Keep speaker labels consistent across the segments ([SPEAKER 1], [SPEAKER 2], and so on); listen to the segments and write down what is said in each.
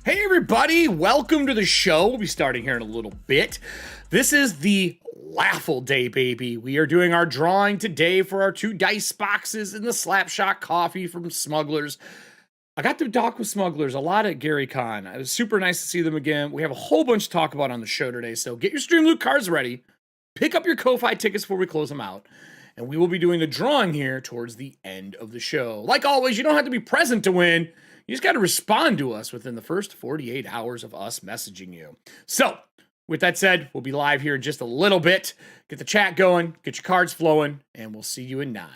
[SPEAKER 1] Hey everybody, welcome to the show. We'll be starting here in a little bit. This is the LAUGHAL Day, baby. We are doing our drawing today for our 2 dice boxes and the Slapshot coffee from Smugglers. I got to talk with Smugglers a lot at Gary Con. It was super nice to see them again. We have a whole bunch to talk about on the show today, so get your StreamLoot cards ready. Pick up your Ko-Fi tickets before we close them out. And we will be doing the drawing here towards the end of the show. Like always, you don't have to be present to win. You just got to respond to us within the first 48 hours of us messaging you. So, with that said, we'll be live here in just a little bit. Get the chat going, get your cards flowing, and we'll see you in 9.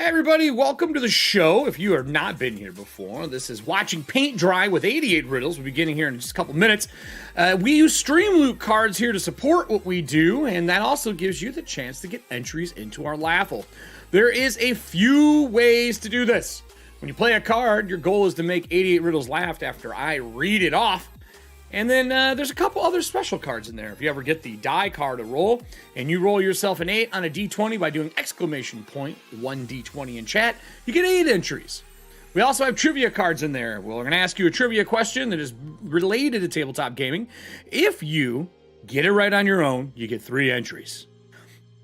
[SPEAKER 1] Hey everybody, welcome to the show. If you have not been here before, this is Watching Paint Dry with 88 Riddles. We'll be getting here in just a couple minutes. We use STREAMLOOT cards here to support what we do, and that also gives you the chance to get entries into our LAUGHAL. There is a few ways to do this. When you play a card, your goal is to make 88 Riddles laugh after I read it off. And then there's a couple other special cards in there. If you ever get the die card to roll, and you roll yourself an 8 on a d20 by doing exclamation point 1d20 in chat, you get 8 entries. We also have trivia cards in there. We're going to ask you a trivia question that is related to tabletop gaming. If you get it right on your own, you get 3 entries.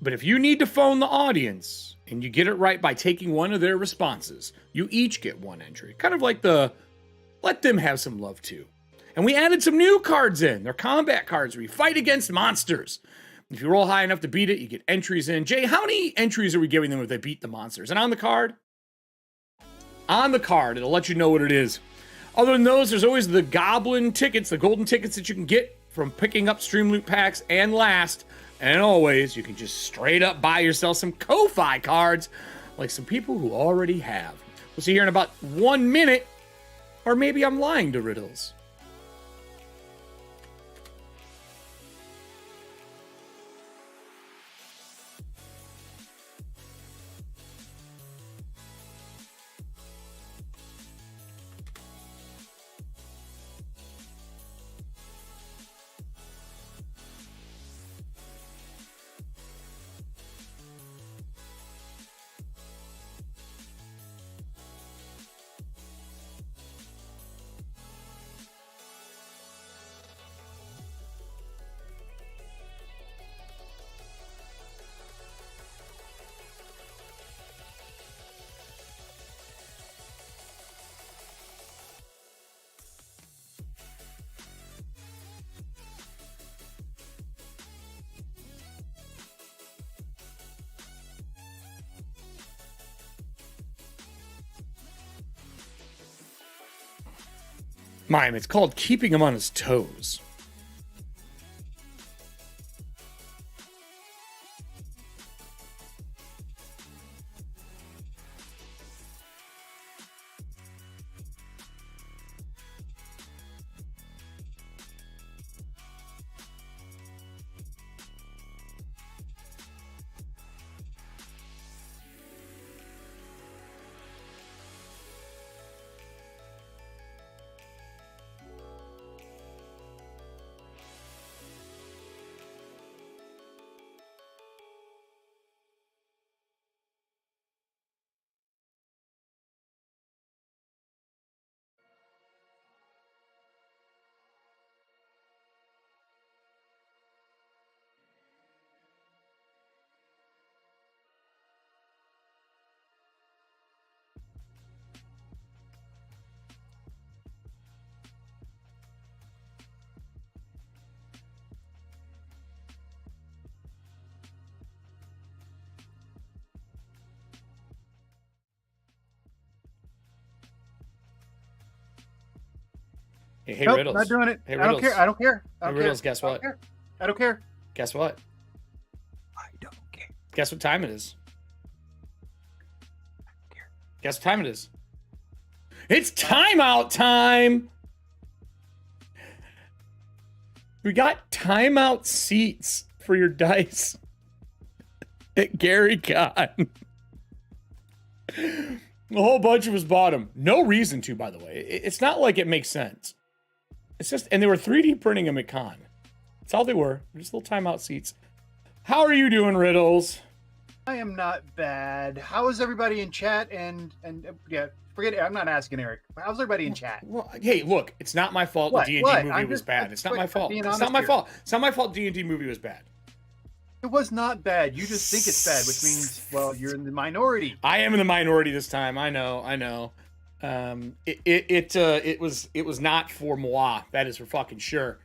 [SPEAKER 1] But if you need to phone the audience, and you get it right by taking one of their responses, you each get 1 entry. Kind of like the let them have some love too. And we added some new cards in. They're combat cards where you fight against monsters. If you roll high enough to beat it, you get entries in. Jay, how many entries are we giving them if they beat the monsters? And on the card? On the card, it'll let you know what it is. Other than those, there's always the goblin tickets, the golden tickets that you can get from picking up StreamLoot packs. And last, and always, you can just straight up buy yourself some Ko-Fi cards like some people who already have. We'll see here in about 1 minute. Or maybe I'm lying to Riddles. Mime, it's called keeping him on his toes. Hey,
[SPEAKER 2] nope,
[SPEAKER 1] Riddles.
[SPEAKER 2] Not doing it.
[SPEAKER 1] Hey,
[SPEAKER 2] I don't care. I don't care.
[SPEAKER 1] Hey, Riddles, guess what?
[SPEAKER 2] I don't care.
[SPEAKER 1] Guess what?
[SPEAKER 2] I don't care.
[SPEAKER 1] Guess what time it is?
[SPEAKER 2] I don't care.
[SPEAKER 1] Guess what time it is? It's timeout time! We got timeout seats for your dice at Gary Con. A whole bunch of us bought them. No reason to, by the way. It's not like it makes sense. It's just, and they were 3D printing them at Con. That's all they were. Just little timeout seats. How are you doing, Riddles?
[SPEAKER 2] I am not bad. How is everybody in chat? And yeah, forget it. I'm not asking Eric. How's everybody in chat?
[SPEAKER 1] Well, hey, look, it's not my fault the D&D movie was bad. It's not my fault. It's not my fault. It's not my fault D&D movie was bad.
[SPEAKER 2] It was not bad. You just think it's bad, which means, well, you're in the minority.
[SPEAKER 1] I am in the minority this time. I know. It was not for moi. That is for fucking sure.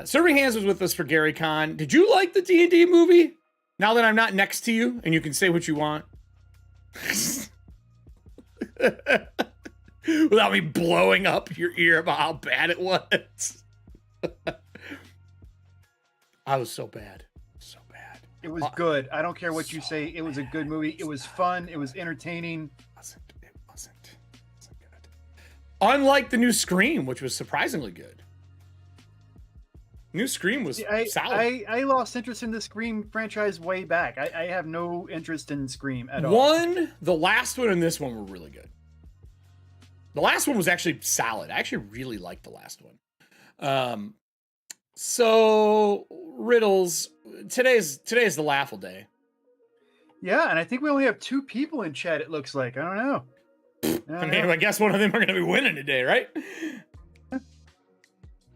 [SPEAKER 1] Serving Hands was with us for Gary Con. Did you like the D&D movie? Now that I'm not next to you and you can say what you want. Without me blowing up your ear about how bad it was. I was so bad. So bad.
[SPEAKER 2] It was good. I don't care what you say. It was a good movie. It was fun. It was entertaining.
[SPEAKER 1] It wasn't good. Unlike the new Scream, which was surprisingly good. New Scream was solid.
[SPEAKER 2] I lost interest in the Scream franchise way back. I have no interest in Scream at all.
[SPEAKER 1] The last one and this one were really good. The last one was actually solid. I actually really liked the last one. So Riddles, today's the Laughal day.
[SPEAKER 2] Yeah, and I think we only have 2 people in chat, it looks like. I don't know.
[SPEAKER 1] I guess one of them are going to be winning today, right?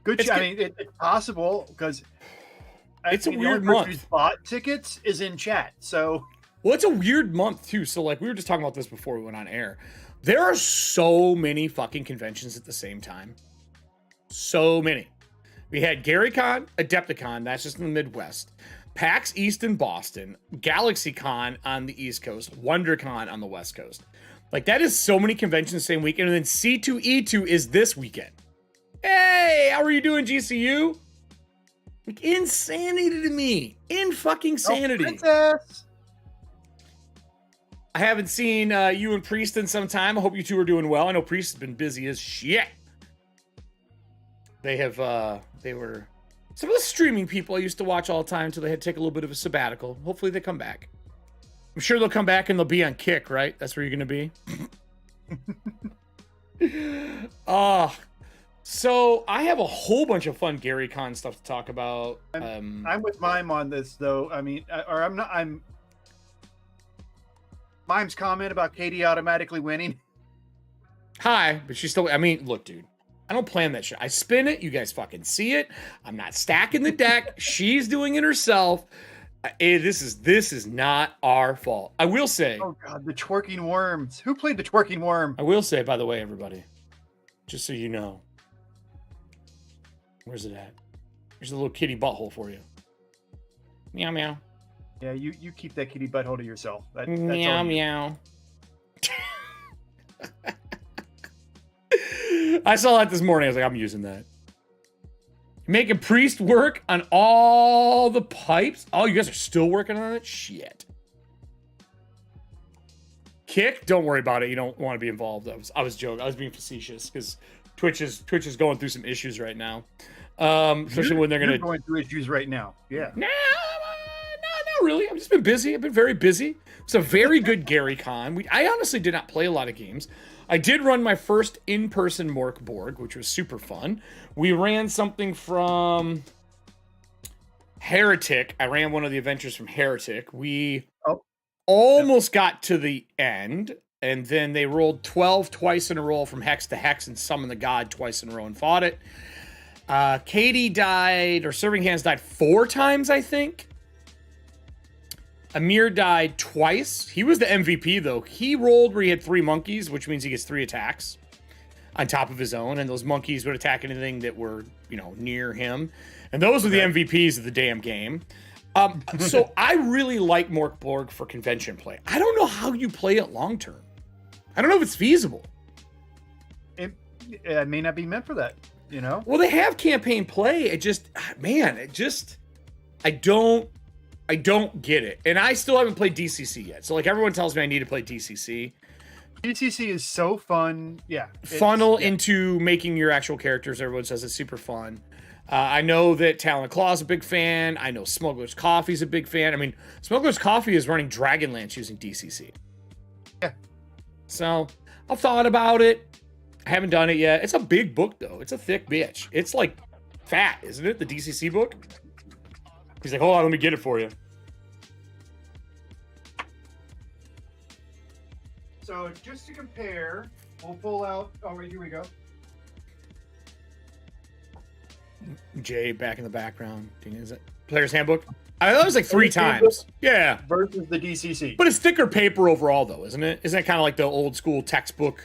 [SPEAKER 2] Good. I mean, it's possible because
[SPEAKER 1] it's a weird month.
[SPEAKER 2] Who's bought tickets is in chat. So,
[SPEAKER 1] well, it's a weird month too. So, like, we were just talking about this before we went on air. There are so many fucking conventions at the same time. So many. We had GaryCon, Adepticon, that's just in the Midwest, PAX East in Boston, GalaxyCon on the East Coast, WonderCon on the West Coast. Like, that is so many conventions the same weekend. And then C2E2 is this weekend. Hey, how are you doing, GCU? Like, insanity to me. Fucking sanity.
[SPEAKER 2] Oh,
[SPEAKER 1] I haven't seen you and Priest in some time. I hope you two are doing well. I know Priest has been busy as shit. They were some of the streaming people I used to watch all the time until they had to take a little bit of a sabbatical. Hopefully they come back. I'm sure they'll come back and they'll be on Kick, right? That's where you're going to be. So I have a whole bunch of fun GaryCon stuff to talk about.
[SPEAKER 2] I'm with Mime on this, though. I mean, or I'm not. Mime's comment about Katie automatically winning.
[SPEAKER 1] Hi, but she's still. I mean, look, dude. I don't plan that shit. I spin it. You guys fucking see it. I'm not stacking the deck. She's doing it herself. This is not our fault. I will say.
[SPEAKER 2] Oh God, the twerking worms. Who played the twerking worm?
[SPEAKER 1] I will say, by the way, everybody, just so you know. Where's it at? There's a little kitty butthole for you. Meow meow.
[SPEAKER 2] Yeah, you keep that kitty butthole to yourself. That's
[SPEAKER 1] meow meow. I saw that this morning. I was like, I'm using that. Make a priest work on all the pipes. Oh, you guys are still working on it? Shit. Kick? Don't worry about it. You don't want to be involved. I was joking. I was being facetious because Twitch is going through some issues right now. Especially when they're
[SPEAKER 2] going through issues right now. Yeah.
[SPEAKER 1] No, not really. I've just been busy. I've been very busy. It's a very good GaryCon. I honestly did not play a lot of games. I did run my first in-person Mork Borg, which was super fun. We ran something from Heretic. I ran one of the adventures from Heretic. We almost got to the end, and then they rolled 12 twice in a row from Hex to Hex and summoned the god twice in a row and fought it. Katie died, or Serving Hands died 4 times, I think. Amir died twice. He was the MVP, though. He rolled where he had 3 monkeys, which means he gets 3 attacks on top of his own, and those monkeys would attack anything that were, near him. And those were the MVPs of the damn game. So I really like Mork Borg for convention play. I don't know how you play it long term. I don't know if it's feasible.
[SPEAKER 2] It may not be meant for that,
[SPEAKER 1] Well, they have campaign play. I don't get it. And I still haven't played DCC yet. So, everyone tells me I need to play DCC.
[SPEAKER 2] DCC is so fun. Yeah.
[SPEAKER 1] Funnel into making your actual characters. Everyone says it's super fun. I know that Talon Claw's a big fan. I know Smuggler's Coffee's a big fan. I mean, Smuggler's Coffee is running Dragonlance using DCC.
[SPEAKER 2] Yeah.
[SPEAKER 1] So, I've thought about it. I haven't done it yet. It's a big book, though. It's a thick bitch. It's, fat, isn't it? The DCC book? He's like, hold on, let me get it for you.
[SPEAKER 2] So just to compare, we'll pull out. Oh, wait, here we go.
[SPEAKER 1] Jay back in the background. Is it Player's Handbook? I thought it was 3 times. Yeah.
[SPEAKER 2] Versus the DCC.
[SPEAKER 1] But it's thicker paper overall, though, isn't it? Isn't it kind of like the old school textbook,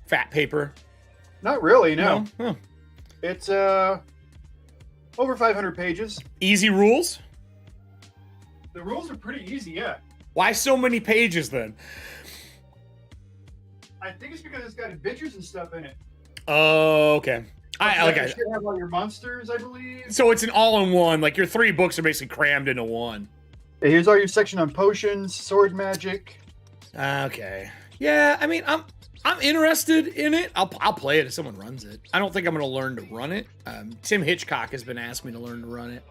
[SPEAKER 1] fat paper?
[SPEAKER 2] Not really, no.
[SPEAKER 1] Oh.
[SPEAKER 2] It's over 500 pages.
[SPEAKER 1] Easy rules?
[SPEAKER 2] The rules are pretty easy, yeah.
[SPEAKER 1] Why so many pages, then?
[SPEAKER 2] I think it's because it's got adventures and stuff in it.
[SPEAKER 1] Oh, okay.
[SPEAKER 2] You should have all your monsters, I believe.
[SPEAKER 1] So it's an all-in-one. Your 3 books are basically crammed into one.
[SPEAKER 2] Yeah, here's all your section on potions, sword magic.
[SPEAKER 1] Okay. Yeah, I mean, I'm interested in it. I'll play it if someone runs it. I don't think I'm going to learn to run it. Tim Hitchcock has been asking me to learn to run it.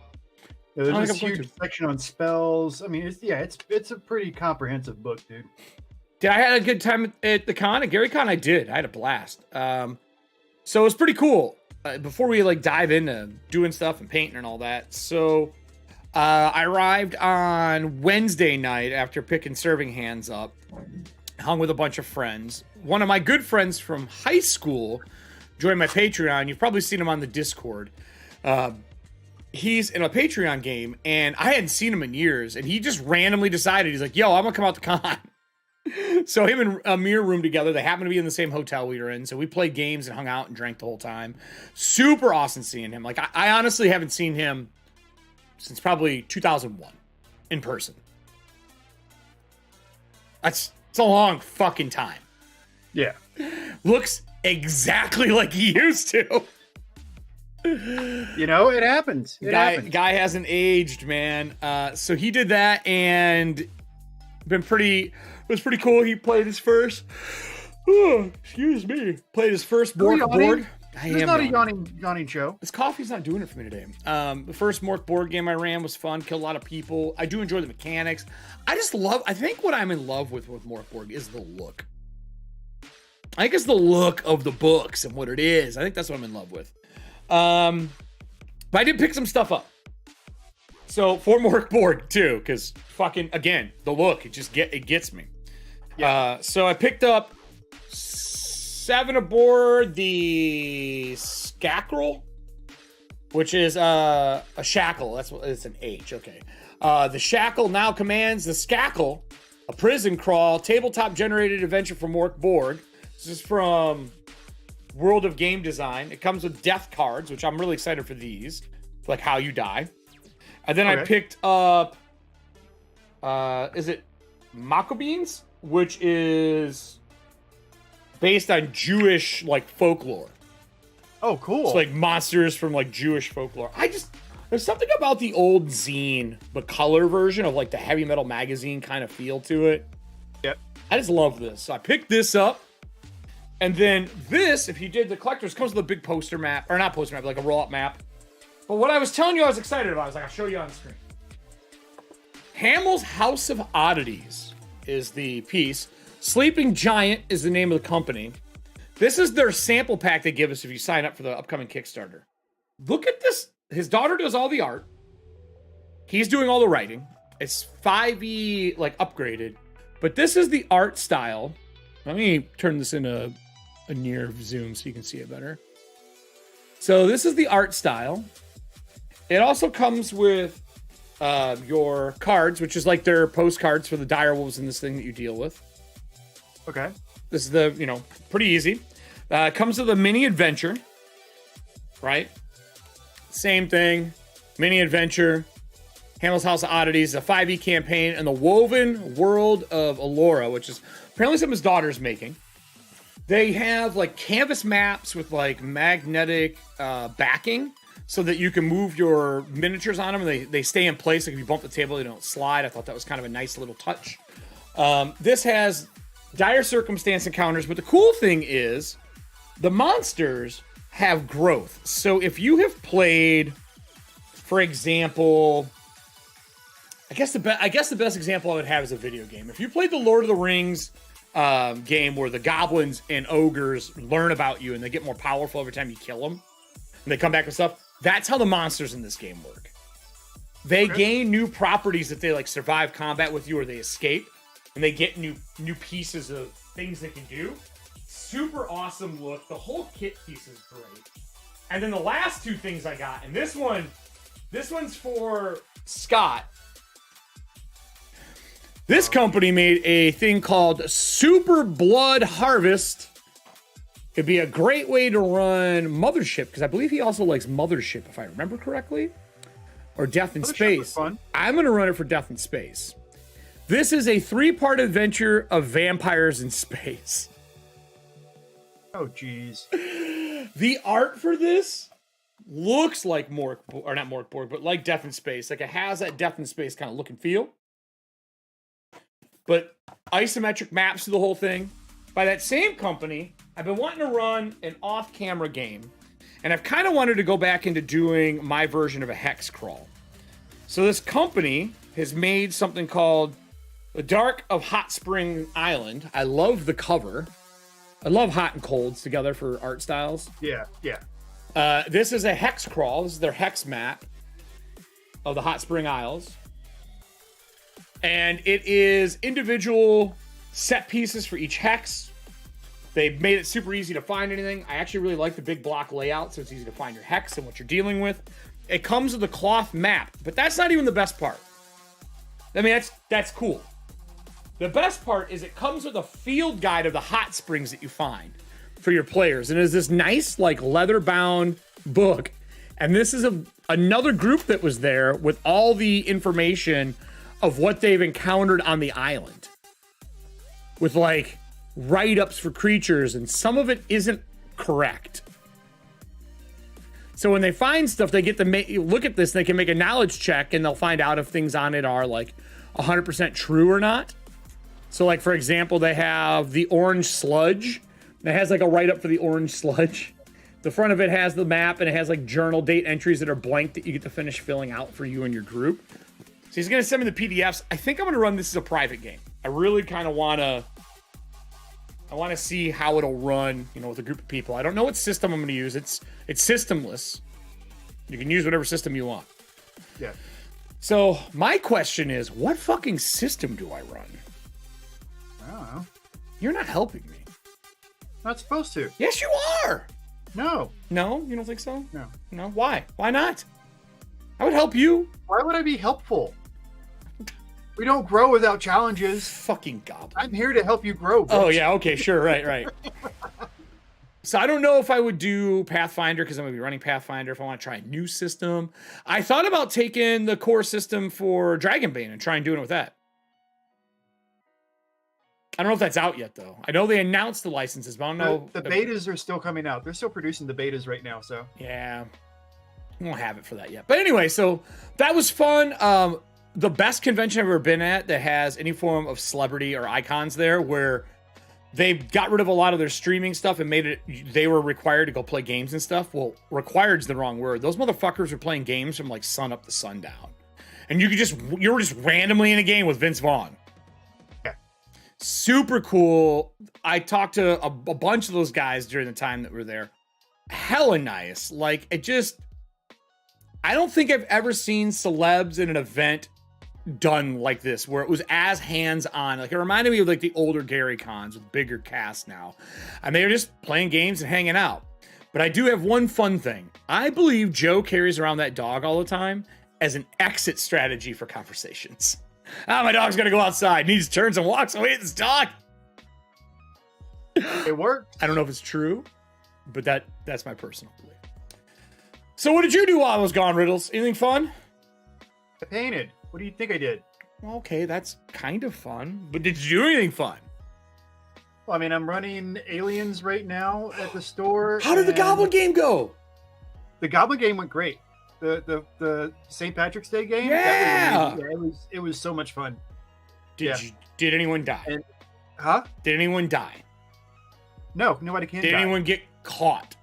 [SPEAKER 2] Yeah, there's this huge section on spells. I mean, it's a pretty comprehensive book, dude.
[SPEAKER 1] Did I had a good time at the con? At Gary Con, I did. I had a blast. So it was pretty cool. Before we like dive into doing stuff and painting and all that. So I arrived on Wednesday night after picking serving hands up. Hung with a bunch of friends. One of my good friends from high school joined my Patreon. You've probably seen him on the Discord. He's in a Patreon game, and I hadn't seen him in years, and he just randomly decided, he's like, yo, I'm gonna come out to con. So him and Amir roomed together. They happened to be in the same hotel we were in, so we played games and hung out and drank the whole time. Super awesome seeing him. Like, I honestly haven't seen him since probably 2001 in person. It's a long fucking time.
[SPEAKER 2] Yeah.
[SPEAKER 1] Looks exactly like he used to.
[SPEAKER 2] You know, it happens.
[SPEAKER 1] Guy hasn't aged, man. So he did that and it was pretty cool. He played his first, played his first board.
[SPEAKER 2] It's not a yawning show.
[SPEAKER 1] This coffee's not doing it for me today. The first Mork board game I ran was fun. Killed a lot of people. I do enjoy the mechanics. I think what I'm in love with Mork board is the look. I think it's the look of the books and what it is. I think that's what I'm in love with. But I did pick some stuff up. So for Mork board too, because fucking again, the look, it gets me. Yeah. So I picked up 7 aboard the Skackrel, which is a shackle. That's what it's an H. Okay. The shackle now commands the Skackle, a prison crawl, tabletop generated adventure for Mork board. This is from World of Game Design. It comes with death cards, which I'm really excited for these, like how you die. And then I picked up, is it Maccabees, which is based on Jewish like folklore.
[SPEAKER 2] Oh, cool.
[SPEAKER 1] It's like monsters from like Jewish folklore. There's something about the old zine, the color version of like the heavy metal magazine kind of feel to it.
[SPEAKER 2] Yep.
[SPEAKER 1] I just love this. So I picked this up. And then this, if you did the collectors, comes with a big poster map, or not poster map, like a roll-up map. But what I was telling you I was excited about, I was like, I'll show you on the screen. Hamill's House of Oddities is the piece. Sleeping Giant is the name of the company. This is their sample pack they give us if you sign up for the upcoming Kickstarter. Look at this. His daughter does all the art. He's doing all the writing. It's 5e, like, upgraded. But this is the art style. Let me turn this into a near zoom so you can see it better. So this is the art style. It also comes with your cards, which is like their postcards for the direwolves in this thing that you deal with.
[SPEAKER 2] Okay.
[SPEAKER 1] This is pretty easy. It comes with a mini adventure, right? Same thing. Mini adventure. Hamill's House of Oddities, a 5e campaign, and the Woven World of Allura, which is apparently something his daughter's making. They have like canvas maps with like magnetic backing so that you can move your miniatures on them and they stay in place. Like if you bump the table, they don't slide. I thought that was kind of a nice little touch. This has dire circumstance encounters, but the cool thing is the monsters have growth. So if you have played, for example, I guess the best example I would have is a video game. If you played the Lord of the Rings game where the goblins and ogres learn about you and they get more powerful every time you kill them, and they come back with stuff, that's how the monsters in this game work. They gain new properties if they like survive combat with you or they escape, and they get new pieces of things they can do. Super awesome look. The whole kit piece is great. And then the last 2 things I got, and this one's for Scott. This company made a thing called Super Blood Harvest. It'd be a great way to run Mothership, because I believe he also likes Mothership, if I remember correctly. Or Death in Space. I'm going to run it for Death in Space. This is a 3-part adventure of vampires in space.
[SPEAKER 2] Oh, jeez.
[SPEAKER 1] The art for this looks like not Mork board, but like Death in Space. Like it has that Death in Space kind of look and feel. but isometric maps to the whole thing. By that same company, I've been wanting to run an off-camera game, and I've kind of wanted to go back into doing my version of a hex crawl. So this company has made something called The Dark of Hot Spring Island. I love the cover. I love hot and colds together for art styles.
[SPEAKER 2] Yeah, yeah.
[SPEAKER 1] This is a hex crawl. This is their hex map of the Hot Spring Isles. And it is individual set pieces for each hex. They've made it super easy to find anything. I actually really like the big block layout, so it's easy to find your hex and what you're dealing with. It comes with a cloth map, but that's not even the best part. I mean, that's cool. The best part is it comes with a field guide of the hot springs that you find for your players. And it is this nice, like, leather-bound book. And this is another group that was there with all the information of what they've encountered on the island. With, like, write-ups for creatures, and some of it isn't correct. So when they find stuff, they get to look at this, and they can make a knowledge check, and they'll find out if things on it are, like, 100% true or not. So, like, for example, they have the orange sludge. It has, like, a write-up for the orange sludge. The front of it has the map, and it has, like, journal date entries that are blank that you get to finish filling out for you and your group. So he's going to send me the PDFs. I think I'm going to run this as a private game. I really kind of want to... I want to see how it'll run, you know, with a group of people. I don't know what system I'm going to use. It's systemless. You can use whatever system you want.
[SPEAKER 2] Yeah.
[SPEAKER 1] So my question is, what fucking system do I run?
[SPEAKER 2] I don't know.
[SPEAKER 1] You're not helping me.
[SPEAKER 2] Not supposed to.
[SPEAKER 1] Yes, you are.
[SPEAKER 2] No.
[SPEAKER 1] No? You don't think so?
[SPEAKER 2] No.
[SPEAKER 1] No? Why? Why not? I would help you.
[SPEAKER 2] Why would I be helpful? We don't grow without challenges.
[SPEAKER 1] Fucking goblin.
[SPEAKER 2] I'm here to help you grow. Bitch.
[SPEAKER 1] Oh, yeah. Okay, sure. Right. So I don't know if I would do Pathfinder because I'm going to be running Pathfinder if I want to try a new system. I thought about taking the core system for Dragonbane and trying doing it with that. I don't know if that's out yet, though. I know they announced the licenses, but I don't know.
[SPEAKER 2] The betas are still coming out. They're still producing the betas right now, so.
[SPEAKER 1] Yeah. I won't have it for that yet. But anyway, so that was fun. The best convention I've ever been at that has any form of celebrity or icons there, where they got rid of a lot of their streaming stuff and made it, they were required to go play games and stuff. Well, required is the wrong word. Those motherfuckers were playing games from like sun up to sundown. And you were just randomly in a game with Vince Vaughn.
[SPEAKER 2] Yeah.
[SPEAKER 1] Super cool. I talked to a bunch of those guys during the time that were there. Hella nice. Like, I don't think I've ever seen celebs in an event done like this, where it was as hands-on. Like, it reminded me of like the older Gary Cons with bigger casts now, and they were just playing games and hanging out. But I do have one fun thing. I believe Joe carries around that dog all the time as an exit strategy for conversations. My dog's gonna go outside, and he just turns and walks away at this dog.
[SPEAKER 2] It worked.
[SPEAKER 1] I don't know if it's true, but that's my personal belief. So what did you do while I was gone, Riddles? Anything fun?
[SPEAKER 2] I painted. What do you think I did?
[SPEAKER 1] Okay, that's kind of fun. But did you do anything fun?
[SPEAKER 2] Well, I mean, I'm running Aliens right now at the store.
[SPEAKER 1] How did the Goblin game go?
[SPEAKER 2] The Goblin game went great. The St. Patrick's Day game?
[SPEAKER 1] Yeah!
[SPEAKER 2] It was so much fun.
[SPEAKER 1] Did anyone die?
[SPEAKER 2] Huh?
[SPEAKER 1] Did anyone die?
[SPEAKER 2] No, nobody can die.
[SPEAKER 1] Did anyone get caught?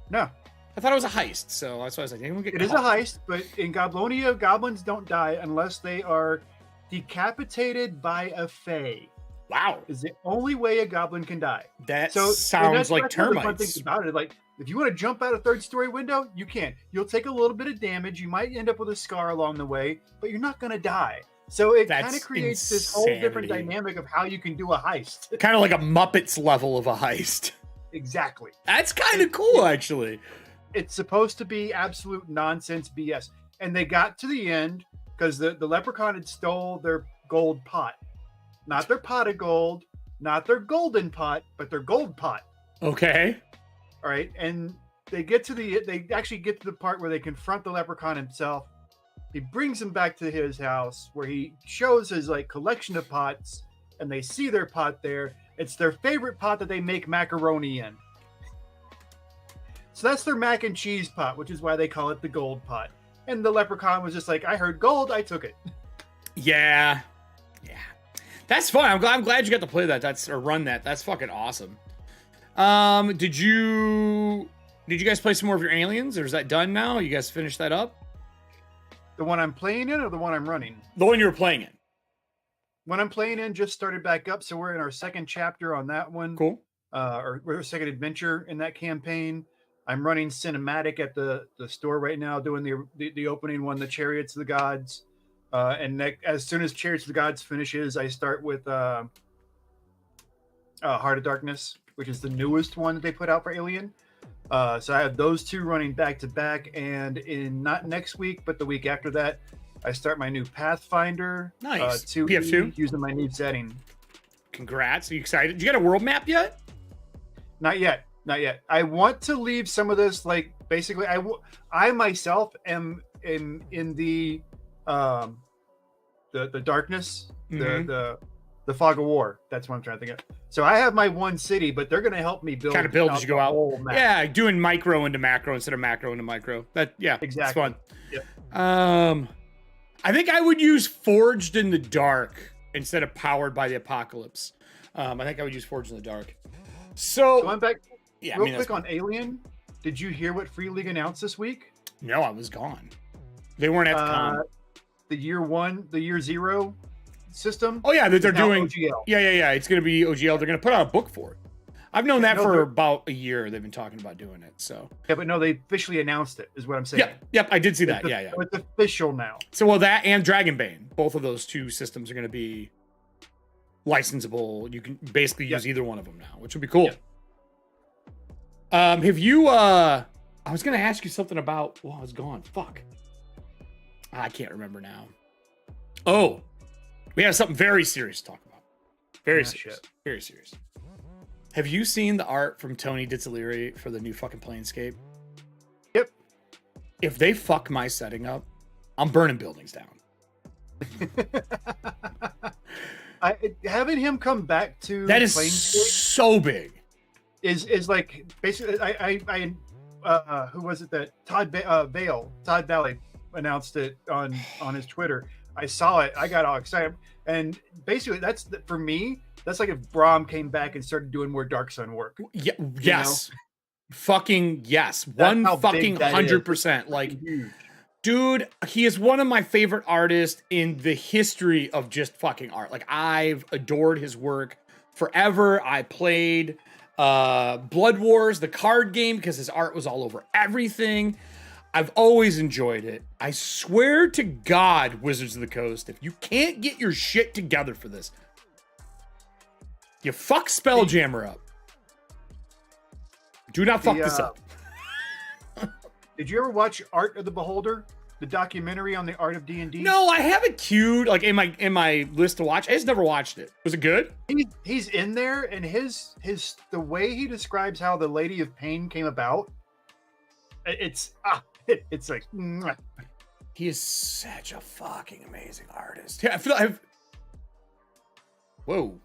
[SPEAKER 2] No.
[SPEAKER 1] I thought it was a heist, so that's why I was like, did anyone get caught?
[SPEAKER 2] It is a heist, but in Goblonia, goblins don't die unless they are decapitated by a fae.
[SPEAKER 1] Wow.
[SPEAKER 2] Is the only way a goblin can die.
[SPEAKER 1] That sounds like termites.
[SPEAKER 2] One thing about it, like, if you want to jump out a third-story window, you can. You'll take a little bit of damage. You might end up with a scar along the way, but you're not going to die. So it kind of creates this whole different dynamic of how you can do a heist.
[SPEAKER 1] Kind of like a Muppets level of a heist.
[SPEAKER 2] Exactly.
[SPEAKER 1] That's kind of cool, actually.
[SPEAKER 2] It's supposed to be absolute nonsense BS. And they got to the end because the leprechaun had stole their gold pot. Not their pot of gold, not their golden pot, but their gold pot.
[SPEAKER 1] Okay.
[SPEAKER 2] All right. And they actually get to the part where they confront the leprechaun himself. He brings him back to his house where he shows his like collection of pots, and they see their pot there. It's their favorite pot that they make macaroni in. So that's their mac and cheese pot, which is why they call it the gold pot. And the leprechaun was just like, I heard gold, I took it.
[SPEAKER 1] Yeah. That's fun. I'm glad you got to play that. Or run that. That's fucking awesome. Did you guys play some more of your aliens, or is that done now? You guys finished that up?
[SPEAKER 2] The one I'm playing in, or the one I'm running?
[SPEAKER 1] The one you were playing in.
[SPEAKER 2] When I'm playing in, just started back up, so we're in our second chapter on that one.
[SPEAKER 1] Cool.
[SPEAKER 2] Or we're a second adventure in that campaign. I'm running cinematic at the store right now, doing the opening one, the Chariots of the Gods. As soon as Chariots of the Gods finishes, I start with Heart of Darkness, which is the newest one that they put out for Alien. So I have those two running back to back, and in not next week, but the week after that, I start my new Pathfinder.
[SPEAKER 1] Nice.
[SPEAKER 2] 2E,
[SPEAKER 1] PF2
[SPEAKER 2] using my new setting.
[SPEAKER 1] Congrats. Are you excited? Did you get a world map yet?
[SPEAKER 2] Not yet. I want to leave some of this, like, basically I myself am in the darkness, the fog of war. That's what I'm trying to think of. So I have my one city, but they're going to help me build
[SPEAKER 1] as you go out. Yeah, doing micro into macro instead of macro into micro. Exactly. It's fun.
[SPEAKER 2] Yep.
[SPEAKER 1] I think I would use Forged in the Dark instead of Powered by the Apocalypse. I think I would use Forged in the Dark. So
[SPEAKER 2] going back,
[SPEAKER 1] yeah,
[SPEAKER 2] real quick on Alien. Did you hear what Free League announced this week?
[SPEAKER 1] No, I was gone. They weren't at the con.
[SPEAKER 2] The year 0 system.
[SPEAKER 1] Oh yeah, they're doing
[SPEAKER 2] OGL.
[SPEAKER 1] Yeah. It's going to be OGL. They're going to put out a book for it. I've known that for about a year. They've been talking about doing it. So
[SPEAKER 2] yeah, but no, they officially announced it. Is what I'm saying.
[SPEAKER 1] Yep. I did see that. Yeah.
[SPEAKER 2] It's official now.
[SPEAKER 1] So that and Dragonbane, both of those two systems are going to be licensable. You can basically use either one of them now, which would be cool. Have you? I was going to ask you something about. Well, I was gone. Fuck. I can't remember now. Oh, we have something very serious to talk about. Very serious.
[SPEAKER 2] Shit.
[SPEAKER 1] Very serious. Have you seen the art from Tony DiTillieri for the new fucking Planescape?
[SPEAKER 2] Yep.
[SPEAKER 1] If they fuck my setting up, I'm burning buildings down.
[SPEAKER 2] Having him come back to
[SPEAKER 1] that is
[SPEAKER 2] Planescape
[SPEAKER 1] so big.
[SPEAKER 2] Is like basically I who was it that Todd Valley announced it on his Twitter. I saw it. I got all excited. And basically, for me, that's like if Braum came back and started doing more Dark Sun work.
[SPEAKER 1] Yeah, yes. Fucking yes. 100%. Like, dude, he is one of my favorite artists in the history of just fucking art. Like, I've adored his work forever. I played Blood Wars, the card game, because his art was all over everything. I've always enjoyed it. I swear to God, Wizards of the Coast, if you can't get your shit together for this, you fuck Spelljammer up. Do not fuck this up.
[SPEAKER 2] Did you ever watch Art of the Beholder, the documentary on the art of D&D?
[SPEAKER 1] No, I have it queued like in my list to watch. I just never watched it. Was it good?
[SPEAKER 2] He's in there, and the way he describes how the Lady of Pain came about, it's like
[SPEAKER 1] he is such a fucking amazing artist. Yeah, I feel whoa.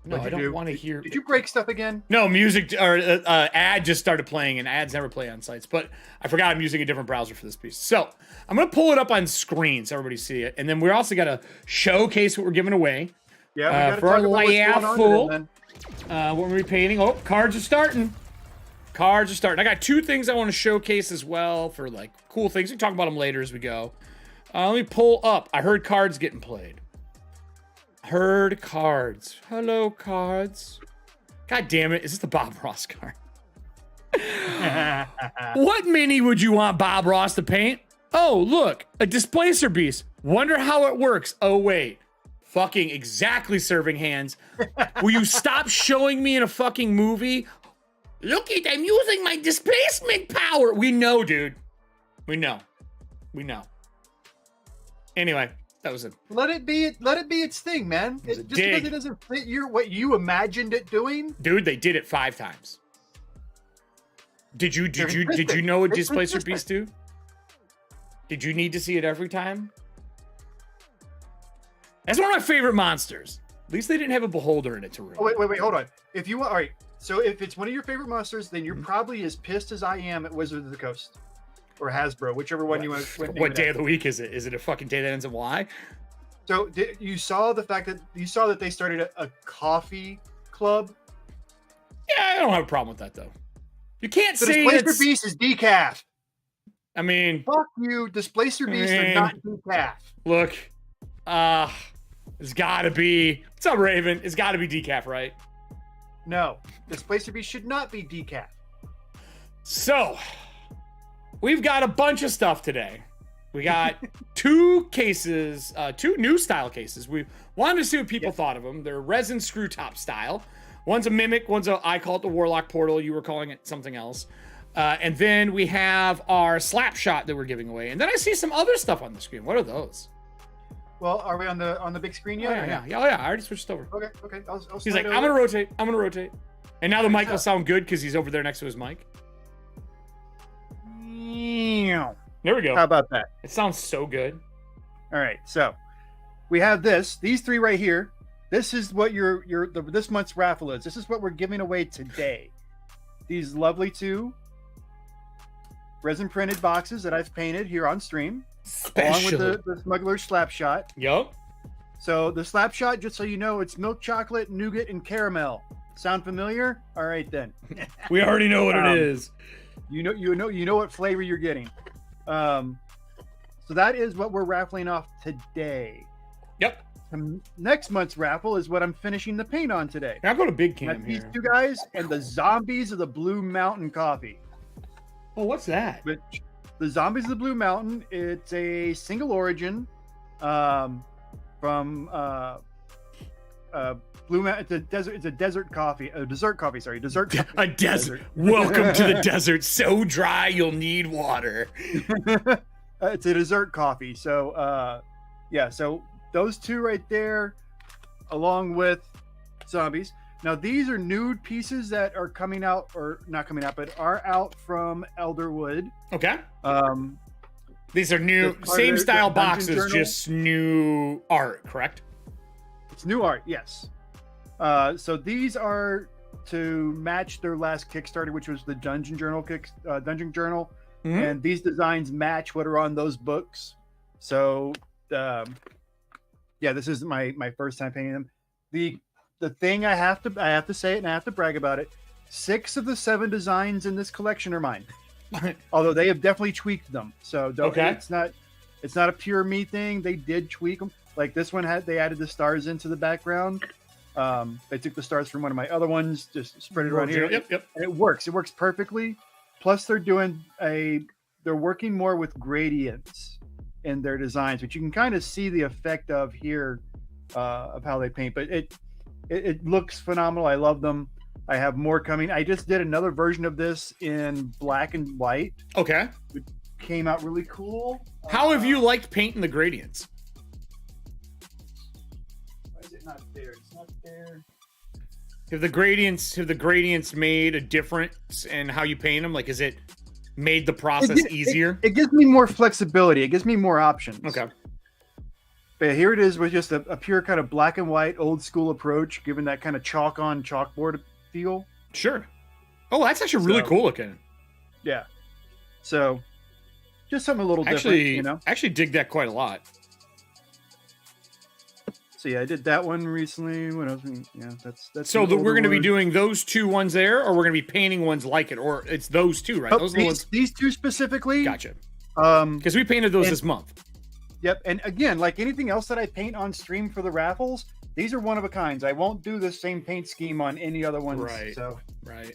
[SPEAKER 1] No, I don't want to hear.
[SPEAKER 2] Did you break stuff again?
[SPEAKER 1] No, music or ad just started playing, and ads never play on sites. But I forgot I'm using a different browser for this piece. So I'm gonna pull it up on screen so everybody see it, and then we're also gonna showcase what we're giving away.
[SPEAKER 2] Yeah, we gotta
[SPEAKER 1] for our
[SPEAKER 2] talk about what's going on
[SPEAKER 1] what we're repainting. Oh, cards are starting. I got two things I want to showcase as well for like cool things. We can talk about them later as we go. Let me pull up. I heard cards getting played. Heard cards. Hello, cards. God damn it. Is this the Bob Ross card? What mini would you want Bob Ross to paint? Oh, look. A Displacer Beast. Wonder how it works. Oh, wait. Fucking exactly serving hands. Will you stop showing me in a fucking movie? Look it, I'm using my displacement power. We know, dude. We know. Anyway, that was it.
[SPEAKER 2] Let it be its thing, man. Just because it doesn't fit what you imagined it doing.
[SPEAKER 1] Dude, they did it 5 times. Did you know what Displacer Beast do? Did you need to see it every time? That's one of my favorite monsters. At least they didn't have a beholder in it to ruin.
[SPEAKER 2] Oh, wait, hold on. If you want, all right. So if it's one of your favorite monsters, then you're probably as pissed as I am at Wizards of the Coast or Hasbro, whichever one you want.
[SPEAKER 1] What day of the week is it? Is it a fucking day that ends in Y?
[SPEAKER 2] So you saw the fact that they started a coffee club.
[SPEAKER 1] Yeah, I don't have a problem with that though. You can't
[SPEAKER 2] The
[SPEAKER 1] say
[SPEAKER 2] Displacer
[SPEAKER 1] it's.
[SPEAKER 2] Beast is decaf.
[SPEAKER 1] I mean,
[SPEAKER 2] Fuck you, Displacer Beast are not decaf.
[SPEAKER 1] Look, it's got to be. What's up, Raven? It's got to be decaf, right?
[SPEAKER 2] No, Displacer Beast should not be decaf.
[SPEAKER 1] So, we've got a bunch of stuff today. We got two cases, two new style cases. We wanted to see what people thought of them. They're resin screw top style. One's a mimic, I call it the Warlock Portal. You were calling it something else. And then we have our slap shot that we're giving away. And then I see some other stuff on the screen. What are those?
[SPEAKER 2] Well, are we on the big screen yet?
[SPEAKER 1] Yeah. I already switched over.
[SPEAKER 2] Okay. I'll
[SPEAKER 1] He's like, I'm gonna rotate. And now the mic will sound good because he's over there next to his mic. There we go.
[SPEAKER 2] How about that?
[SPEAKER 1] It sounds so good.
[SPEAKER 2] All right, so we have these three right here. This is what this month's raffle is. This is what we're giving away today. These lovely two resin printed boxes that I've painted here on stream, along with the Smuggler's Slap Shot.
[SPEAKER 1] Yup.
[SPEAKER 2] So the Slap Shot, just so you know, it's milk chocolate, nougat, and caramel. Sound familiar? All right then.
[SPEAKER 1] We already know what it is.
[SPEAKER 2] You know what flavor you're getting. So that is what we're raffling off today.
[SPEAKER 1] Yep.
[SPEAKER 2] Next month's raffle is what I'm finishing the paint on today.
[SPEAKER 1] Now go to big cam
[SPEAKER 2] That's
[SPEAKER 1] here.
[SPEAKER 2] These two guys and the Zombies of the Blue Mountain Coffee.
[SPEAKER 1] Oh, what's that?
[SPEAKER 2] But the Zombies of the Blue Mountain, it's a single origin from Blue Mountain. It's a dessert coffee. Dessert coffee.
[SPEAKER 1] A desert. Welcome to the desert. So dry you'll need water.
[SPEAKER 2] It's a dessert coffee. So so those two right there, along with Zombies. Now these are nude pieces that are coming out, or not coming out, but are out from Elderwood.
[SPEAKER 1] Okay. These are new, same style boxes, just new art, correct?
[SPEAKER 2] It's new art, yes. So these are to match their last Kickstarter, which was the Dungeon Journal Dungeon Journal, and these designs match what are on those books. So, this is my first time painting them. The thing I have to say it, and I have to brag about it. 6 of the 7 designs in this collection are mine, although they have definitely tweaked them. So it's not a pure me thing. They did tweak them. Like this one they added the stars into the background. They took the stars from one of my other ones, just spread it around here.
[SPEAKER 1] Yep.
[SPEAKER 2] And it works perfectly. Plus they're working more with gradients in their designs, which you can kind of see the effect of here, of how they paint. But it looks phenomenal. I love them. I have more coming. I just did another version of this in black and white.
[SPEAKER 1] Okay.
[SPEAKER 2] It came out really cool.
[SPEAKER 1] How have you liked painting the gradients?
[SPEAKER 2] Why is it not there? It's not there.
[SPEAKER 1] Have the gradients made a difference in how you paint them? Like, has it made the process easier?
[SPEAKER 2] It gives me more flexibility. It gives me more options.
[SPEAKER 1] Okay.
[SPEAKER 2] But here it is with just a pure kind of black and white old school approach, given that kind of chalk on chalkboard feel.
[SPEAKER 1] Sure. Oh, that's actually really cool looking.
[SPEAKER 2] Yeah. So just something a little different, you know?
[SPEAKER 1] I actually dig that quite a lot.
[SPEAKER 2] So yeah, I did that one recently. What else? Yeah, that's.
[SPEAKER 1] So we're going to be doing those 2 ones there, or we're going to be painting ones like it, or it's those 2, right? Those are the ones.
[SPEAKER 2] These 2 specifically.
[SPEAKER 1] Gotcha. Because we painted those this month.
[SPEAKER 2] Yep, and again, like anything else that I paint on stream for the raffles, these are one of a kinds. I won't do the same paint scheme on any other ones.
[SPEAKER 1] Right.
[SPEAKER 2] So.
[SPEAKER 1] Right.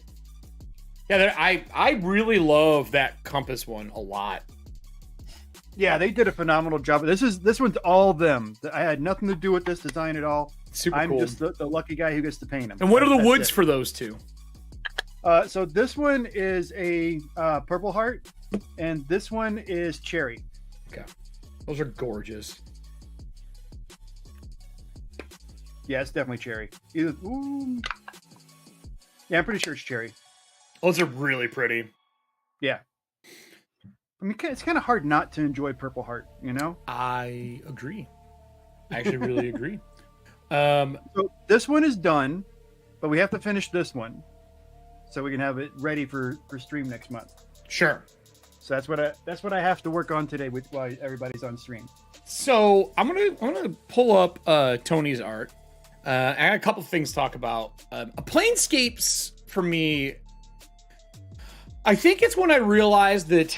[SPEAKER 1] Yeah, I really love that compass one a lot.
[SPEAKER 2] Yeah, they did a phenomenal job. This one's all them. I had nothing to do with this design at all.
[SPEAKER 1] Super cool.
[SPEAKER 2] I'm just the lucky guy who gets to paint them.
[SPEAKER 1] And what are the woods for those 2?
[SPEAKER 2] So this one is a purple heart, and this one is cherry.
[SPEAKER 1] Okay. Those are gorgeous.
[SPEAKER 2] Yeah, it's definitely cherry. Yeah, I'm pretty sure it's cherry.
[SPEAKER 1] Those are really pretty.
[SPEAKER 2] Yeah. I mean, it's kind of hard not to enjoy Purple Heart, you know?
[SPEAKER 1] I agree. I actually really agree.
[SPEAKER 2] So this one is done, but we have to finish this one so we can have it ready for stream next month.
[SPEAKER 1] Sure.
[SPEAKER 2] So that's what I have to work on today while everybody's on stream.
[SPEAKER 1] So I'm gonna pull up Tony's art. I got a couple things to talk about. Planescapes for me, I think it's when I realized that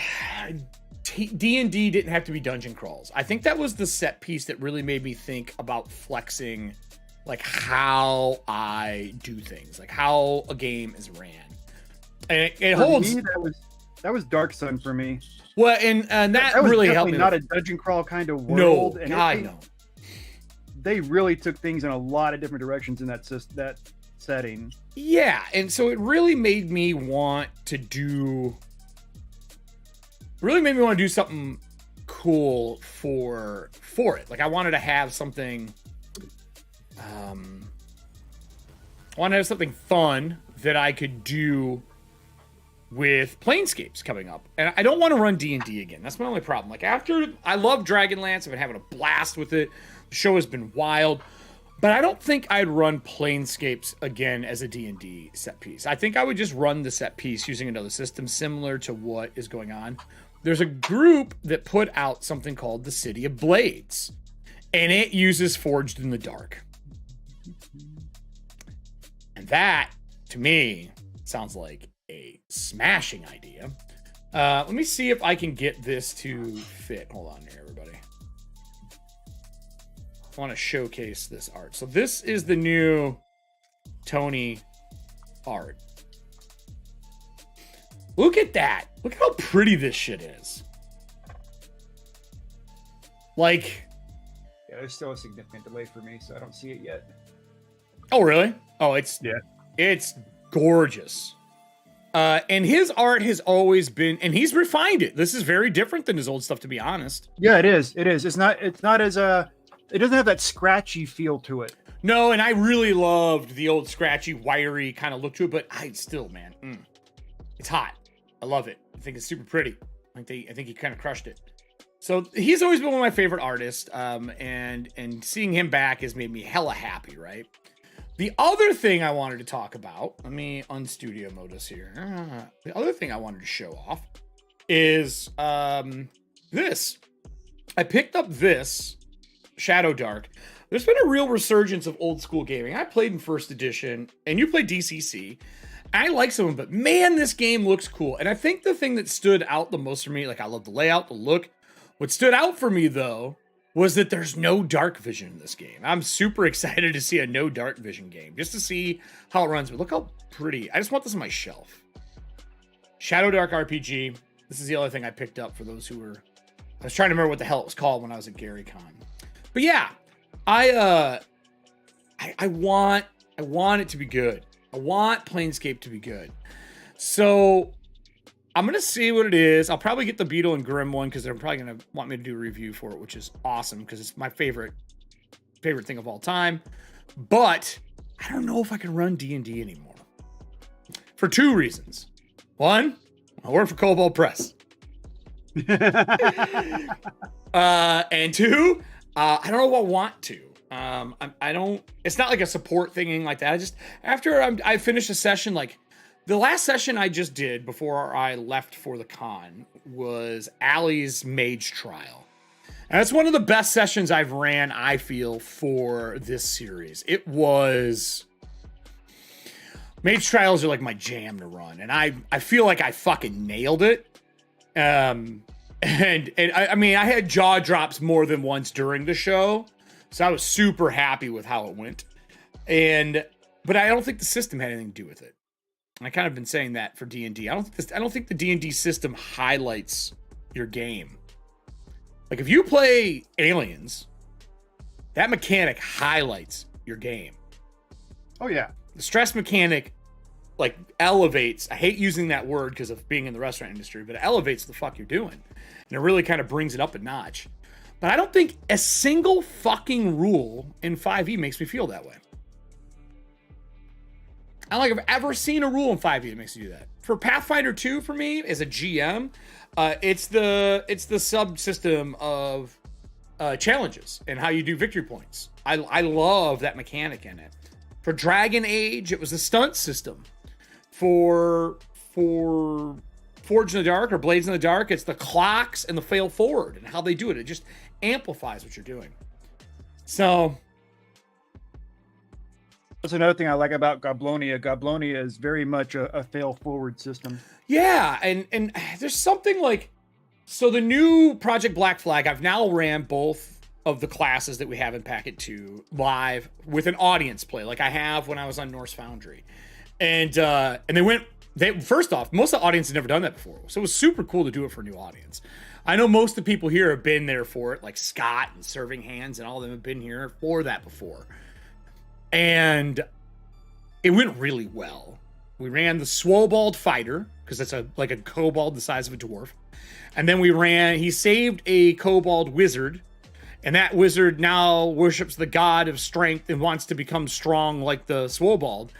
[SPEAKER 1] D&D didn't have to be dungeon crawls. I think that was the set piece that really made me think about flexing, like how I do things, like how a game is ran. And it holds.
[SPEAKER 2] Me, that was Dark Sun for me.
[SPEAKER 1] Well, and that was really helped me.
[SPEAKER 2] Not a dungeon crawl kind of world.
[SPEAKER 1] No, God, no.
[SPEAKER 2] They really took things in a lot of different directions in that setting.
[SPEAKER 1] Yeah, and so it really made me want to do. Really made me want to do something cool for it. Like I wanted to have something. I want to have something fun that I could do with Planescapes coming up. And I don't want to run D&D again. That's my only problem. Like after I love Dragonlance, I've been having a blast with it. The show has been wild, but I don't think I'd run Planescapes again as a D&D set piece. I think I would just run the set piece using another system similar to what is going on. There's a group that put out something called the City of Blades, and it uses Forged in the Dark. And that, to me, sounds like a smashing idea. Let me see if I can get this to fit. Hold on here, everybody. I want to showcase this art. So this is the new Tony art. Look at that. Look how pretty this shit is. Like,
[SPEAKER 2] yeah, there's still a significant delay for me, so I don't see it yet.
[SPEAKER 1] Oh, really? Oh, it's gorgeous. And his art has always been, and he's refined it. This is very different than his old stuff, to be honest.
[SPEAKER 2] Yeah, it is. It is. It's not as it doesn't have that scratchy feel to it.
[SPEAKER 1] No, and I really loved the old scratchy, wiry kind of look to it, but I still, man, it's hot. I love it. I think it's super pretty. I think he kind of crushed it. So he's always been one of my favorite artists, and seeing him back has made me hella happy, right? The other thing I wanted to talk about, let me unstudio mode us here. The other thing I wanted to show off is this. I picked up this Shadow Dark. There's been a real resurgence of old school gaming. I played in first edition, and you played DCC. I like some of them, but man, this game looks cool. And I think the thing that stood out the most for me, like I love the layout, the look. What stood out for me though, was that there's no dark vision in this game. I'm super excited to see a no dark vision game, just to see how it runs. But look how pretty. I just want this on my shelf. Shadow Dark RPG. This is the other thing I picked up for those who were, I was trying to remember what the hell it was called when I was at GaryCon. But yeah, I want it to be good. I want Planescape to be good. So I'm going to see what it is. I'll probably get the Beetle and Grim one because they're probably going to want me to do a review for it, which is awesome because it's my favorite thing of all time. But I don't know if I can run D&D anymore. For two reasons. One, I work for Cobalt Press. And two, I don't know if I want to. I don't, it's not like a support thing like that. I just, after I finished a session, like the last session I just did before I left for the con was Allie's Mage Trial. And that's one of the best sessions I've ran, I feel, for this series. It was, Mage Trials are like my jam to run. And I feel like I fucking nailed it. And I mean, I had jaw drops more than once during the show. So I was super happy with how it went. But I don't think the system had anything to do with it. And I kind of been saying that for D&D. I don't think the D&D system highlights your game. Like if you play Aliens, that mechanic highlights your game. Oh yeah. The stress mechanic like elevates, I hate using that word because of being in the restaurant industry, but it elevates the fuck you're doing. And it really kind of brings it up a notch. But I don't think a single fucking rule in 5e makes me feel that way. I don't think I've ever seen a rule in 5e that makes you do that. For Pathfinder 2, for me, as a GM, it's the subsystem of challenges and how you do victory points. I love that mechanic in it. For Dragon Age, it was a stunt system. For Forged in the Dark or Blades in the Dark, it's the clocks and the fail forward and how they do it. It just amplifies what you're doing. So
[SPEAKER 2] that's another thing I like about Goblonia. Goblonia is very much a fail forward system.
[SPEAKER 1] Yeah, and there's something like, so the new Project Black Flag, I've now ran both of the classes that we have in Packet 2 live with an audience play, like I have when I was on Norse Foundry. And first off, most of the audience had never done that before. So it was super cool to do it for a new audience. I know most of the people here have been there for it, like Scott and Serving Hands and all of them have been here for that before. And it went really well. We ran the Swobald Fighter, because it's like a kobold the size of a dwarf. And then he saved a kobold wizard, and that wizard now worships the god of strength and wants to become strong like the Swobald.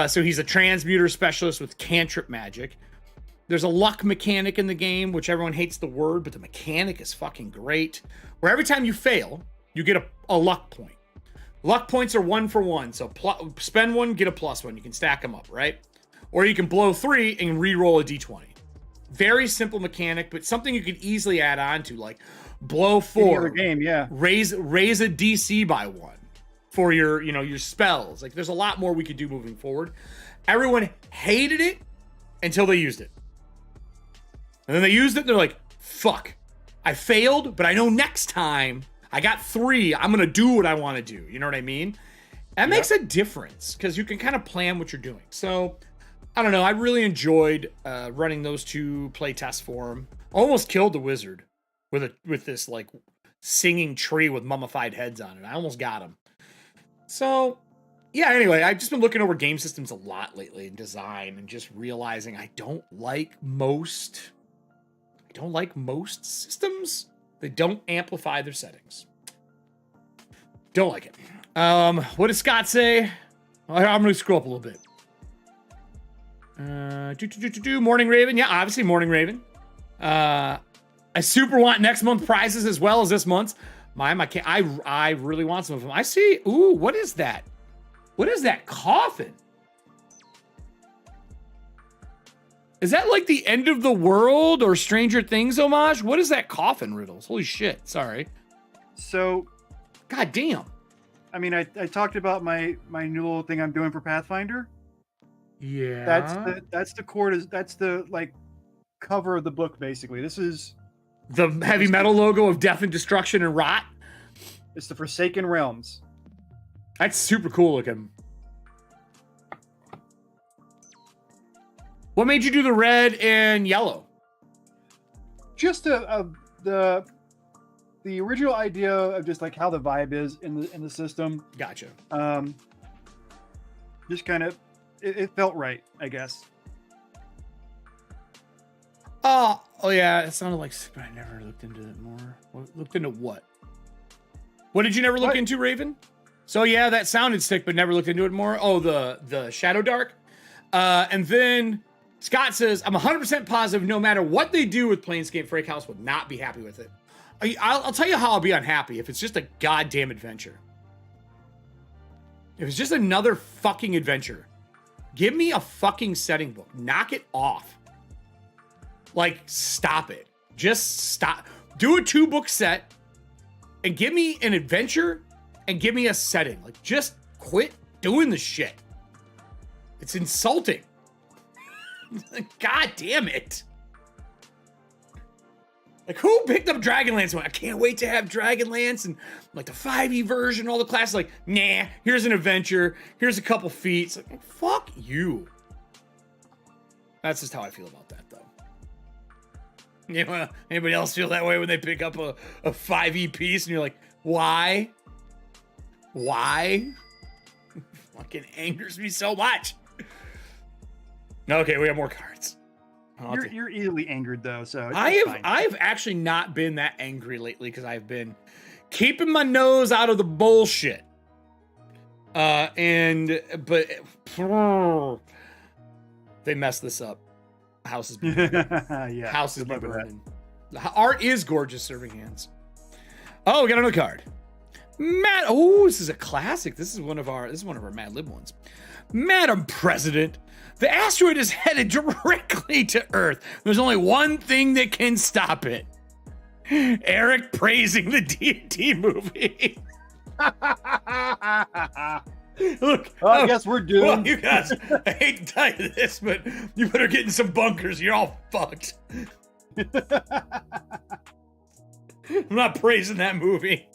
[SPEAKER 1] So he's a transmuter specialist with cantrip magic. There's a luck mechanic in the game, which everyone hates the word, but the mechanic is fucking great. Where every time you fail, you get a luck point. Luck points are 1 for 1. So spend 1, get a +1. You can stack them up, right? Or you can blow 3 and re-roll a d20. Very simple mechanic, but something you could easily add on to, like blow 4.
[SPEAKER 2] Game, yeah.
[SPEAKER 1] Raise a DC by 1 for your spells. Like there's a lot more we could do moving forward. Everyone hated it until they used it. And then they used it and they're like, fuck, I failed, but I know next time I got 3, I'm going to do what I want to do. You know what I mean? That makes a difference because you can kind of plan what you're doing. So I don't know. I really enjoyed running those 2 play tests for him. Almost killed the wizard with this like singing tree with mummified heads on it. I almost got him. So yeah, anyway, I've just been looking over game systems a lot lately in design and just realizing I don't like most systems. They don't amplify their settings. Don't like it. What does Scott say? I'm going to scroll up a little bit. Morning Raven. Yeah, obviously Morning Raven. I super want next month prizes as well as this month's. I really want some of them. I see. Ooh, what is that? What is that coffin? Is that like the end of the world or Stranger Things homage? What is that coffin, Riddles? Holy shit. Sorry.
[SPEAKER 2] So,
[SPEAKER 1] god damn.
[SPEAKER 2] I mean, I talked about my new little thing I'm doing for Pathfinder.
[SPEAKER 1] Yeah.
[SPEAKER 2] That's the like cover of the book, basically. This is
[SPEAKER 1] the heavy metal logo of death and destruction and rot.
[SPEAKER 2] It's the Forsaken Realms.
[SPEAKER 1] That's super cool looking. What made you do the red and yellow?
[SPEAKER 2] Just the original idea of just like how the vibe is in the system.
[SPEAKER 1] Gotcha.
[SPEAKER 2] Just kind of it felt right, I guess.
[SPEAKER 1] Oh yeah, it sounded like, but I never looked into it more. Looked into what? What did you never look into, Raven? So yeah, that sounded sick, but never looked into it more. Oh, the Shadow Dark. And then Scott says, I'm 100% positive no matter what they do with Planescape, Frake House will not be happy with it. I'll tell you how I'll be unhappy if it's just a goddamn adventure. If it's just another fucking adventure. Give me a fucking setting book. Knock it off. Like, stop it. Just stop. Do a 2-book set and give me an adventure and give me a setting. Like, just quit doing the shit. It's insulting. God damn it. Like, who picked up Dragonlance? I can't wait to have Dragonlance and like the 5e version, all the classes. Like, nah, here's an adventure. Here's a couple feats. Like, fuck you. That's just how I feel about that, though. You know, anybody else feel that way when they pick up a 5e piece and you're like, why? Why? It fucking angers me so much. Okay, we have more cards.
[SPEAKER 2] You're easily angered though, so it's fine.
[SPEAKER 1] I've actually not been that angry lately because I've been keeping my nose out of the bullshit. But they messed this up. House is
[SPEAKER 2] yeah.
[SPEAKER 1] House is burning. The art is gorgeous, Serving Hands. Oh, we got another card. Oh, this is a classic. This is one of our Mad Lib ones. Madam President, the asteroid is headed directly to Earth. There's only one thing that can stop it. Eric praising the D&D movie. Look,
[SPEAKER 2] I guess we're doomed.
[SPEAKER 1] Well, you guys, I hate to tell you this, but you better get in some bunkers. You're all fucked. I'm not praising that movie.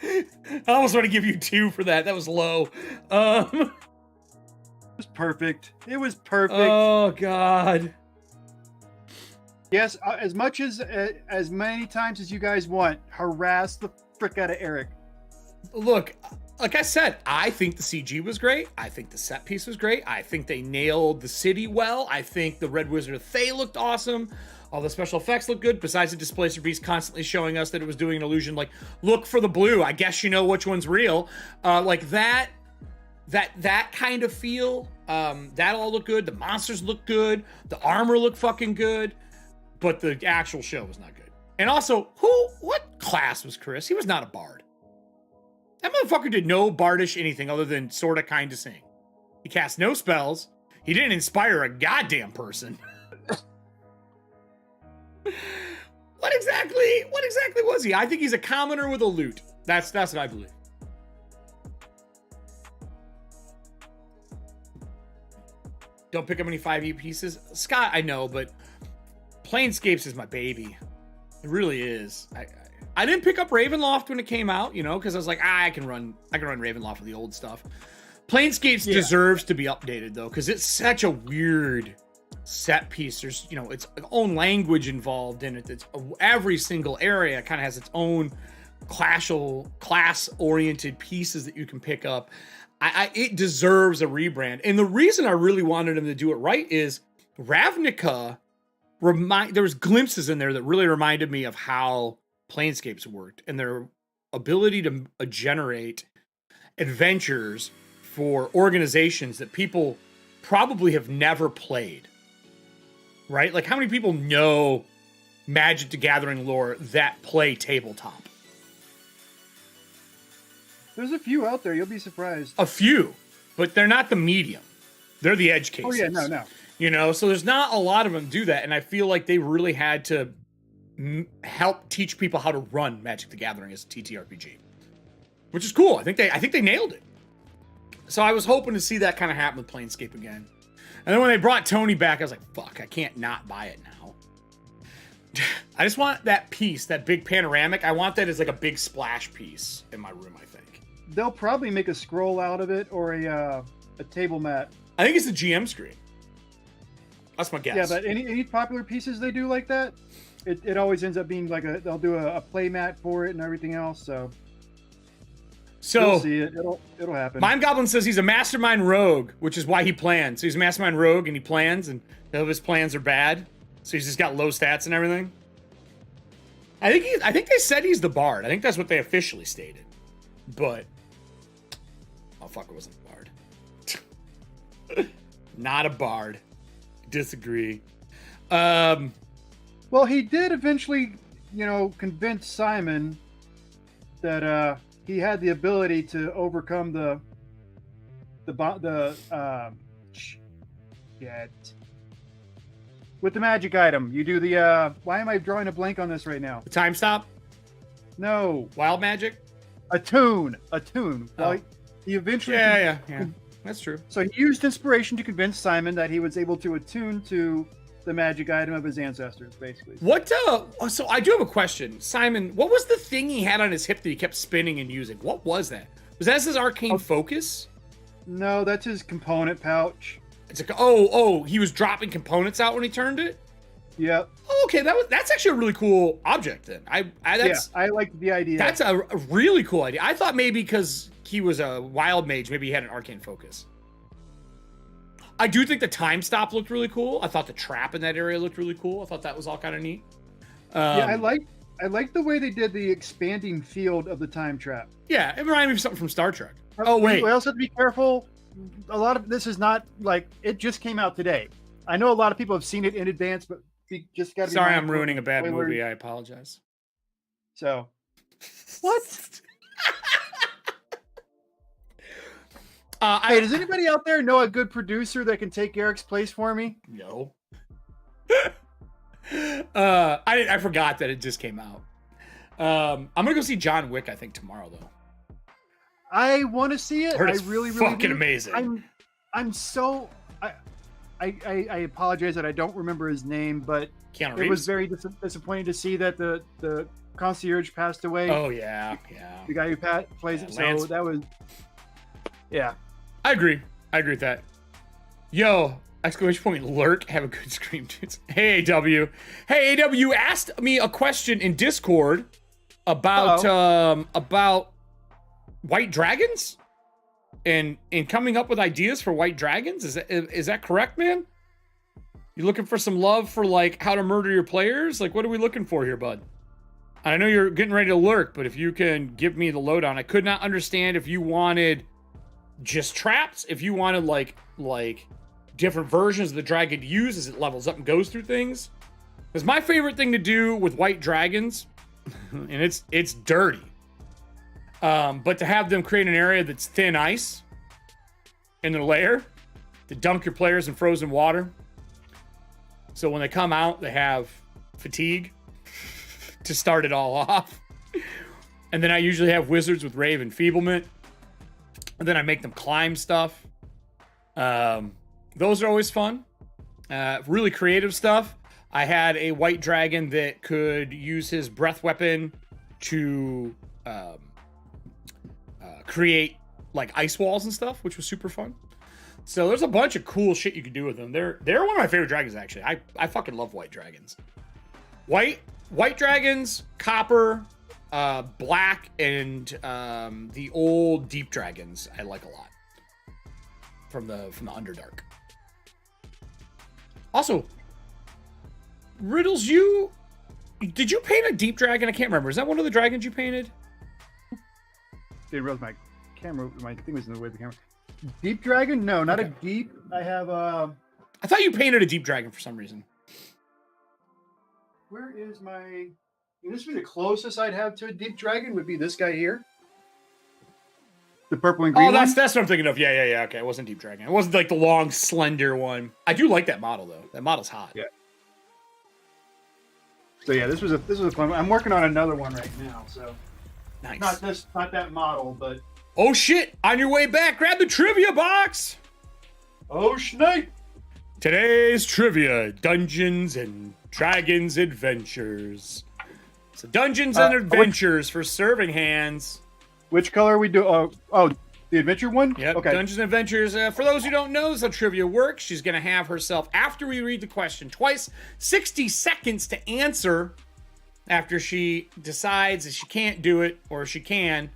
[SPEAKER 1] I almost want to give you 2 for that. That was low.
[SPEAKER 2] It was perfect. It was perfect.
[SPEAKER 1] Oh God.
[SPEAKER 2] Yes, as many times as you guys want, harass the frick out of Eric.
[SPEAKER 1] Look, like I said, I think the CG was great. I think the set piece was great. I think they nailed the city well. I think the Red Wizard of Thay looked awesome. All the special effects look good, besides the Displacer Beast constantly showing us that it was doing an illusion like, look for the blue. I guess you know which one's real. Like that kind of feel. That all looked good. The monsters look good. The armor looked fucking good. But the actual show was not good. And also, what class was Chris? He was not a bard. That motherfucker did no bardish anything other than sorta kinda sing. He cast no spells. He didn't inspire a goddamn person. What exactly was he? I think he's a commoner with a lute. That's what I believe. Don't pick up any 5e pieces. Scott, I know, but Planescapes is my baby. It really is. I didn't pick up Ravenloft when it came out, you know, because I was like, I can run Ravenloft with the old stuff. Planescapes deserves to be updated though, because it's such a weird set piece. There's, you know, its own language involved in it. It's every single area kind of has its own class-oriented pieces that you can pick up. It deserves a rebrand. And the reason I really wanted him to do it right is Ravnica there was glimpses in there that really reminded me of how Planescapes worked and their ability to generate adventures for organizations that people probably have never played. Right? Like, how many people know Magic the Gathering lore that play tabletop?
[SPEAKER 2] There's a few out there. You'll be surprised.
[SPEAKER 1] A few, but they're not the medium. They're the edge cases.
[SPEAKER 2] Oh, yeah, no.
[SPEAKER 1] You know, so there's not a lot of them do that, and I feel like they really had to help teach people how to run Magic the Gathering as a TTRPG, which is cool. I think they nailed it. So I was hoping to see that kind of happen with Planescape again. And then when they brought Tony back, I was like, fuck, I can't not buy it now. I just want that piece, that big panoramic. I want that as like a big splash piece in my room, I think.
[SPEAKER 2] They'll probably make a scroll out of it or a table mat.
[SPEAKER 1] I think it's the GM screen. That's my guess.
[SPEAKER 2] Yeah, but any popular pieces they do like that, it always ends up being like they'll do a play mat for it and everything else. So you'll see it. It'll happen.
[SPEAKER 1] Mind Goblin says he's a mastermind rogue, which is why he plans. So he's a mastermind rogue and he plans, and none of his plans are bad. So he's just got low stats and everything. I think they said he's the bard. I think that's what they officially stated. But fucker wasn't a bard. Not a bard. Disagree.
[SPEAKER 2] Well, he did eventually, convince Simon that he had the ability to overcome with the magic item. You do the why am I drawing a blank on this right now?
[SPEAKER 1] The time stop?
[SPEAKER 2] No.
[SPEAKER 1] Wild magic?
[SPEAKER 2] Attune. Oh. Well, he eventually
[SPEAKER 1] Yeah. That's true.
[SPEAKER 2] So he used inspiration to convince Simon that he was able to attune to the magic item of his ancestors, basically.
[SPEAKER 1] What? So I do have a question. Simon, what was the thing he had on his hip that he kept spinning and using? What was that? Was that his arcane focus?
[SPEAKER 2] No, that's his component pouch.
[SPEAKER 1] It's like, he was dropping components out when he turned it?
[SPEAKER 2] Yep.
[SPEAKER 1] Oh, okay, that's actually a really cool object then. I
[SPEAKER 2] like the idea.
[SPEAKER 1] That's a really cool idea. I thought maybe because he was a wild mage, maybe he had an arcane focus. I do think the time stop looked really cool. I thought the trap in that area looked really cool. I thought that was all kind of neat.
[SPEAKER 2] I like the way they did the expanding field of the time trap.
[SPEAKER 1] Yeah, it reminded me of something from Star Trek. Oh, wait.
[SPEAKER 2] We also have to be careful. A lot of this is not like it just came out today. I know a lot of people have seen it in advance, but you just got to be
[SPEAKER 1] sorry, I'm ruining a bad movie. I apologize.
[SPEAKER 2] So, What?
[SPEAKER 1] Hey,
[SPEAKER 2] does anybody out there know a good producer that can take Eric's place for me?
[SPEAKER 1] No. I forgot that it just came out. I'm gonna go see John Wick, I think, tomorrow though.
[SPEAKER 2] I want to see it.
[SPEAKER 1] I
[SPEAKER 2] really, really
[SPEAKER 1] fucking
[SPEAKER 2] do.
[SPEAKER 1] amazing.
[SPEAKER 2] I'm so I apologize that I don't remember his name, but
[SPEAKER 1] Keanu
[SPEAKER 2] it
[SPEAKER 1] Reeves?
[SPEAKER 2] was very disappointing to see that the concierge passed away.
[SPEAKER 1] Oh yeah.
[SPEAKER 2] The guy who plays it.
[SPEAKER 1] Lance.
[SPEAKER 2] So that was, yeah.
[SPEAKER 1] I agree with that. Yo, exclamation point lurk, have a good stream, dudes. Hey AW. Hey AW, you asked me a question in Discord about about white dragons and coming up with ideas for white dragons. Is that correct, man? You looking for some love for like how to murder your players? Like, what are we looking for here, bud? I know you're getting ready to lurk, but if you can give me the lowdown. I could not understand if you wanted just traps, if you wanted like different versions of the dragon to use as it levels up and goes through things. Because my favorite thing to do with white dragons, and it's dirty, but to have them create an area that's thin ice in their lair, to dunk your players in frozen water. So when they come out, they have fatigue to start it all off. And then I usually have wizards with rave enfeeblement. And then I make them climb stuff. Those are always fun. Really creative stuff. I had a white dragon that could use his breath weapon to create like ice walls and stuff, which was super fun. So there's a bunch of cool shit you can do with them. They're one of my favorite dragons, actually. I fucking love white dragons. White dragons, copper, black, and the old deep dragons I like a lot from the Underdark. Also, Riddles, did you paint a deep dragon? I can't remember. Is that one of the dragons you painted?
[SPEAKER 2] Didn't realize my thing was in the way of the camera. Deep dragon? No, not
[SPEAKER 1] Okay.
[SPEAKER 2] a deep. I have
[SPEAKER 1] I thought you painted a deep dragon for some reason.
[SPEAKER 2] Where is my? This would be the closest I'd have to a deep dragon. Would be this guy here. The purple and green.
[SPEAKER 1] Oh, that's what I'm thinking of. Yeah. Okay, it wasn't deep dragon. It wasn't like the long, slender one. I do like that model though. That model's hot.
[SPEAKER 2] Yeah. So yeah, this was a fun one. I'm working on another one right now. So
[SPEAKER 1] Nice.
[SPEAKER 2] not that model, but
[SPEAKER 1] Oh shit! On your way back, grab the trivia box.
[SPEAKER 2] oh snake!
[SPEAKER 1] Today's trivia: Dungeons and Dragons Adventures. So Dungeons and Adventures for serving hands.
[SPEAKER 2] Which color we do? Oh, the adventure one.
[SPEAKER 1] Yep.
[SPEAKER 2] Okay.
[SPEAKER 1] Dungeons and Adventures. For those who don't know, this is how trivia works. She's gonna have herself, after we read the question twice, 60 seconds to answer. After she decides that she can't do it, or she can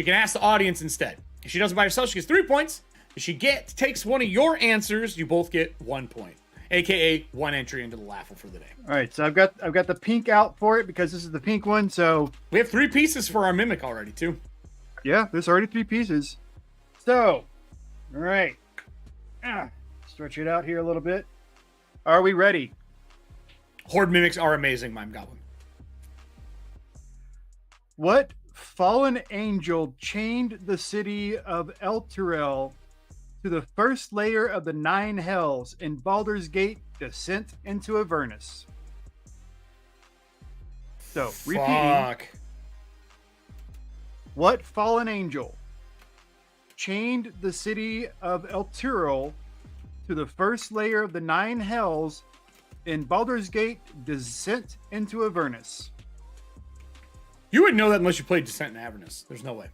[SPEAKER 1] ask the audience instead. If she does it by herself, she gets 3 points. If she takes one of your answers, you both get 1 point, aka one entry into the Laughal for the day.
[SPEAKER 2] All right, so I've got the pink out for it because this is the pink one. So
[SPEAKER 1] We have 3 pieces for our mimic already too.
[SPEAKER 2] yeah, there's already 3 pieces. So, all right, stretch it out here a little bit. Are we ready?
[SPEAKER 1] Horde mimics are amazing, Mime Goblin.
[SPEAKER 2] What fallen angel chained the city of Elturel to the first layer of the 9 hells in Baldur's Gate Descent into Avernus? So, repeating.
[SPEAKER 1] Fuck.
[SPEAKER 2] What fallen angel chained the city of Elturel to the first layer of the 9 hells in Baldur's Gate Descent into Avernus?
[SPEAKER 1] You wouldn't know that unless you played Descent in Avernus. There's no way.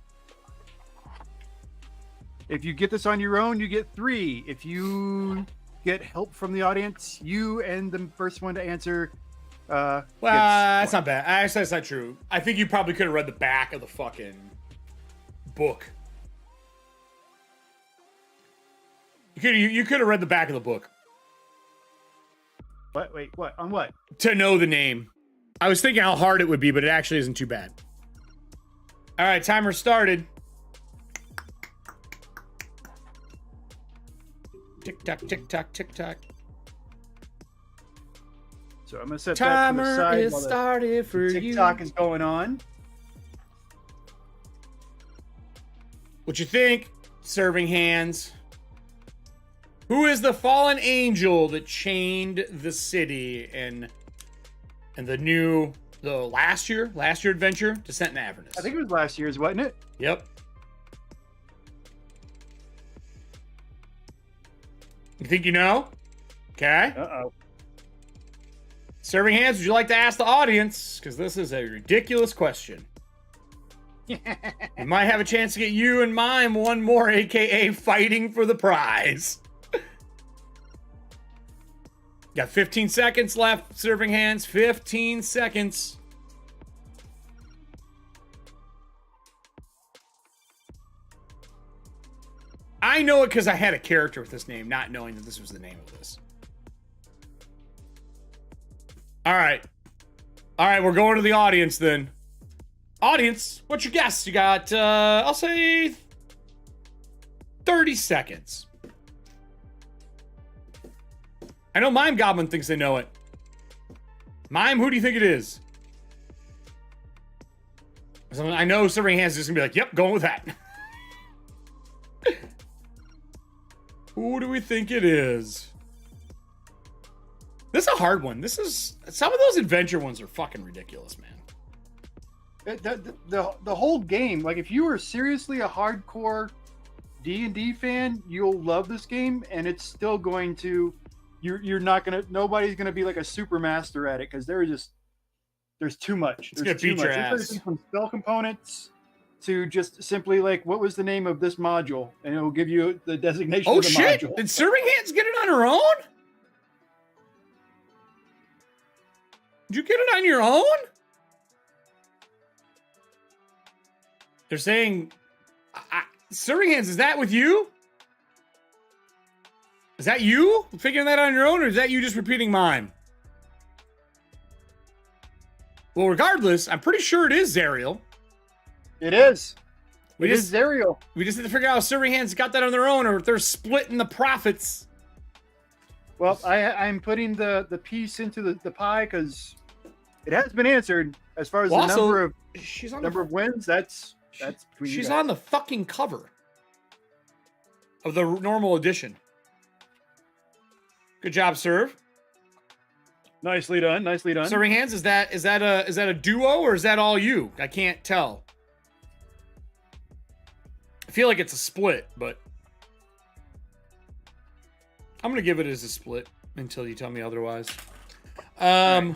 [SPEAKER 2] If you get this on your own, you get 3. If you get help from the audience, you and the first one to answer.
[SPEAKER 1] Well, that's not bad. Actually, that's not true. I think you probably could have read the back of the fucking book. You could have read the back of the book
[SPEAKER 2] What? Wait, what? On what?
[SPEAKER 1] to know the name. I was thinking how hard it would be, but it actually isn't too bad. All right, timer started. Tick tock, tick tock, tick tock.
[SPEAKER 2] So I'm gonna set that to the
[SPEAKER 1] Timer
[SPEAKER 2] side
[SPEAKER 1] is
[SPEAKER 2] while
[SPEAKER 1] started for
[SPEAKER 2] the
[SPEAKER 1] you.
[SPEAKER 2] TikTok is going on.
[SPEAKER 1] What you think, Serving Hands? Who is the fallen angel that chained the city in the last year adventure, Descent in Avernus?
[SPEAKER 2] I think it was last year's, wasn't it?
[SPEAKER 1] Yep. You think you know? Okay.
[SPEAKER 2] Uh-oh.
[SPEAKER 1] Serving Hands, would you like to ask the audience? Because this is a ridiculous question. We might have a chance to get you and mime one more, aka fighting for the prize. Got 15 seconds left, Serving Hands. 15 seconds. I know it because I had a character with this name, not knowing that this was the name of this. All right. All right, we're going to the audience then. Audience, what's your guess? You got, I'll say 30 seconds. I know Mime Goblin thinks they know it. Mime, who do you think it is? I know Serving Hands is just gonna be like, yep, going with that. Who do we think it is? This is a hard one. Some of those adventure ones are fucking ridiculous, man.
[SPEAKER 2] The whole game, like if you are seriously a hardcore D&D fan, you'll love this game, and it's still going to, nobody's gonna be like a super master at it, because there's too much.
[SPEAKER 1] It's gonna beat your ass.
[SPEAKER 2] There's from spell components to just simply like, what was the name of this module, and it will give you the designation of the module.
[SPEAKER 1] Did Serving Hands get it on her own? Did you get it on your own? They're saying, Serving Hands, is that with you? Is that you figuring that on your own, or is that you just repeating mine? Well, regardless, I'm pretty sure it is Zariel.
[SPEAKER 2] It is.
[SPEAKER 1] It
[SPEAKER 2] is Zariel.
[SPEAKER 1] We just have to figure out if Serving Hands got that on their own, or if they're splitting the profits.
[SPEAKER 2] Well, I'm putting the piece into the pie because it has been answered. As far as the number of wins, that's
[SPEAKER 1] she's on the fucking cover of the normal edition. Good job, Serve.
[SPEAKER 2] Nicely done. Nicely done.
[SPEAKER 1] Serving Hands, is that a duo, or is that all you? I can't tell. I feel like it's a split, but I'm gonna give it as a split until you tell me otherwise. Right.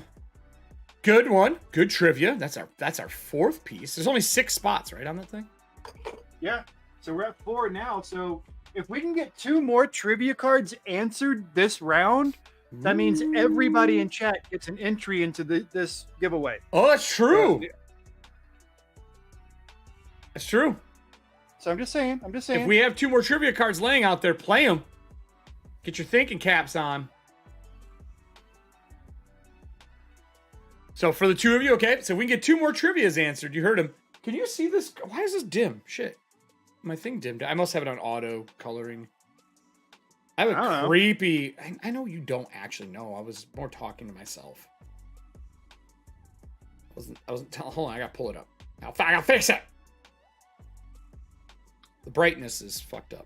[SPEAKER 1] Good one. Good trivia. That's our fourth piece. There's only 6 spots, right, on that thing?
[SPEAKER 2] Yeah. So we're at 4 now. So if we can get 2 more trivia cards answered this round, that means everybody in chat gets an entry into this giveaway.
[SPEAKER 1] Oh, that's true. That's true.
[SPEAKER 2] So I'm just saying.
[SPEAKER 1] If we have 2 more trivia cards laying out there, play them. Get your thinking caps on. So for the 2 of you, okay, so we can get 2 more trivias answered. You heard him. Can you see this? Why is this dim? Shit. My thing dimmed. I must have it on auto coloring. I have a creepy... I know you don't actually know. I was more talking to myself. I wasn't telling... Hold on, I gotta pull it up. I gotta fix it! The brightness is fucked up.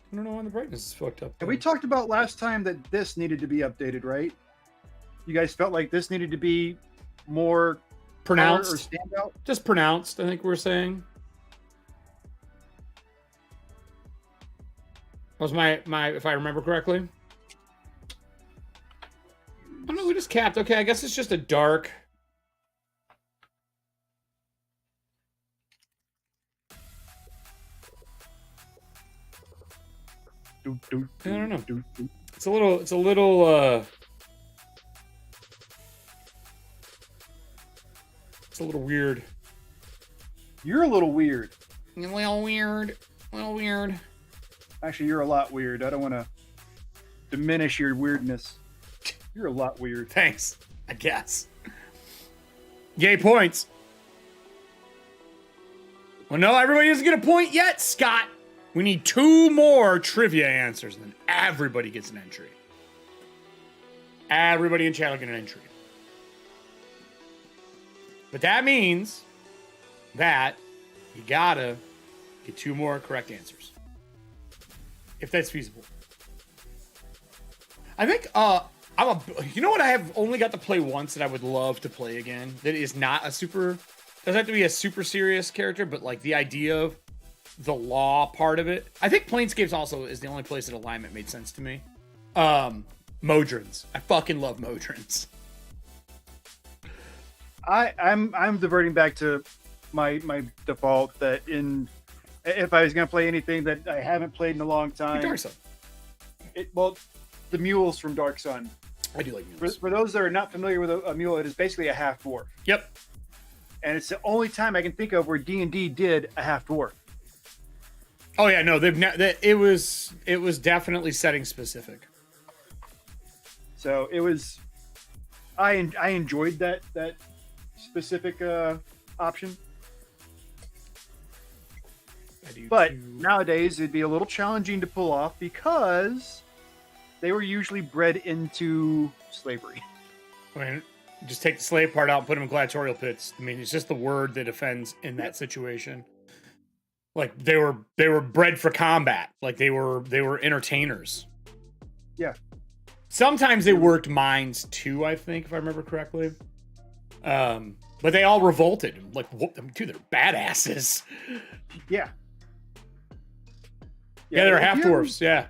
[SPEAKER 1] I don't know why the brightness is fucked up.
[SPEAKER 2] And we talked about last time that this needed to be updated, right? You guys felt like this needed to be more
[SPEAKER 1] pronounced
[SPEAKER 2] or stand out?
[SPEAKER 1] Just pronounced, I think we're saying. Was my if I remember correctly? Oh no, we just capped. Okay, I guess it's just a dark. I don't know. It's a little it's a little weird.
[SPEAKER 2] You're a little weird.
[SPEAKER 1] A little weird. A little weird.
[SPEAKER 2] Actually, you're a lot weird. I don't want to diminish your weirdness. You're a lot weird.
[SPEAKER 1] Thanks, I guess. Yay, points. Well, no, everybody doesn't get a point yet, Scott. We need 2 more trivia answers, and then everybody gets an entry. Everybody in chat will get an entry. But that means that, you gotta get 2 more correct answers. If that's feasible. I think, you know what I have only got to play once that I would love to play again? That is not a super, doesn't have to be a super serious character, but like the idea of the law part of it. I think Planescapes also is the only place that alignment made sense to me. Modrons. I fucking love Modrons.
[SPEAKER 2] I'm diverting back to my default that if I was gonna play anything that I haven't played in a long time.
[SPEAKER 1] Dark Sun.
[SPEAKER 2] The mules from Dark Sun.
[SPEAKER 1] I do like mules.
[SPEAKER 2] For those that are not familiar with a mule, it is basically a half dwarf.
[SPEAKER 1] Yep.
[SPEAKER 2] And it's the only time I can think of where D&D did a half dwarf.
[SPEAKER 1] Oh yeah, no, it was definitely setting specific.
[SPEAKER 2] So it was, I enjoyed that specific option. But nowadays it'd be a little challenging to pull off because they were usually bred into slavery.
[SPEAKER 1] I mean, just take the slave part out and put them in gladiatorial pits. I mean, it's just the word that offends in that situation. Like they were bred for combat. Like they were entertainers.
[SPEAKER 2] Yeah.
[SPEAKER 1] Sometimes they worked mines too, I think, if I remember correctly. But they all revolted and like whooped them too. They're badasses.
[SPEAKER 2] Yeah.
[SPEAKER 1] Yeah, they're half dwarfs. Yeah.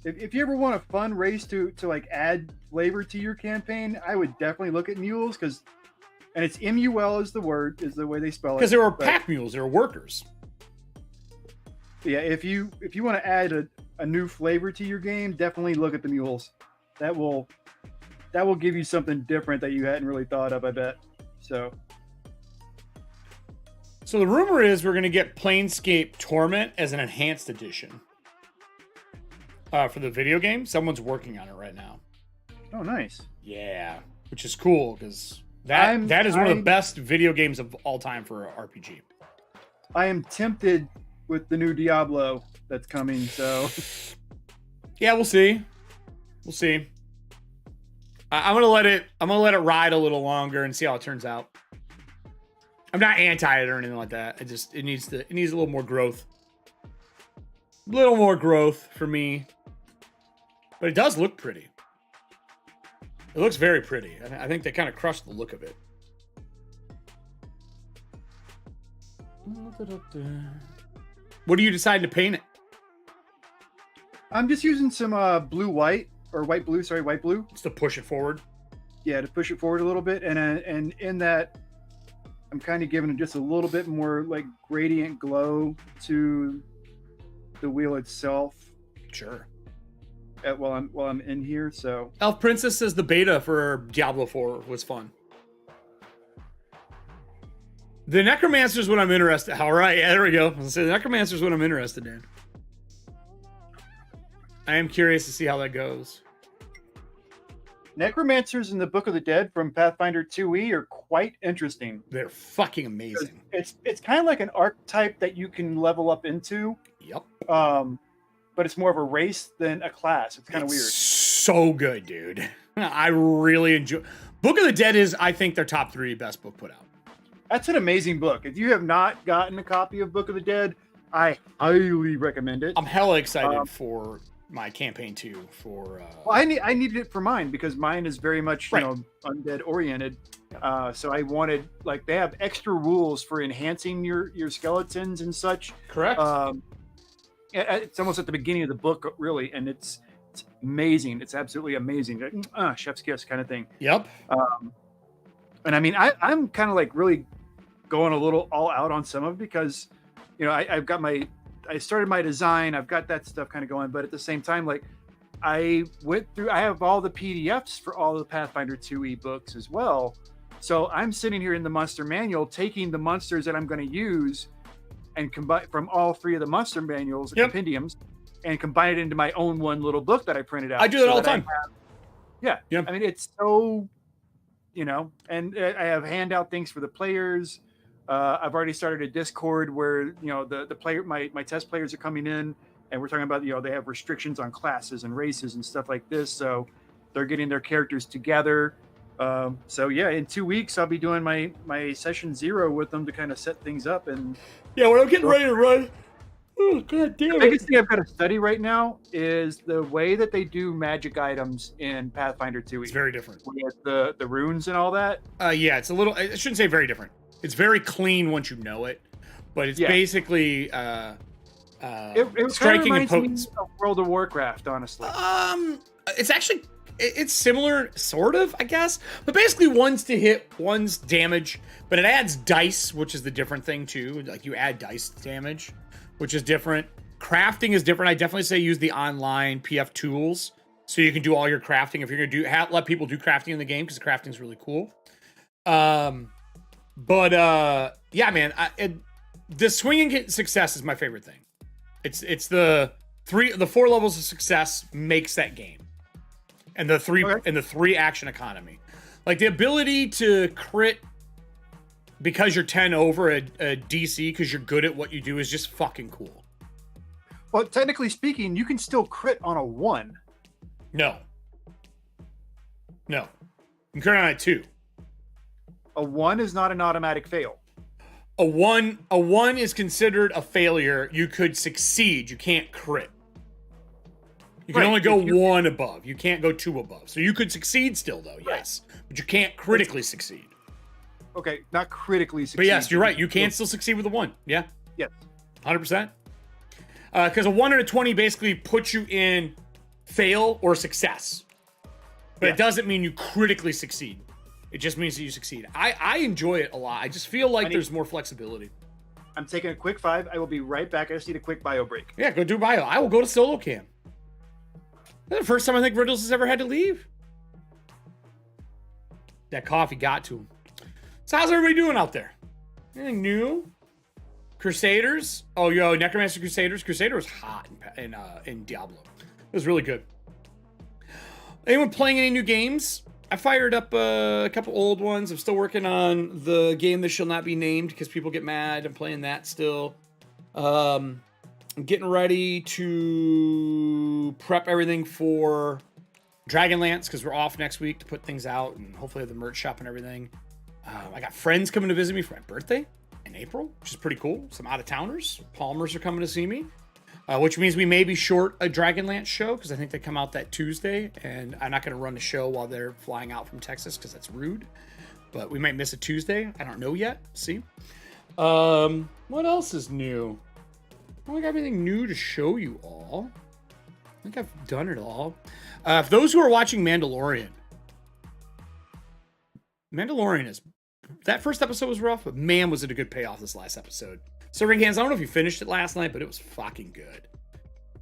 [SPEAKER 2] If you ever want a fun race to like add flavor to your campaign, I would definitely look at mules and it's MUL is the way they spell it.
[SPEAKER 1] Because they were pack mules, they were workers.
[SPEAKER 2] Yeah, if you want to add a new flavor to your game, definitely look at the mules. That will give you something different that you hadn't really thought of, I bet. So
[SPEAKER 1] the rumor is we're going to get Planescape Torment as an enhanced edition for the video game. Someone's working on it right now.
[SPEAKER 2] Oh, nice.
[SPEAKER 1] Yeah, which is cool because that is one of the best video games of all time for an RPG.
[SPEAKER 2] I am tempted with the new Diablo that's coming, so
[SPEAKER 1] yeah, we'll see. We'll see. I'm gonna let it ride a little longer and see how it turns out. I'm not anti it or anything like that. It needs a little more growth. A little more growth for me. But it does look pretty. It looks very pretty. I think they kind of crushed the look of it. What are you deciding to paint it?
[SPEAKER 2] I'm just using some white blue.
[SPEAKER 1] Just to push it forward.
[SPEAKER 2] Yeah, to push it forward a little bit, and in that, I'm kind of giving it just a little bit more like gradient glow to the wheel itself.
[SPEAKER 1] Sure.
[SPEAKER 2] While I'm in here, so
[SPEAKER 1] Elf Princess says the beta for Diablo 4 was fun. The Necromancer is what I'm interested. All right, yeah, there we go. So the Necromancer is what I'm interested in. I am curious to see how that goes.
[SPEAKER 2] Necromancers in the Book of the Dead from Pathfinder 2e are quite interesting.
[SPEAKER 1] They're fucking amazing.
[SPEAKER 2] It's kind of like an archetype that you can level up into.
[SPEAKER 1] Yep.
[SPEAKER 2] But it's more of a race than a class. It's kind of weird.
[SPEAKER 1] So good, dude. I really enjoy. Book of the Dead is, I think, their top 3 best book put out.
[SPEAKER 2] That's an amazing book. If you have not gotten a copy of Book of the Dead, I highly recommend it.
[SPEAKER 1] I'm hella excited for my campaign 2 for
[SPEAKER 2] well, I needed it for mine because mine is very much undead oriented. So I wanted, like, they have extra rules for enhancing your skeletons and such.
[SPEAKER 1] Correct.
[SPEAKER 2] It's almost at the beginning of the book, really, and it's amazing. It's absolutely amazing. Chef's kiss kind of thing.
[SPEAKER 1] Yep.
[SPEAKER 2] And I mean, I'm kind of like really going a little all out on some of it because, I've got I started my design. I've got that stuff kind of going, but at the same time, like, I have all the PDFs for all the Pathfinder 2e books as well. So I'm sitting here in the monster manual, taking the monsters that I'm going to use and combine from all 3 of the monster manuals, compendiums, and combine it into my own one little book that I printed out.
[SPEAKER 1] I do that all the time.
[SPEAKER 2] Yeah. I mean, it's so, and I have handout things for the players. I've already started a Discord where, the player, my test players are coming in and we're talking about, they have restrictions on classes and races and stuff like this. So they're getting their characters together. So yeah, in 2 weeks I'll be doing my session 0 with them to kind of set things up. And
[SPEAKER 1] Yeah, when I'm getting ready to run. Oh god damn
[SPEAKER 2] the
[SPEAKER 1] it!
[SPEAKER 2] biggest thing I've got to study right now is the way that they do magic items in Pathfinder 2e.
[SPEAKER 1] It's very different.
[SPEAKER 2] With the runes and all that.
[SPEAKER 1] Yeah, it's a little. I shouldn't say very different. It's very clean once you know it, but it's basically
[SPEAKER 2] it
[SPEAKER 1] striking and
[SPEAKER 2] reminds
[SPEAKER 1] potency.
[SPEAKER 2] me of World of Warcraft, honestly.
[SPEAKER 1] It's actually it's similar, sort of, I guess, but basically one's to hit, one's damage, but it adds dice, which is the different thing too. Like you add dice damage, which is different. Crafting is different. I definitely say use the online PF tools so you can do all your crafting. If you're gonna let people do crafting in the game, because crafting is really cool. Yeah, man, the swinging success is my favorite thing. It's the 4 levels of success makes that game, and the 3 action economy, like the ability to crit because you're 10 over a DC because you're good at what you do is just fucking cool.
[SPEAKER 2] Well, technically speaking, you can still crit on a 1.
[SPEAKER 1] No, you can crit on a 2.
[SPEAKER 2] A 1 is not an automatic fail.
[SPEAKER 1] A one is considered a failure. You could succeed. You can't crit. You can only go 1 above. You can't go 2 above. So you could succeed still, though, yes. But you can't critically succeed.
[SPEAKER 2] Okay, not critically succeed.
[SPEAKER 1] But yes, you're right. You can still succeed with a 1. Yeah.
[SPEAKER 2] Yes.
[SPEAKER 1] 100%. Because a 1 and a 20 basically puts you in fail or success. But it doesn't mean you critically succeed. It just means that you succeed. I enjoy it a lot. I just feel like there's more flexibility.
[SPEAKER 2] I'm taking a quick 5. I will be right back. I just need a quick bio break.
[SPEAKER 1] Yeah, go do bio. I will go to solo cam. That's the first time I think Riddles has ever had to leave. That coffee got to him. So how's everybody doing out there? Anything new? Crusaders? Oh, yo, Necromancer Crusaders. Crusader was hot in Diablo. It was really good. Anyone playing any new games? I fired up a couple old ones. I'm still working on the game that shall not be named because people get mad. I'm playing that still. I'm getting ready to prep everything for Dragonlance because we're off next week to put things out and hopefully have the merch shop and everything. I got friends coming to visit me for my birthday in April, which is pretty cool. Some out-of-towners. Palmers are coming to see me. Which means we may be short a Dragonlance show because I think they come out that Tuesday, and I'm not going to run the show while they're flying out from Texas because that's rude. But we might miss a Tuesday. I don't know yet. See. What else is new? I don't think I have anything new to show you all. I think I've done it all. For those who are watching Mandalorian is that first episode was rough, but man, was it a good payoff this last episode. Serving Hands, I don't know if you finished it last night, but it was fucking good.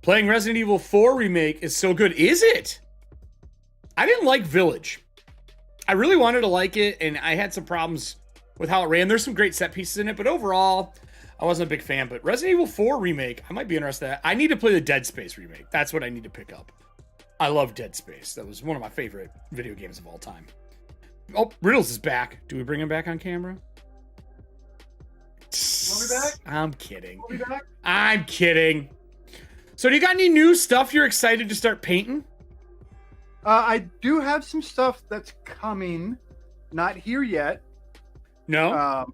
[SPEAKER 1] Playing Resident Evil 4 Remake is so good. Is it? I didn't like Village. I really wanted to like it, and I had some problems with how it ran. There's some great set pieces in it, but overall, I wasn't a big fan. But Resident Evil 4 Remake, I might be interested in that. I need to play the Dead Space Remake. That's what I need to pick up. I love Dead Space. That was one of my favorite video games of all time. Oh, Riddles is back. Do we bring him back on camera?
[SPEAKER 2] Want me back?
[SPEAKER 1] I'm kidding.
[SPEAKER 2] Want me back?
[SPEAKER 1] I'm kidding. So do you got any new stuff you're excited to start painting?
[SPEAKER 2] I do have some stuff that's coming. Not here yet.
[SPEAKER 1] No?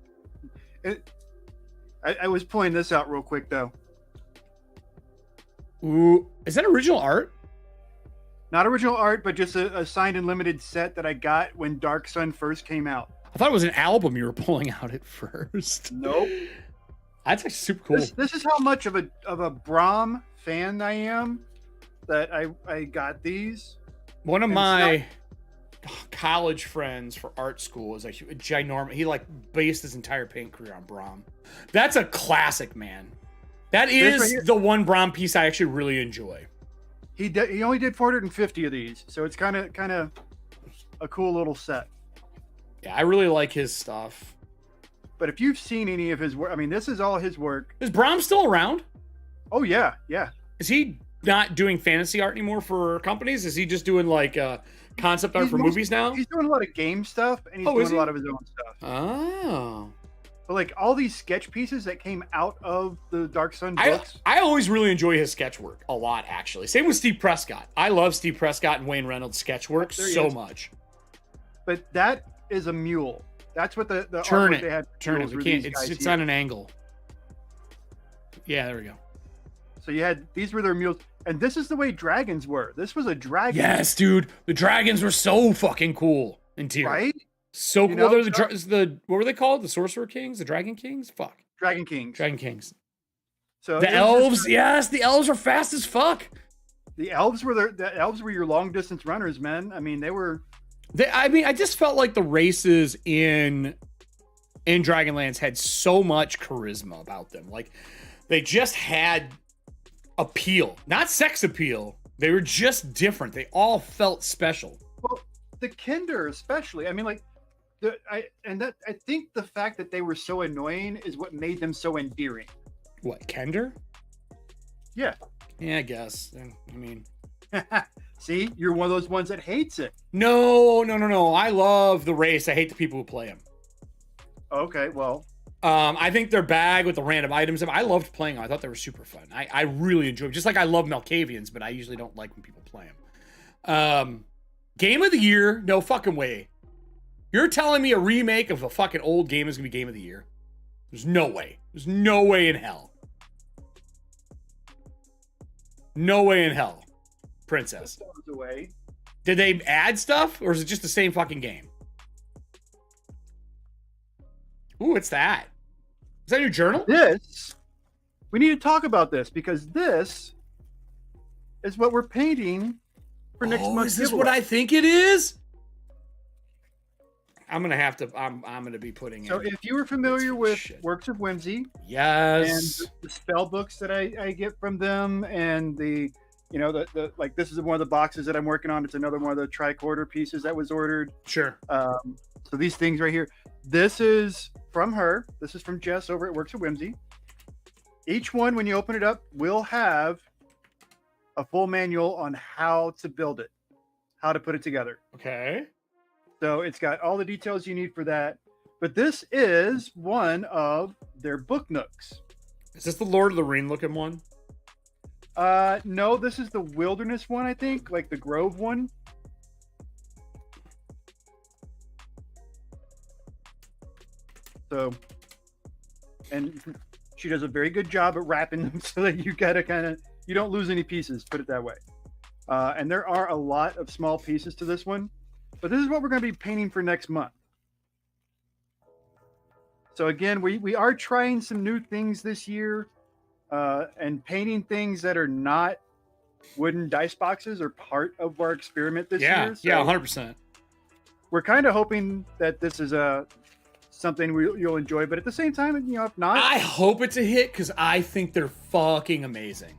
[SPEAKER 2] I was pulling this out real quick, though.
[SPEAKER 1] Ooh, is that original art?
[SPEAKER 2] Not original art, but just a signed and limited set that I got when Dark Sun first came out.
[SPEAKER 1] I thought it was an album you were pulling out at first.
[SPEAKER 2] Nope.
[SPEAKER 1] That's actually super cool.
[SPEAKER 2] This is how much of a Brahm fan I am that I got these.
[SPEAKER 1] One of my college friends for art school is like a ginormous. He like based his entire paint career on Brahm. That's a classic, man. That is right, the one Brahm piece I actually really enjoy.
[SPEAKER 2] He only did 450 of these, so it's kind of a cool little set.
[SPEAKER 1] Yeah, I really like his stuff.
[SPEAKER 2] But if you've seen any of his work, I mean, this is all his work.
[SPEAKER 1] Is Brahm still around?
[SPEAKER 2] Oh, yeah.
[SPEAKER 1] Is he not doing fantasy art anymore for companies? Is he just doing like concept art for movies now?
[SPEAKER 2] He's doing a lot of game stuff, and he's doing a lot of his own stuff.
[SPEAKER 1] Oh.
[SPEAKER 2] But like all these sketch pieces that came out of the Dark Sun books.
[SPEAKER 1] I always really enjoy his sketch work a lot, actually. Same with Steve Prescott. I love Steve Prescott and Wayne Reynolds' sketch work so much.
[SPEAKER 2] but that is a mule. That's what the
[SPEAKER 1] Turn
[SPEAKER 2] artwork
[SPEAKER 1] it.
[SPEAKER 2] they had.
[SPEAKER 1] Turn it.
[SPEAKER 2] mules
[SPEAKER 1] We
[SPEAKER 2] were
[SPEAKER 1] can't.
[SPEAKER 2] these guys
[SPEAKER 1] It's
[SPEAKER 2] here.
[SPEAKER 1] on an angle. Yeah, there we go.
[SPEAKER 2] So you had these were their mules, and this is the way dragons were. This was a dragon.
[SPEAKER 1] Yes, dude. The dragons were so fucking cool in tier.
[SPEAKER 2] Right?
[SPEAKER 1] So cool.
[SPEAKER 2] know,
[SPEAKER 1] They're the what were they called? The Sorcerer Kings? The Dragon Kings? Fuck.
[SPEAKER 2] Dragon Kings.
[SPEAKER 1] Dragon Kings.
[SPEAKER 2] So
[SPEAKER 1] The
[SPEAKER 2] it was
[SPEAKER 1] elves,
[SPEAKER 2] just-
[SPEAKER 1] yes, the elves are fast as fuck.
[SPEAKER 2] the elves were your long distance runners, man. I mean, they were.
[SPEAKER 1] I just felt like the races in Dragonlance had so much charisma about them. Like they just had appeal, not sex appeal. They were just different. They all felt special.
[SPEAKER 2] Well, the Kinder especially. I mean, like I think the fact that they were so annoying is what made them so endearing.
[SPEAKER 1] What, Kender?
[SPEAKER 2] Yeah.
[SPEAKER 1] Yeah, I guess. I mean,
[SPEAKER 2] See, you're one of those ones that hates it.
[SPEAKER 1] no. I love the race. I hate the people who play them.
[SPEAKER 2] Okay, well,
[SPEAKER 1] I think their bag with the random items. I loved playing them. I thought they were super fun. I really enjoyed them. Just like I love Malkavians, but I usually don't like when people play them. Game of the year? No fucking way. You're telling me a remake of a fucking old game is going to be game of the year? There's no way. There's no way in hell. No way in hell. Princess.
[SPEAKER 2] away.
[SPEAKER 1] Did they add stuff or is it just the same fucking game? Ooh, what's that? Is that your journal?
[SPEAKER 2] This, we need to talk about this because this is what we're painting for next month.
[SPEAKER 1] Is this what I think it is? I'm gonna have to. I'm gonna be putting.
[SPEAKER 2] So,
[SPEAKER 1] in
[SPEAKER 2] if you were familiar with
[SPEAKER 1] shit.
[SPEAKER 2] Works of Whimsy,
[SPEAKER 1] yes,
[SPEAKER 2] and the spell books that I get from them, and the like this is one of the boxes that I'm working on. It's another one of the tricorder pieces that was ordered.
[SPEAKER 1] sure.
[SPEAKER 2] So these things right here, this is from her. This is from Jess over at Works of Whimsy. Each one, when you open it up, will have a full manual on how to build it, how to put it together.
[SPEAKER 1] Okay.
[SPEAKER 2] So it's got all the details you need for that. But this is one of their book nooks.
[SPEAKER 1] Is this the Lord of the Ring looking one?
[SPEAKER 2] No, this is the Wilderness one, I think, like the Grove one. So, and she does a very good job at wrapping them so that you gotta you don't lose any pieces, put it that way. And there are a lot of small pieces to this one, but this is what we're going to be painting for next month. So again, we are trying some new things this year, and painting things that are not wooden dice boxes are part of our experiment this year. So
[SPEAKER 1] yeah, 100%.
[SPEAKER 2] we're kind of hoping that this is something you'll enjoy, but at the same time, if not,
[SPEAKER 1] I hope it's a hit because I think they're fucking amazing.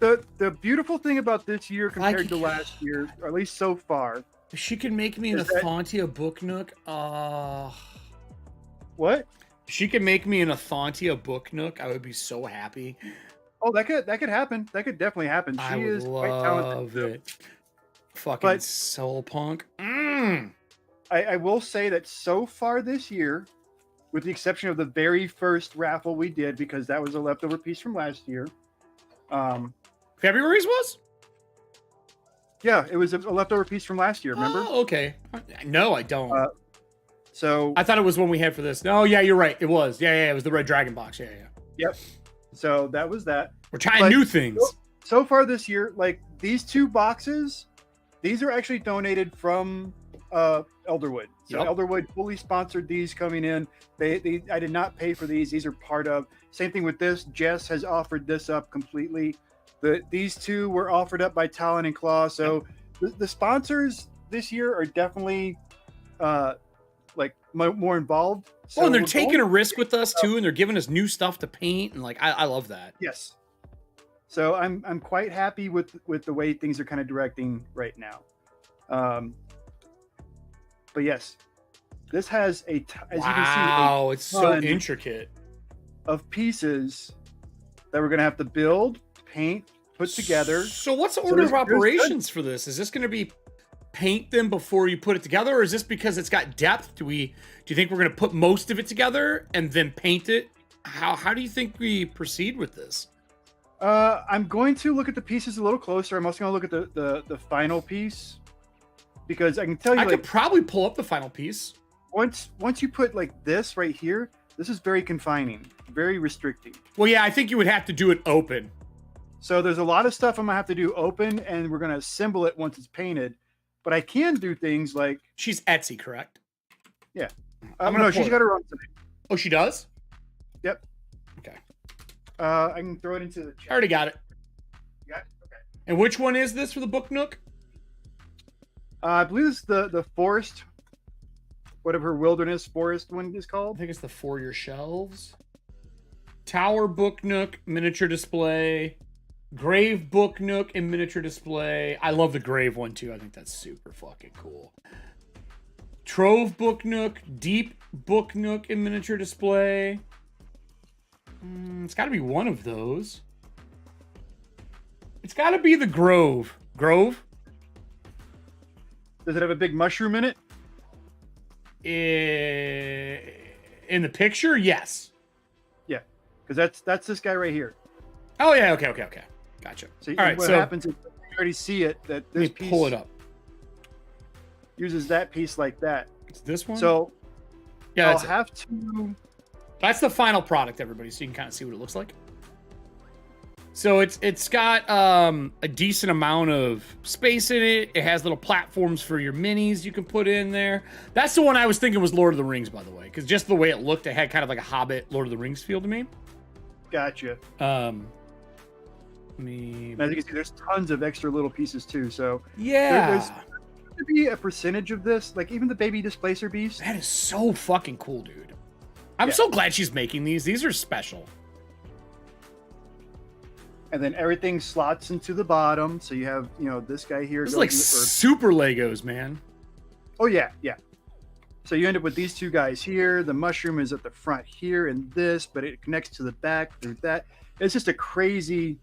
[SPEAKER 2] the beautiful thing about this year compared to last year, or at least so far,
[SPEAKER 1] If she could make me an Athantia book nook,
[SPEAKER 2] what?
[SPEAKER 1] if she could make me an Athantia book nook, I would be so happy.
[SPEAKER 2] Oh, that could happen. That could definitely happen.
[SPEAKER 1] I
[SPEAKER 2] She
[SPEAKER 1] would
[SPEAKER 2] is quite talented.
[SPEAKER 1] love it. Fucking
[SPEAKER 2] But-
[SPEAKER 1] soul punk.
[SPEAKER 2] I will say that so far this year, with the exception of the very first raffle we did, because that was a leftover piece from last year.
[SPEAKER 1] February's was?
[SPEAKER 2] Yeah, it was a leftover piece from last year. Remember?
[SPEAKER 1] Oh, okay. No, I don't.
[SPEAKER 2] So
[SPEAKER 1] I thought it was one we had for this. No, yeah, you're right. It was. Yeah, it was the red dragon box. Yeah.
[SPEAKER 2] yep. So that was that.
[SPEAKER 1] We're trying
[SPEAKER 2] But-
[SPEAKER 1] new things.
[SPEAKER 2] So far this year, like these two boxes, these are actually donated from Elderwood. So
[SPEAKER 1] Yep.
[SPEAKER 2] Elderwood fully sponsored these coming in. They I did not pay for these. These are part of. Same thing with this. Jess has offered this up completely. These two were offered up by Talon and Claw. So the sponsors this year are definitely more involved. So
[SPEAKER 1] Oh, and they're
[SPEAKER 2] we're
[SPEAKER 1] taking
[SPEAKER 2] going-
[SPEAKER 1] a risk with us too, and they're giving us new stuff to paint, and like I love that.
[SPEAKER 2] Yes. So I'm quite happy with the way things are kind of directing right now. But yes, this has as you can
[SPEAKER 1] Wow, it's so
[SPEAKER 2] ton
[SPEAKER 1] intricate.
[SPEAKER 2] see, of pieces that we're gonna have to build, paint, put together.
[SPEAKER 1] So what's the
[SPEAKER 2] So
[SPEAKER 1] order of
[SPEAKER 2] there's-
[SPEAKER 1] operations for this? Is this going to be paint them before you put it together, or is this because it's got depth? Do you think we're going to put most of it together and then paint it? How do you think we proceed with this?
[SPEAKER 2] I'm going to look at the pieces a little closer. I'm also going to look at the final piece. because I can tell you,
[SPEAKER 1] I
[SPEAKER 2] like,
[SPEAKER 1] could probably pull up the final piece.
[SPEAKER 2] once you put like this right here, this is very confining, very restricting.
[SPEAKER 1] Well, yeah, I think you would have to do it open.
[SPEAKER 2] So there's a lot of stuff I'm gonna have to do open, and we're gonna assemble it once it's painted. But I can do things like,
[SPEAKER 1] She's Etsy, correct?
[SPEAKER 2] yeah.
[SPEAKER 1] gonna
[SPEAKER 2] No, she's
[SPEAKER 1] pull
[SPEAKER 2] got her own site.
[SPEAKER 1] Oh, she does?
[SPEAKER 2] Yep.
[SPEAKER 1] Okay.
[SPEAKER 2] I can throw it into the
[SPEAKER 1] I
[SPEAKER 2] chat.
[SPEAKER 1] already got it.
[SPEAKER 2] You got it? Okay.
[SPEAKER 1] And which one is this for the Book Nook?
[SPEAKER 2] I believe it's the forest, whatever wilderness forest one is
[SPEAKER 1] I
[SPEAKER 2] called.
[SPEAKER 1] think it's the For Your Shelves. Tower Book Nook, miniature display. Grave Book Nook and miniature display. I love the Grave one too. I think that's super fucking cool. Trove Book Nook, Deep Book Nook and miniature display. It's got to be one of those. It's got to be the Grove. Grove?
[SPEAKER 2] Does it have a big mushroom in it?
[SPEAKER 1] In the picture, yes.
[SPEAKER 2] Yeah, because that's this guy right here.
[SPEAKER 1] Oh yeah, okay. Gotcha.
[SPEAKER 2] So
[SPEAKER 1] All right,
[SPEAKER 2] what
[SPEAKER 1] so
[SPEAKER 2] happens is you already see it that
[SPEAKER 1] let me
[SPEAKER 2] this piece
[SPEAKER 1] pull it up.
[SPEAKER 2] uses that piece like that.
[SPEAKER 1] It's this one.
[SPEAKER 2] So
[SPEAKER 1] yeah,
[SPEAKER 2] I'll
[SPEAKER 1] that's it.
[SPEAKER 2] have to.
[SPEAKER 1] That's the final product, everybody, so you can kind of see what it looks like. So it's got a decent amount of space in it. It has little platforms for your minis you can put in there. That's the one I was thinking was Lord of the Rings, by the way, because just the way it looked, it had kind of like a Hobbit, Lord of the Rings feel to me.
[SPEAKER 2] Gotcha.
[SPEAKER 1] Let me.
[SPEAKER 2] And as you can see, there's tons of extra little pieces too. So
[SPEAKER 1] Yeah,
[SPEAKER 2] there's to be a percentage of this, like even the baby displacer beast.
[SPEAKER 1] that is so fucking cool, dude. I'm
[SPEAKER 2] Yeah.
[SPEAKER 1] so glad she's making these. These are special.
[SPEAKER 2] And then everything slots into the bottom. So you have, this guy here.
[SPEAKER 1] This is
[SPEAKER 2] goes
[SPEAKER 1] like
[SPEAKER 2] in the-
[SPEAKER 1] super Legos, man.
[SPEAKER 2] Oh yeah. So you end up with these two guys here. The mushroom is at the front here and this, but it connects to the back through that. It's just a crazy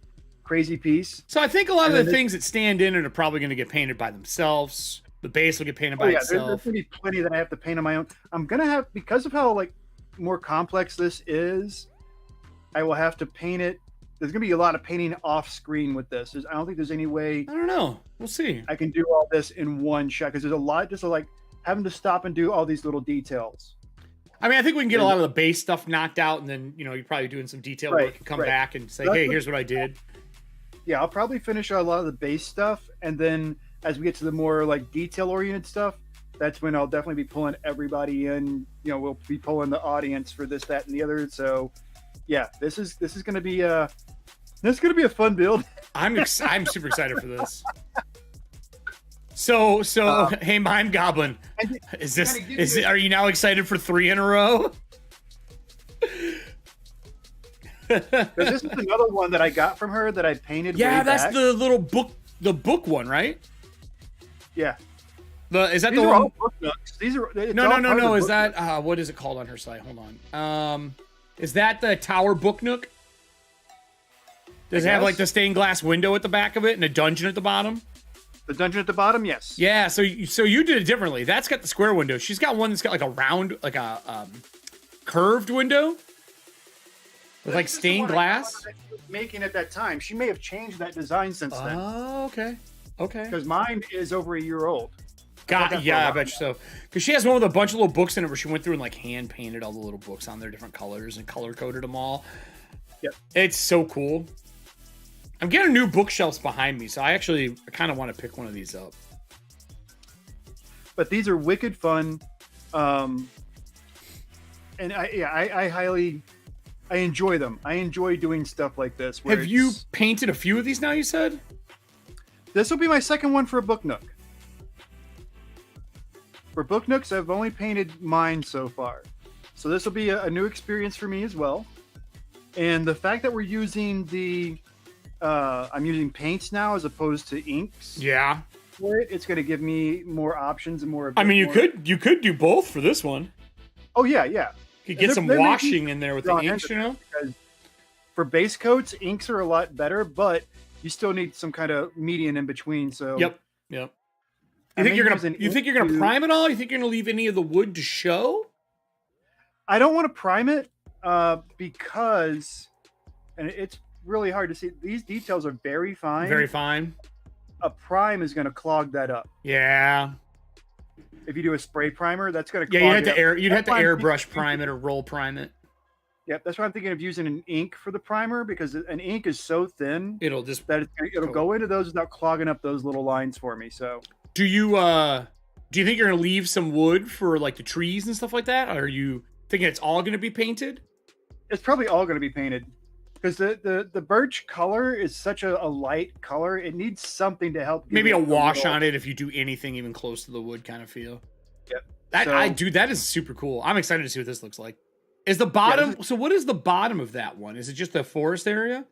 [SPEAKER 2] piece.
[SPEAKER 1] So I think a lot of
[SPEAKER 2] And
[SPEAKER 1] the
[SPEAKER 2] then
[SPEAKER 1] things that stand in it are probably going to get painted by themselves. The base will get painted
[SPEAKER 2] Oh
[SPEAKER 1] by
[SPEAKER 2] yeah, there's
[SPEAKER 1] itself.
[SPEAKER 2] gonna be plenty that I have to paint on my own. I'm gonna have, because of how like more complex this is, I will have to paint it. There's gonna be a lot of painting off screen with this. I don't think there's any way
[SPEAKER 1] I don't know. We'll see.
[SPEAKER 2] I can do all this in one shot, because there's a lot just like having to stop and do all these little details.
[SPEAKER 1] I mean, I think we can get a lot of the base stuff knocked out, and then you're probably doing some detail work and come back and say, hey, here's what I did.
[SPEAKER 2] Yeah, I'll probably finish a lot of the base stuff, and then as we get to the more like detail oriented stuff, that's when I'll definitely be pulling everybody in. We'll be pulling the audience for this, that, and the other. So yeah, this is gonna be a fun build.
[SPEAKER 1] I'm super excited for this. So hey, Mime Goblin, are you now excited for 3 in a row?
[SPEAKER 2] This is another one that I got from her that I painted.
[SPEAKER 1] Yeah,
[SPEAKER 2] way
[SPEAKER 1] that's
[SPEAKER 2] back.
[SPEAKER 1] the little book, the book one, right?
[SPEAKER 2] Yeah.
[SPEAKER 1] Is that
[SPEAKER 2] These
[SPEAKER 1] the
[SPEAKER 2] are
[SPEAKER 1] one?
[SPEAKER 2] all book nooks. These are
[SPEAKER 1] No. Is that what is it called on her site? Hold on. Is that the Tower Book Nook? Does it have like the stained glass window at the back of it and a dungeon at the bottom?
[SPEAKER 2] The dungeon at the bottom? Yes.
[SPEAKER 1] Yeah. So you did it differently. That's got the square window. She's got one that's got like a round, like a curved window with like stained glass.
[SPEAKER 2] Making at that time, she may have changed that design since then.
[SPEAKER 1] Oh, okay.
[SPEAKER 2] Because mine is over a year old.
[SPEAKER 1] Yeah, I bet you so. Because she has one with a bunch of little books in it where she went through and like hand painted all the little books on their different colors and color coded them all.
[SPEAKER 2] Yep.
[SPEAKER 1] It's so cool. I'm getting new bookshelves behind me, so I kind of want to pick one of these up.
[SPEAKER 2] But these are wicked fun. And I enjoy them. I enjoy doing stuff like this.
[SPEAKER 1] Have you painted a few of these now, you said?
[SPEAKER 2] This will be my second one for a book nook. For book nooks, I've only painted mine so far. So this will be a new experience for me as well. And the fact that we're using I'm using paints now as opposed to inks.
[SPEAKER 1] Yeah.
[SPEAKER 2] For it, it's going to give me more options and more.
[SPEAKER 1] I mean, you could do both for this one.
[SPEAKER 2] Oh yeah.
[SPEAKER 1] You could get some washing in there with the inks,
[SPEAKER 2] Because for base coats, inks are a lot better, but you still need some kind of median in between. So
[SPEAKER 1] Yep. You think you're gonna prime it all? You think you're gonna leave any of the wood to show?
[SPEAKER 2] I don't want to prime it because, and it's really hard to see. These details are very fine.
[SPEAKER 1] Very fine.
[SPEAKER 2] A prime is going to clog that up.
[SPEAKER 1] Yeah.
[SPEAKER 2] if you do a spray primer, that's going to
[SPEAKER 1] Yeah, you'd have to
[SPEAKER 2] why I'm
[SPEAKER 1] airbrush prime it or roll prime it.
[SPEAKER 2] Yep, that's why I'm thinking of using an ink for the primer, because an ink is so thin
[SPEAKER 1] It'll just
[SPEAKER 2] that it'll go into those without clogging up those little lines for me. So
[SPEAKER 1] do you think you're gonna leave some wood for like the trees and stuff like that? Or are you thinking it's all gonna be painted?
[SPEAKER 2] it's probably all going to be painted, because the birch color is such a light color. It needs something to help.
[SPEAKER 1] Maybe a wash on it if you do anything even close to the wood kind of feel.
[SPEAKER 2] Yep.
[SPEAKER 1] That is super cool. I'm excited to see what this looks like. Is the bottom so what is the bottom of that one? Is it just the forest area?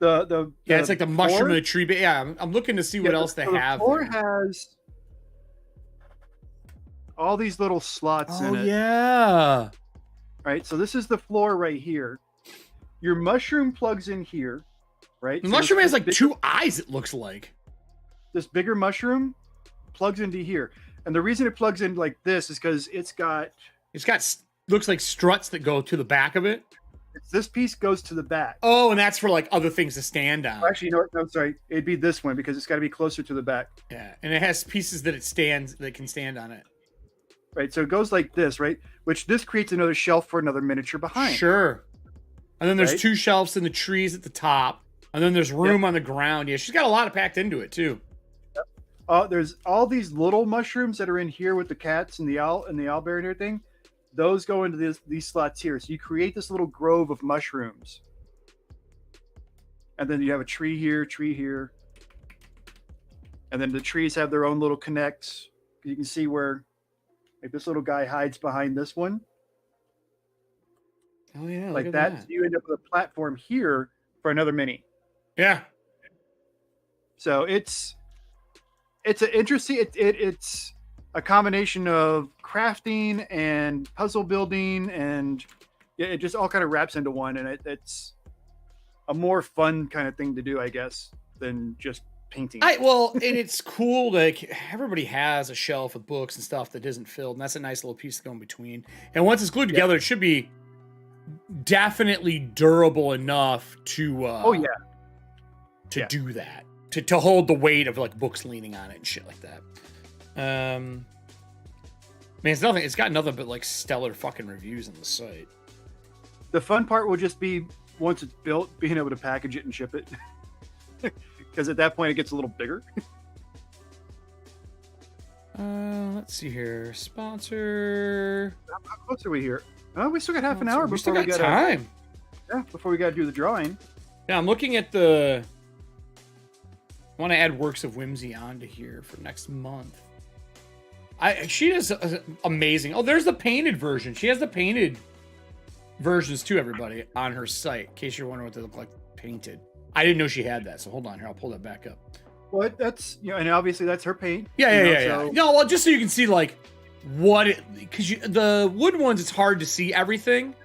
[SPEAKER 1] It's like the mushroom of the tree. But yeah, I'm looking to see what else they have.
[SPEAKER 2] The floor has all these little slots in it.
[SPEAKER 1] Oh yeah.
[SPEAKER 2] Right. So this is the floor right here. Your mushroom plugs in here, right?
[SPEAKER 1] The mushroom has like two eyes, it looks like.
[SPEAKER 2] This bigger mushroom plugs into here. And the reason it plugs in like this is because it's got
[SPEAKER 1] looks like struts that go to the back of it.
[SPEAKER 2] This piece goes to the back.
[SPEAKER 1] Oh, and that's for like other things to stand on.
[SPEAKER 2] Actually, no, sorry. It'd be this one because it's got to be closer to the back.
[SPEAKER 1] Yeah, and it has pieces that can stand on it.
[SPEAKER 2] Right, so it goes like this, right? Which this creates another shelf for another miniature behind.
[SPEAKER 1] Sure. And then there's two shelves in the trees at the top, and then there's room on the ground. Yeah, she's got a lot of packed into it too.
[SPEAKER 2] There's all these little mushrooms that are in here with the cats and the owlbear and everything. Those go into these slots here. So you create this little grove of mushrooms. And then you have a tree here. And then the trees have their own little connects. You can see where like this little guy hides behind this one.
[SPEAKER 1] Oh yeah,
[SPEAKER 2] like that. So you end up with a platform here for another mini.
[SPEAKER 1] Yeah.
[SPEAKER 2] So it's an interesting. It's a combination of crafting and puzzle building, and it just all kind of wraps into one. And it's a more fun kind of thing to do, I guess, than just painting.
[SPEAKER 1] And it's cool. Like everybody has a shelf of books and stuff that isn't filled, and that's a nice little piece to go in between. And once it's glued together, it should be definitely durable enough to do that, to hold the weight of like books leaning on it and shit like that. Man, it's got nothing but like stellar fucking reviews on the site.
[SPEAKER 2] The fun part will just be once it's built, being able to package it and ship it, because at that point it gets a little bigger.
[SPEAKER 1] Let's see here. Sponsor.
[SPEAKER 2] How close are we here? Oh, we still got half an hour
[SPEAKER 1] before
[SPEAKER 2] we got
[SPEAKER 1] time.
[SPEAKER 2] Before we got to do the drawing.
[SPEAKER 1] Yeah, I'm looking at I want to add Works of Whimsy onto here for next month. She is amazing. Oh, there's the painted version. She has the painted versions too, everybody, on her site, in case you're wondering what they look like painted. I didn't know she had that, so hold on here. I'll pull that back up.
[SPEAKER 2] Well, that's, and obviously that's her paint.
[SPEAKER 1] Yeah. No, well, just so you can see, like, because the wood ones, it's hard to see everything.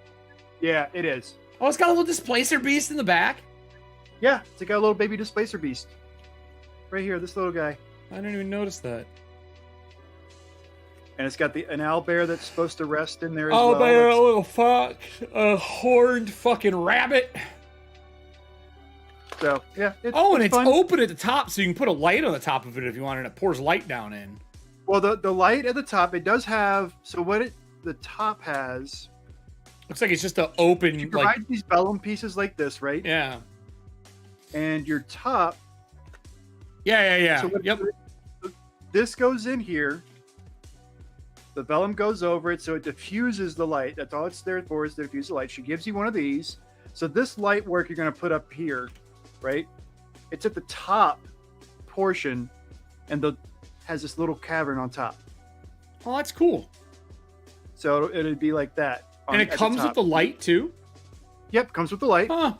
[SPEAKER 2] Yeah, it is.
[SPEAKER 1] Oh, it's got a little displacer beast in the back.
[SPEAKER 2] Yeah, it's got a little baby displacer beast. Right here, this little guy.
[SPEAKER 1] I didn't even notice that.
[SPEAKER 2] And it's got an owlbear that's supposed to rest in there as
[SPEAKER 1] well.
[SPEAKER 2] Owlbear,
[SPEAKER 1] a little fox, a horned fucking rabbit.
[SPEAKER 2] So, yeah.
[SPEAKER 1] It's fun. Open at the top, so you can put a light on the top of it if you want, and it pours light down in.
[SPEAKER 2] Well, the light at the top, it does have, so the top has...
[SPEAKER 1] Looks like it's just an open...
[SPEAKER 2] You provide these vellum pieces like this, right?
[SPEAKER 1] Yeah.
[SPEAKER 2] And your top...
[SPEAKER 1] Yeah.
[SPEAKER 2] So
[SPEAKER 1] yep.
[SPEAKER 2] This goes in here. The vellum goes over it, so it diffuses the light. That's all it's there for, is to diffuse the light. She gives you one of these. So this light work you're going to put up here, right? It's at the top portion, and has this little cavern on top.
[SPEAKER 1] Oh, that's cool.
[SPEAKER 2] So it'd be like that.
[SPEAKER 1] And it comes with the light too?
[SPEAKER 2] Yep, comes with the light.
[SPEAKER 1] Huh.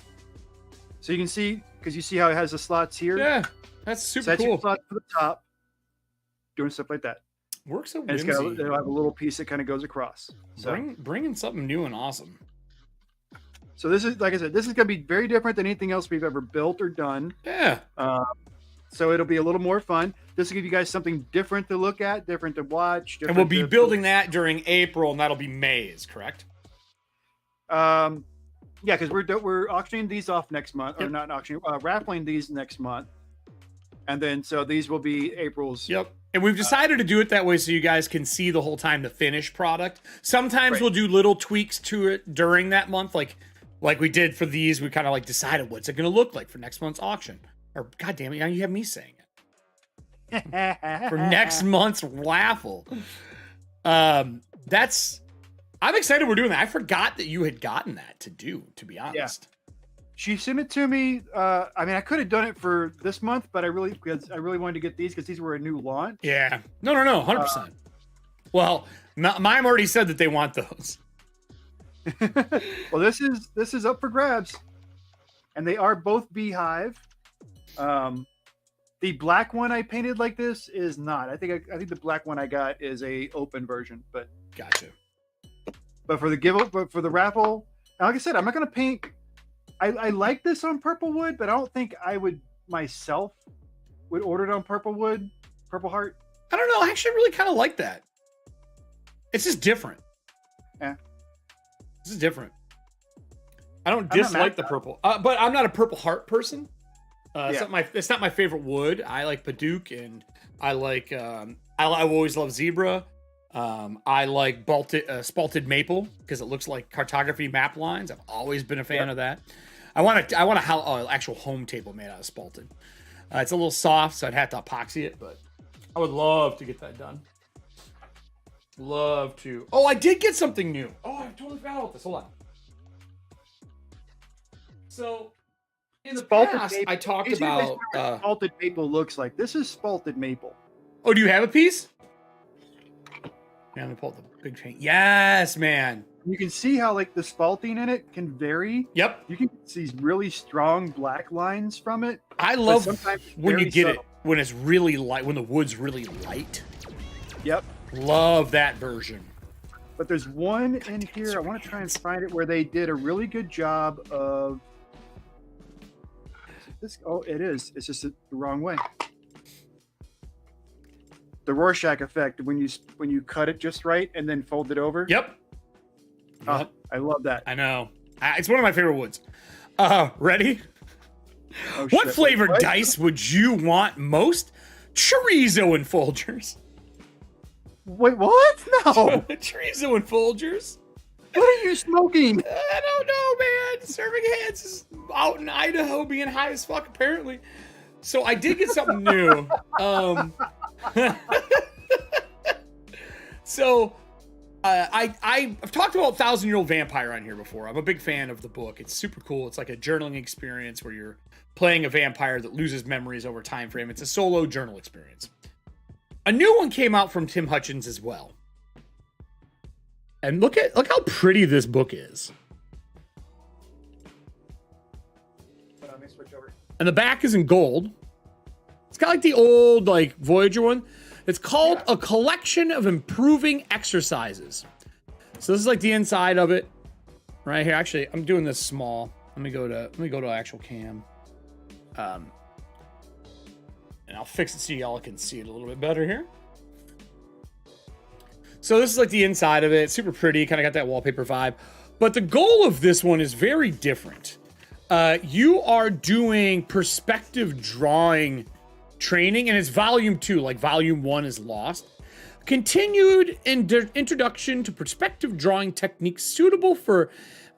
[SPEAKER 2] So you can see, because you see how it has the slots here?
[SPEAKER 1] Yeah, that's super
[SPEAKER 2] so that's
[SPEAKER 1] cool.
[SPEAKER 2] Your slot for the top, doing stuff like that.
[SPEAKER 1] Works of
[SPEAKER 2] Whimsy. And it'll have a little piece that kind of goes across. So
[SPEAKER 1] bringing something new and awesome.
[SPEAKER 2] So this is, like I said, this is going to be very different than anything else we've ever built or done.
[SPEAKER 1] Yeah.
[SPEAKER 2] So it'll be a little more fun. This will give you guys something different to look at, different to watch.
[SPEAKER 1] And we'll be building that during April, and that'll be May's, correct?
[SPEAKER 2] Yeah, because we're auctioning these off next month, or not auctioning, raffling these next month, and then so these will be April's.
[SPEAKER 1] Yep. And we've decided to do it that way so you guys can see the whole time the finished product. Sometimes we'll do little tweaks to it during that month, like we did for these. We kind of like decided what's it going to look like for next month's auction. Or God damn it, now you have me saying it. For next month's raffle. I'm excited we're doing that. I forgot that you had gotten that to be honest.
[SPEAKER 2] Yeah. She sent it to me. I mean, I could have done it for this month, but I really wanted to get these because these were a new launch.
[SPEAKER 1] Yeah. No, 100%. Well, mine already said that they want those.
[SPEAKER 2] Well, this is up for grabs, and they are both beehive. The black one I painted like this is not. I think the black one I got is a open version, but
[SPEAKER 1] gotcha.
[SPEAKER 2] But for the raffle, like I said, I'm not gonna paint. I like this on purple wood, but I don't think I would myself would order it on purple heart.
[SPEAKER 1] I don't know. I actually really kind of like that. It's just different.
[SPEAKER 2] Yeah.
[SPEAKER 1] This is different. I don't dislike the purple, but I'm not a purple heart person. It's not my favorite wood. I like Paduke, and I like I always love zebra. I like spalted maple because it looks like cartography map lines. I've always been a fan of that. I want a actual home table made out of spalted. It's a little soft, so I'd have to epoxy it, but I would love to get that done. Love to. Oh, I did get something new. Oh, I totally forgot about this. Hold on. So, in the past, I talked about
[SPEAKER 2] spalted maple looks like. This is spalted maple.
[SPEAKER 1] Oh, do you have a piece? Yeah, let me pull up the big chain. Yes, man.
[SPEAKER 2] You can see how like the spalting in it can vary.
[SPEAKER 1] Yep.
[SPEAKER 2] You can see these really strong black lines from it.
[SPEAKER 1] I love when you get subtle. It when it's really light, when the wood's really light.
[SPEAKER 2] Yep. Love that version. But there's one in here. I want to try and find it where they did a really good job of this. Oh, it is. It's just the wrong way. The Rorschach effect when you cut it just right and then fold it over.
[SPEAKER 1] Yep.
[SPEAKER 2] I love that.
[SPEAKER 1] I know. It's one of my favorite woods. Ready?
[SPEAKER 2] Oh,
[SPEAKER 1] what flavored dice would you want most? Chorizo and Folgers.
[SPEAKER 2] Wait, what? No.
[SPEAKER 1] Chorizo and Folgers.
[SPEAKER 2] What are you smoking?
[SPEAKER 1] I don't know, man. Serving Hands is out in Idaho being high as fuck, apparently. So I did get something new. So I've talked about 1,000-Year-Old Vampire on here before. I'm a big fan of the book. It's super cool. It's like a journaling experience where you're playing a vampire that loses memories over time frame. It's a solo journal experience. A new one came out from Tim Hutchins as well. And look how pretty this book is.
[SPEAKER 2] Let me switch over.
[SPEAKER 1] And the back is in gold. It's got like the old like Voyager one. It's called A Collection of Improving Exercises. So this is like the inside of it right here. Actually, I'm doing this small. Let me go to actual cam. And I'll fix it so y'all can see it a little bit better here. So this is like the inside of it. It's super pretty, kind of got that wallpaper vibe. But the goal of this one is very different. You are doing perspective drawing training, and it's volume 2, like volume 1 is lost. Continued introduction to perspective drawing techniques suitable for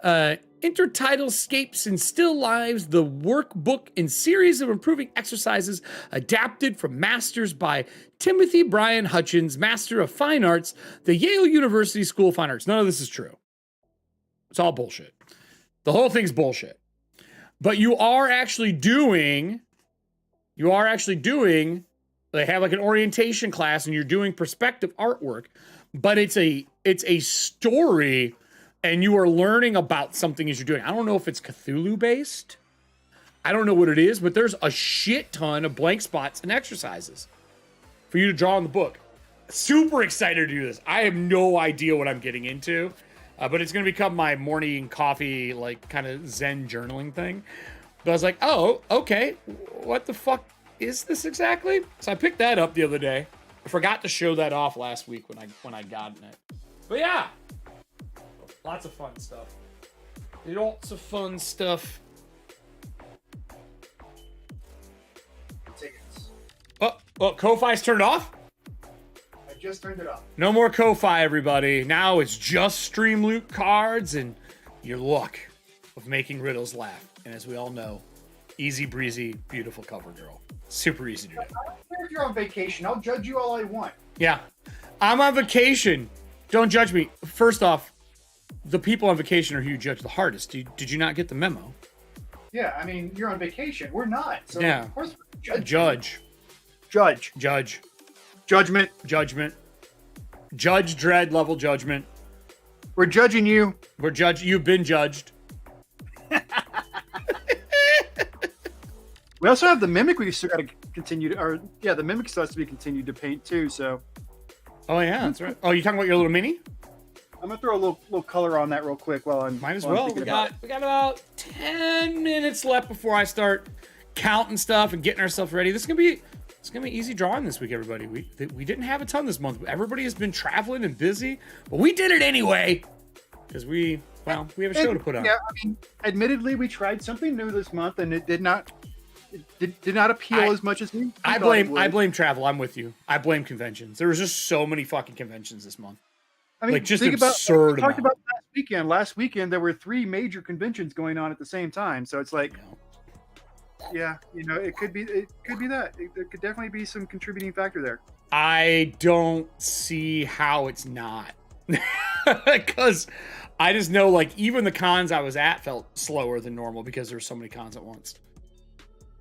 [SPEAKER 1] intertidal scapes and still lives, the workbook and series of improving exercises adapted from Masters by Timothy Brian Hutchins, Master of Fine Arts, the Yale University School of Fine Arts. None of this is true. It's all bullshit. The whole thing's bullshit. But you are actually doing, they have like an orientation class and you're doing perspective artwork, but it's a story and you are learning about something as you're doing. I don't know if it's Cthulhu based. I don't know what it is, but there's a shit ton of blank spots and exercises for you to draw in the book. Super excited to do this. I have no idea what I'm getting into, but it's going to become my morning coffee, like kind of Zen journaling thing. But I was like, oh, okay. What the fuck is this exactly? So I picked that up the other day. I forgot to show that off last week when I got it. But yeah. Lots of fun stuff. Lots of fun stuff. Oh, Ko-Fi's turned off?
[SPEAKER 2] just turned it off.
[SPEAKER 1] No more Ko-Fi, everybody. Now it's just StreamLoot cards and your luck of making riddles laugh. And as we all know, easy breezy, beautiful cover girl. Super easy to do.
[SPEAKER 2] I don't care if you're on vacation. I'll judge you all I want.
[SPEAKER 1] Yeah. I'm on vacation. Don't judge me. First off, the people on vacation are who you judge the hardest. Did you not get the memo?
[SPEAKER 2] Yeah, I mean, you're on vacation. We're not. So
[SPEAKER 1] Yeah.
[SPEAKER 2] Of course we're
[SPEAKER 1] Judge.
[SPEAKER 2] Judge. Judgment.
[SPEAKER 1] Judgment. Judge dread level judgment.
[SPEAKER 2] We're judging you.
[SPEAKER 1] You've been judged.
[SPEAKER 2] We also have the mimic we still got to continue to, or yeah, the mimic still has to be continued to paint too. So
[SPEAKER 1] Oh yeah, that's right. Oh, you talking about your little mini?
[SPEAKER 2] I'm gonna throw a little color on that real quick while I'm.
[SPEAKER 1] Might as
[SPEAKER 2] while I'm
[SPEAKER 1] well.
[SPEAKER 2] thinking
[SPEAKER 1] We got about 10 minutes left before I start counting stuff and getting ourselves ready. It's gonna be easy drawing this week, everybody. We didn't have a ton this month. Everybody has been traveling and busy, but we did it anyway because we have a show to put on.
[SPEAKER 2] Yeah, I mean, admittedly, we tried something new this month, and it did not appeal as much as me.
[SPEAKER 1] I blame travel. I'm with you. I blame conventions. There was just so many fucking conventions this month.
[SPEAKER 2] I mean,
[SPEAKER 1] like just
[SPEAKER 2] think
[SPEAKER 1] absurd.
[SPEAKER 2] We talked about last weekend. Last weekend there were 3 major conventions going on at the same time. So it's like, yeah, it could be that. There could definitely be some contributing factor there.
[SPEAKER 1] I don't see how it's not, because I just know like even the cons I was at felt slower than normal because there were so many cons at once.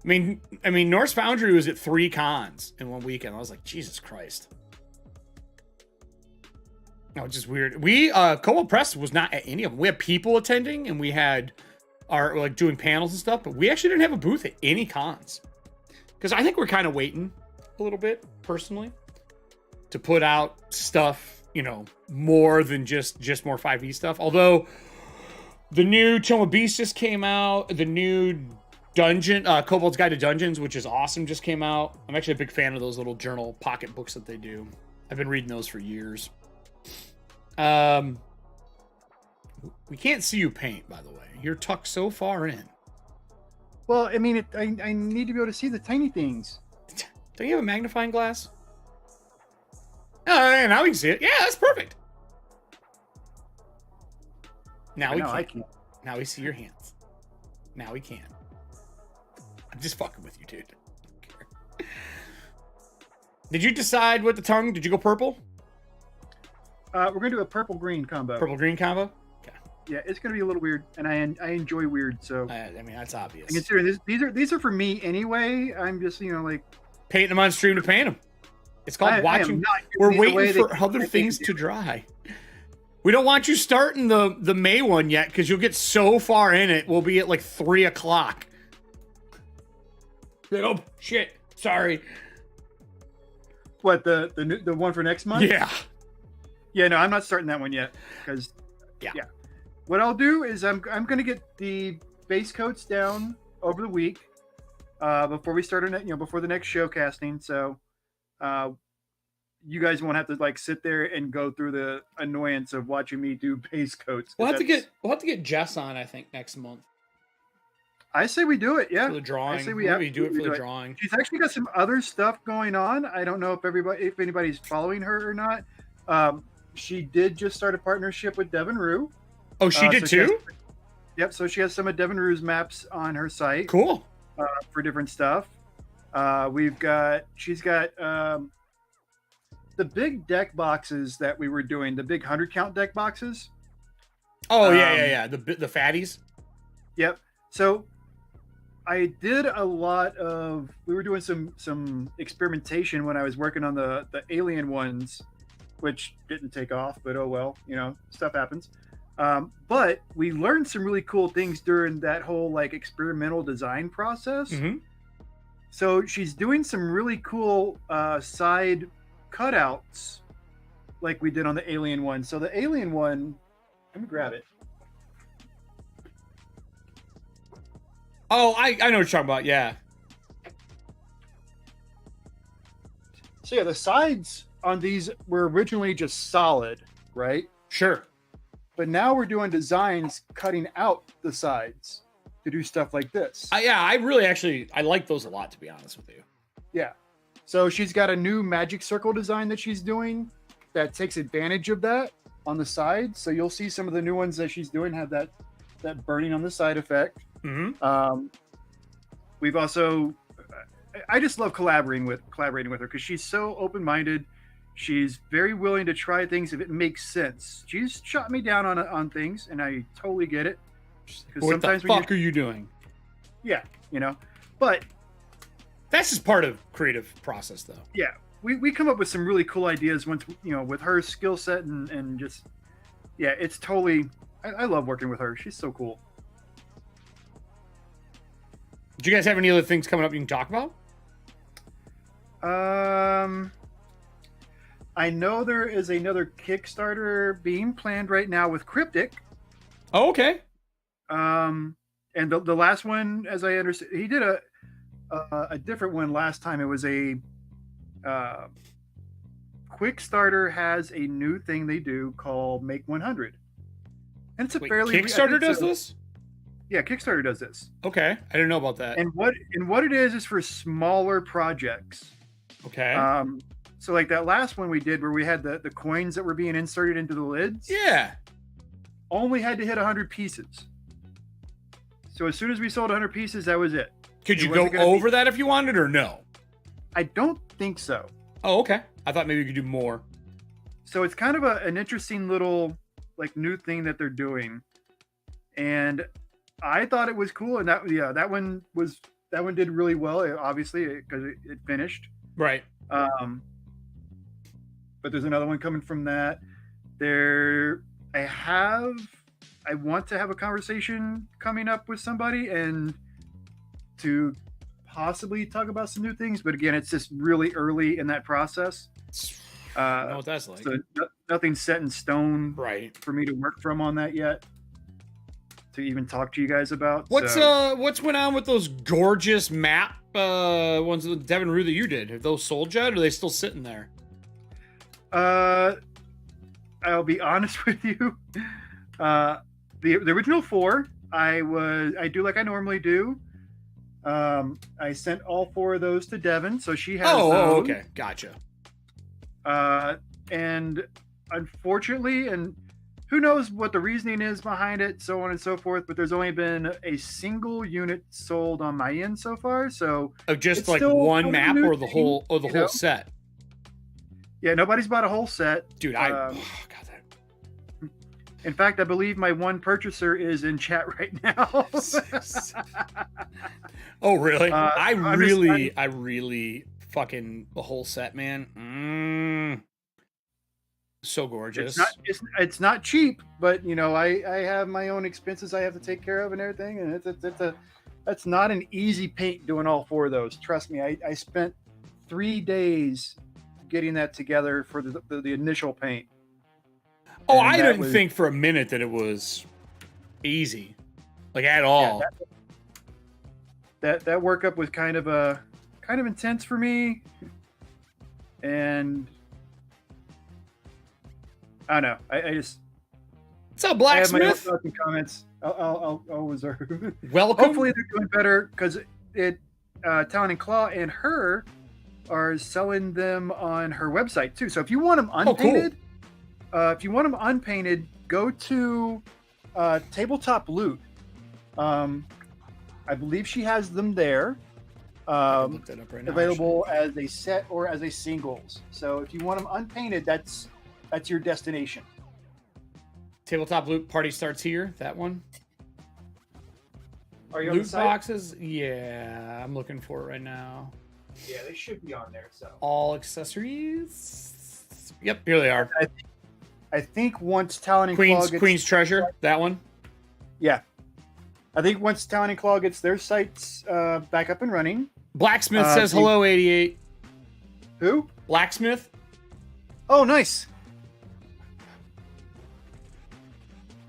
[SPEAKER 1] I mean, Norse Foundry was at 3 cons in one weekend. I was like, Jesus Christ. No, it's just weird. We Cobalt Press was not at any of them. We had people attending and we had our like doing panels and stuff, but we actually didn't have a booth at any cons because I think we're kind of waiting a little bit personally to put out stuff, more than just more 5e stuff. Although the new Tome of Beasts just came out, the new Dungeon Kobold's Guide to Dungeons, which is awesome, just came out. I'm actually a big fan of those little journal pocket books that they do. I've been reading those for years. We can't see you paint, by the way. You're tucked so far in.
[SPEAKER 2] Well, I mean, I need to be able to see the tiny things.
[SPEAKER 1] Don't you have a magnifying glass? Oh, yeah, now we can see it. Yeah, that's perfect. Now
[SPEAKER 2] I can't.
[SPEAKER 1] Now we see your hands. Now we can. I'm just fucking with you, dude. Did you decide what the tongue? Did you go purple?
[SPEAKER 2] We're gonna do a purple-green combo.
[SPEAKER 1] Purple-green combo? Okay.
[SPEAKER 2] Yeah, it's gonna be a little weird, and I enjoy weird, so.
[SPEAKER 1] I mean, that's obvious.
[SPEAKER 2] And considering these are for me anyway. I'm just like
[SPEAKER 1] painting them on stream to paint them. It's called watching. We're waiting for other things to dry. We don't want you starting the May one yet because you'll get so far in it. We'll be at like 3 o'clock. Oh shit! Sorry.
[SPEAKER 2] What the one for next month?
[SPEAKER 1] Yeah.
[SPEAKER 2] Yeah, no, I'm not starting that one yet because yeah. What I'll do is I'm gonna get the base coats down over the week before we start before the next show casting. So you guys won't have to like sit there and go through the annoyance of watching me do base coats.
[SPEAKER 1] We'll have to get Jess on, I think, next month.
[SPEAKER 2] I say we do it, yeah.
[SPEAKER 1] For the drawing.
[SPEAKER 2] I say
[SPEAKER 1] we do it for the drawing.
[SPEAKER 2] She's actually got some other stuff going on. I don't know if anybody's following her or not. She did just start a partnership with Devin Rue.
[SPEAKER 1] Oh, she did too?
[SPEAKER 2] Yep, so she has some of Devin Rue's maps on her site.
[SPEAKER 1] Cool.
[SPEAKER 2] For different stuff. She's got the big deck boxes that we were doing, the big 100 count deck boxes.
[SPEAKER 1] Oh, yeah. The fatties.
[SPEAKER 2] Yep. So I did a lot of, we were doing some experimentation when I was working on the alien ones, which didn't take off, but oh well, stuff happens. But we learned some really cool things during that whole like experimental design process. Mm-hmm. So she's doing some really cool side cutouts like we did on the alien one. So the alien one, let me grab it.
[SPEAKER 1] Oh, I know what you're talking about. Yeah.
[SPEAKER 2] So yeah, the sides on these were originally just solid, right?
[SPEAKER 1] Sure.
[SPEAKER 2] But now we're doing designs cutting out the sides to do stuff like this.
[SPEAKER 1] I really I like those a lot, to be honest with you.
[SPEAKER 2] Yeah. So she's got a new magic circle design that she's doing that takes advantage of that on the side. So you'll see some of the new ones that she's doing have that burning on the side effect.
[SPEAKER 1] Mm-hmm.
[SPEAKER 2] We've also, I just love collaborating with her because she's so open-minded. She's very willing to try things if it makes sense. She's shot me down on things, and I totally get it.
[SPEAKER 1] What the fuck are you doing?
[SPEAKER 2] Yeah, but
[SPEAKER 1] that's just part of creative process, though.
[SPEAKER 2] Yeah, we come up with some really cool ideas once with her skill set and just it's totally. I love working with her. She's so cool.
[SPEAKER 1] Do you guys have any other things coming up you can talk about?
[SPEAKER 2] I know there is another Kickstarter being planned right now with Cryptic.
[SPEAKER 1] Oh, okay.
[SPEAKER 2] And the last one, as I understand, he did a different one last time. It was a Quickstarter has a new thing they do called Make 100, and it's a fairly
[SPEAKER 1] Kickstarter does this.
[SPEAKER 2] Yeah, Kickstarter does this.
[SPEAKER 1] Okay, I didn't know about that.
[SPEAKER 2] And what it is for smaller projects.
[SPEAKER 1] Okay.
[SPEAKER 2] So like that last one we did where we had the coins that were being inserted into the lids.
[SPEAKER 1] Yeah.
[SPEAKER 2] Only had to hit 100 pieces. So as soon as we sold 100 pieces, that was it.
[SPEAKER 1] Could you go over that if you wanted, or no?
[SPEAKER 2] I don't think so.
[SPEAKER 1] Oh, okay. I thought maybe you could do more.
[SPEAKER 2] So it's kind of an interesting little like new thing that they're doing, and I thought it was cool. And that one did really well, obviously because it finished.
[SPEAKER 1] Right.
[SPEAKER 2] But there's another one coming from that. I want to have a conversation coming up with somebody and to possibly talk about some new things. But again, it's just really early in that process.
[SPEAKER 1] I know what that's like.
[SPEAKER 2] So nothing's set in stone,
[SPEAKER 1] right,
[SPEAKER 2] for me to work from on that yet. To even talk to you guys about.
[SPEAKER 1] What's went on with those gorgeous map ones with Devin Rue that you did? Have those sold yet, or are they still sitting there?
[SPEAKER 2] I'll be honest with you. The original 4, I do like I normally do. I sent all 4 of those to Devin, so she has those.
[SPEAKER 1] Okay, gotcha.
[SPEAKER 2] And unfortunately, and who knows what the reasoning is behind it, so on and so forth, but there's only been a single unit sold on my end so far. So
[SPEAKER 1] just like one map or the whole set.
[SPEAKER 2] Yeah, nobody's bought a whole set.
[SPEAKER 1] Dude, God, that.
[SPEAKER 2] In fact, I believe my one purchaser is in chat right now.
[SPEAKER 1] Oh, really? I really fucking the whole set, man. So gorgeous.
[SPEAKER 2] It's not cheap, but I have my own expenses I have to take care of and everything, and that's not an easy paint doing all 4 of those. Trust me, I spent 3 days getting that together for the initial paint.
[SPEAKER 1] Oh, I didn't think for a minute that it was easy, like at all.
[SPEAKER 2] Yeah, that workup was kind of intense for me, and I don't know. I just.
[SPEAKER 1] What's up, Blacksmith?
[SPEAKER 2] I have my own comments. I'll reserve.
[SPEAKER 1] Welcome.
[SPEAKER 2] Hopefully they're doing better because Talon and Claw and her are selling them on her website too. So if you want them unpainted, go to Tabletop Loot. I believe she has them there.
[SPEAKER 1] Look that up right now,
[SPEAKER 2] available as a set or as a singles. So if you want them unpainted, that's your destination.
[SPEAKER 1] Tabletop Loot party starts here. That one.
[SPEAKER 2] Are you
[SPEAKER 1] loot
[SPEAKER 2] on the site?
[SPEAKER 1] Boxes? Yeah, I'm looking for it right now.
[SPEAKER 2] Yeah, they should be on there. So
[SPEAKER 1] all accessories. Yep, here they are.
[SPEAKER 2] I think once Talon and Claw gets
[SPEAKER 1] Queen's Treasure, that one.
[SPEAKER 2] Yeah, I think once Talon and Claw gets their sites back up and running.
[SPEAKER 1] Blacksmith says hello, 88.
[SPEAKER 2] Who?
[SPEAKER 1] Blacksmith.
[SPEAKER 2] Oh, nice.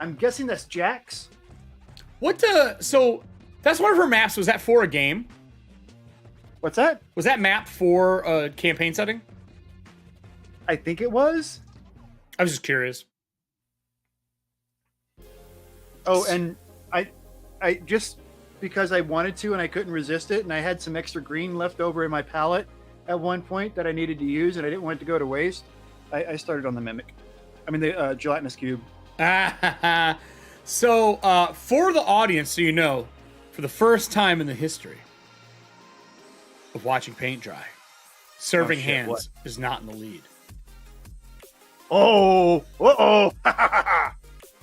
[SPEAKER 2] I'm guessing that's Jax.
[SPEAKER 1] So that's one of her maps. Was that for a game?
[SPEAKER 2] What's that?
[SPEAKER 1] Was that map for a campaign setting?
[SPEAKER 2] I think it was.
[SPEAKER 1] I was just curious.
[SPEAKER 2] Oh, and I just because I wanted to and I couldn't resist it, and I had some extra green left over in my palette, at one point that I needed to use, and I didn't want it to go to waste. I started on the Mimic. I mean, the Gelatinous Cube.
[SPEAKER 1] So, for the audience, so you know, for the first time in the history of watching paint dry, Serving Hands
[SPEAKER 2] what?
[SPEAKER 1] is not in the lead.
[SPEAKER 2] Oh,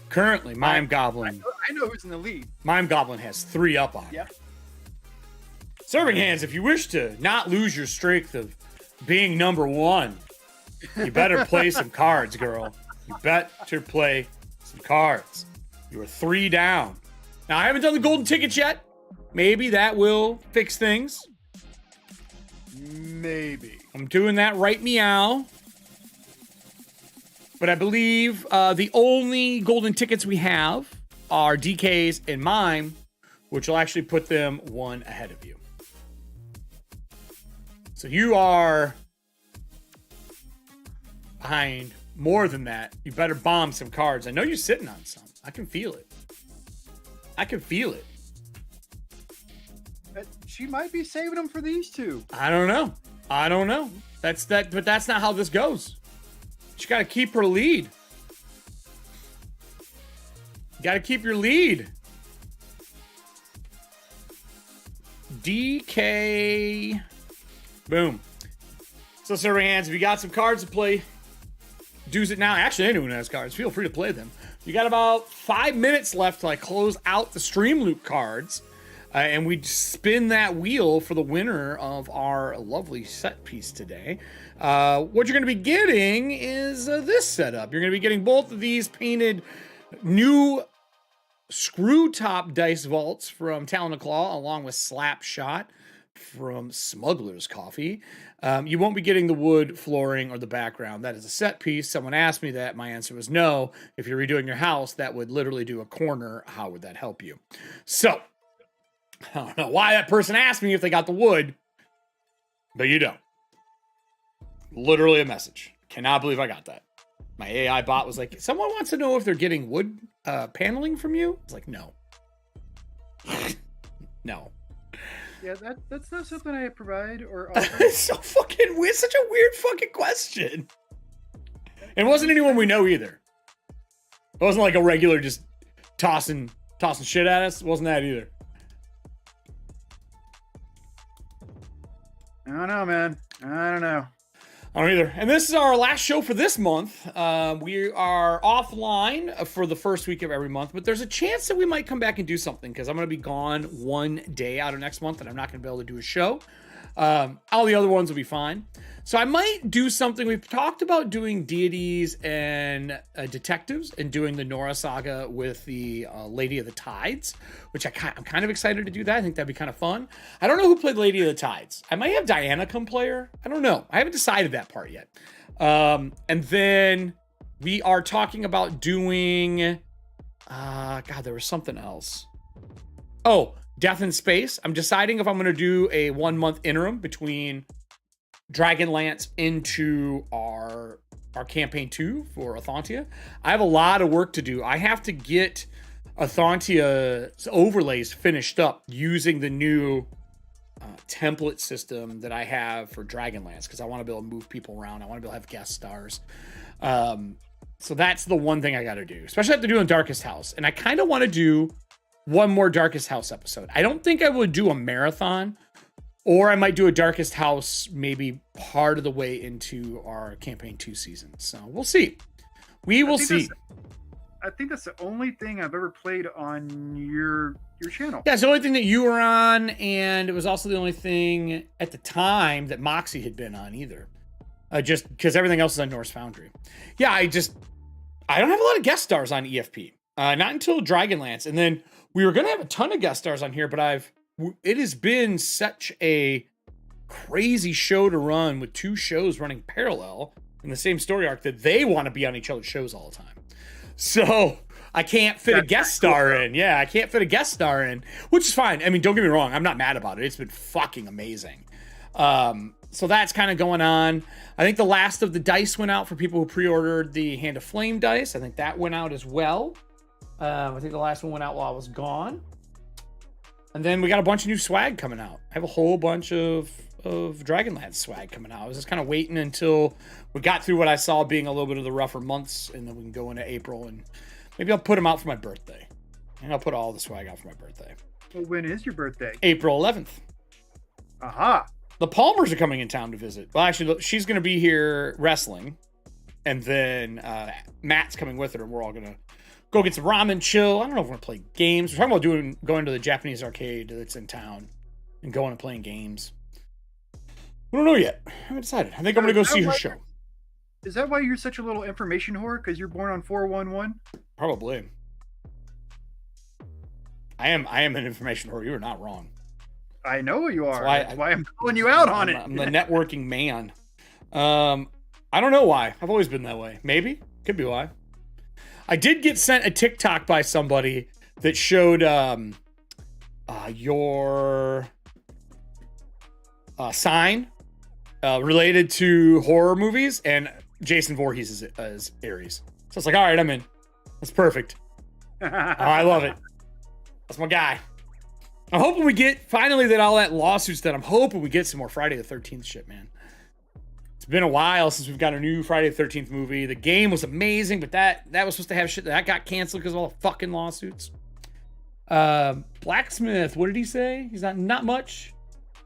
[SPEAKER 1] Currently, Mime Goblin.
[SPEAKER 2] I know who's in the lead.
[SPEAKER 1] Mime Goblin has 3 up on him.
[SPEAKER 2] Yep.
[SPEAKER 1] Serving Hands, if you wish to not lose your streak of being number 1, you better play some cards, girl. You better play some cards. You are 3 down. Now, I haven't done the golden tickets yet. Maybe that will fix things.
[SPEAKER 2] Maybe.
[SPEAKER 1] I'm doing that right meow. But I believe the only golden tickets we have are DK's and Mime, which will actually put them 1 ahead of you. So you are behind more than that. You better bomb some cards. I know you're sitting on some. I can feel it. I can feel it.
[SPEAKER 2] She might be saving them for these 2.
[SPEAKER 1] I don't know. That's that, but that's not how this goes. She got to keep her lead. You got to keep your lead. DK. Boom. So, Serving Hands, if you got some cards to play, do it now. Actually, anyone who has cards, feel free to play them. You got about 5 minutes left till I close out the Stream Loot cards. And we spin that wheel for the winner of our lovely set piece today. What you're going to be getting is this setup. You're going to be getting both of these painted new screw top dice vaults from Talon and Claw, along with Slap Shot from Smuggler's Coffee. You won't be getting the wood flooring or the background. That is a set piece. Someone asked me that. My answer was no. If you're redoing your house, that would literally do a corner. How would that help you? So, I don't know why that person asked me if they got the wood, but you don't. Literally a message. Cannot believe I got that. My AI bot was like, someone wants to know if they're getting wood paneling from you? It's like, no. No.
[SPEAKER 2] Yeah, that's not something I provide or offer.
[SPEAKER 1] It's so fucking weird. Such a weird fucking question. And it wasn't anyone we know either. It wasn't like a regular just tossing shit at us. It wasn't that either.
[SPEAKER 2] I don't know, man. I don't know.
[SPEAKER 1] I don't either. And this is our last show for this month. We are offline for the first week of every month, but there's a chance that we might come back and do something because I'm going to be gone 1 day out of next month and I'm not going to be able to do a show. All the other ones will be fine. So I might do something. We've talked about doing deities and detectives and doing the Nora saga with the Lady of the Tides, which I'm kind of excited to do that. I think that'd be kind of fun. I don't know who played Lady of the Tides. I might have Diana come play her. I don't know. I haven't decided that part yet. And then we are talking about doing, God, there was something else. Oh, Death in Space. I'm deciding if I'm going to do a 1 month interim between Dragonlance into our campaign 2 for Athantia. I have a lot of work to do. I have to get Athantia's overlays finished up using the new template system that I have for Dragonlance because I want to be able to move people around. I want to be able to have guest stars. So that's the one thing I got to do, especially I have to do in Darkest House. And I kind of want to do one more Darkest House episode. I don't think I would do a marathon, or I might do a Darkest House maybe part of the way into our campaign 2 season. So we'll see. We will see.
[SPEAKER 2] I think that's the only thing I've ever played on your channel.
[SPEAKER 1] Yeah, it's the only thing that you were on, and it was also the only thing at the time that Moxie had been on either. Just because everything else is on Norse Foundry. Yeah, I don't have a lot of guest stars on EFP. Not until Dragonlance. And then we were going to have a ton of guest stars on here, but it has been such a crazy show to run with 2 shows running parallel in the same story arc that they want to be on each other's shows all the time. So I can't fit a guest star in. Yeah, I can't fit a guest star in, which is fine. I mean, don't get me wrong. I'm not mad about it. It's been fucking amazing. So that's kind of going on. I think the last of the dice went out for people who pre-ordered the Hand of Flame dice. I think that went out as well. I think the last one went out while I was gone. And then we got a bunch of new swag coming out. I have a whole bunch of Dragonlance swag coming out. I was just kind of waiting until we got through what I saw being a little bit of the rougher months, and then we can go into April, and maybe I'll put them out for my birthday. And I'll put all the swag out for my birthday.
[SPEAKER 2] Well, when is your birthday?
[SPEAKER 1] April 11th.
[SPEAKER 2] Aha.
[SPEAKER 1] The Palmers are coming in town to visit. Well, actually, she's going to be here wrestling, and then Matt's coming with her, and we're all going to go get some ramen, chill. I don't know if we're going to play games. We're talking about going to the Japanese arcade that's in town and going and playing games. We don't know yet. I haven't decided. I think I'm going to go see her show.
[SPEAKER 2] Is that why you're such a little information whore? Because you're born on 411?
[SPEAKER 1] Probably. I am an information whore. You are not wrong.
[SPEAKER 2] I know you are. That's why I'm calling you out on it.
[SPEAKER 1] I'm the networking man. I don't know why. I've always been that way. Maybe. Could be why. I did get sent a TikTok by somebody that showed your sign related to horror movies, and Jason Voorhees is Aries. So it's like, all right, I'm in. That's perfect. Oh, I love it. That's my guy. I'm hoping we get, finally, that all that lawsuits done. I'm hoping we get some more Friday the 13th shit, man. It's been a while since we've got a new Friday the 13th movie. The game was amazing, but that was supposed to have shit that got canceled because of all the fucking lawsuits. Blacksmith, what did he say? He's not much.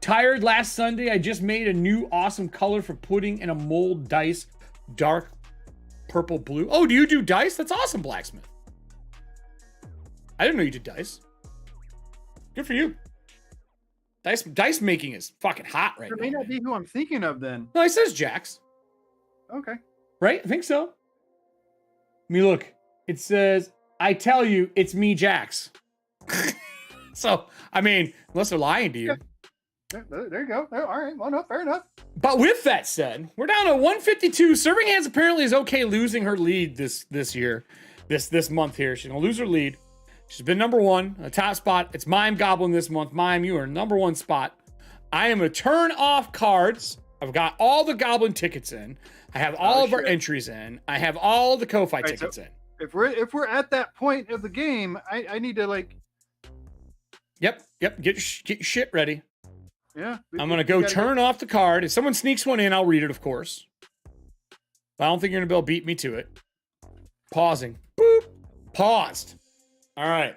[SPEAKER 1] Tired last Sunday. I just made a new awesome color for putting in a mold dice. Dark purple blue. Oh, do you do dice? That's awesome, Blacksmith. I didn't know you did dice. Good for you. Dice making is fucking hot right now.
[SPEAKER 2] It may not be who I'm thinking of then.
[SPEAKER 1] No, it says Jax.
[SPEAKER 2] Okay.
[SPEAKER 1] Right? I think so. Let me look. It says, I tell you, it's me, Jax. So, I mean, unless they're lying to you.
[SPEAKER 2] Yeah. There you go. All right. Well, no, fair enough.
[SPEAKER 1] But with that said, we're down to 152. Serving Hands apparently is okay losing her lead this year. This month here. She's going to lose her lead. She's been number one, a top spot. It's Mime Goblin this month. Mime, you are number one spot. I am a turn off cards. I've got all the Goblin tickets in. I have all of our entries in. I have all the Ko-Fi tickets in.
[SPEAKER 2] If we're at that point of the game, I need to like.
[SPEAKER 1] Yep. Get your shit ready.
[SPEAKER 2] Yeah.
[SPEAKER 1] I'm gonna go turn off the card. If someone sneaks one in, I'll read it, of course. But I don't think you're gonna be able to beat me to it. Pausing. Boop. Paused. All right.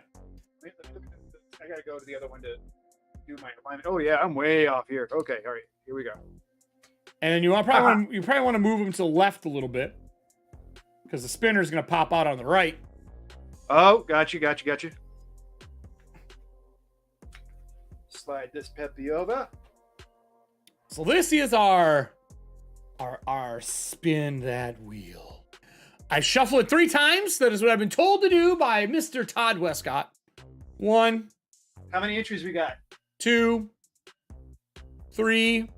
[SPEAKER 2] I gotta go to the other one to do my alignment. Oh yeah, I'm way off here. Okay, all right, here we go.
[SPEAKER 1] And then you probably want to move them to the left a little bit because the spinner's gonna pop out on the right.
[SPEAKER 2] Oh, gotcha. Slide this Peppy over.
[SPEAKER 1] So this is our spin that wheel. I shuffle it 3 times. That is what I've been told to do by Mr. Todd Westcott. 1.
[SPEAKER 2] How many entries we got?
[SPEAKER 1] 2. 3.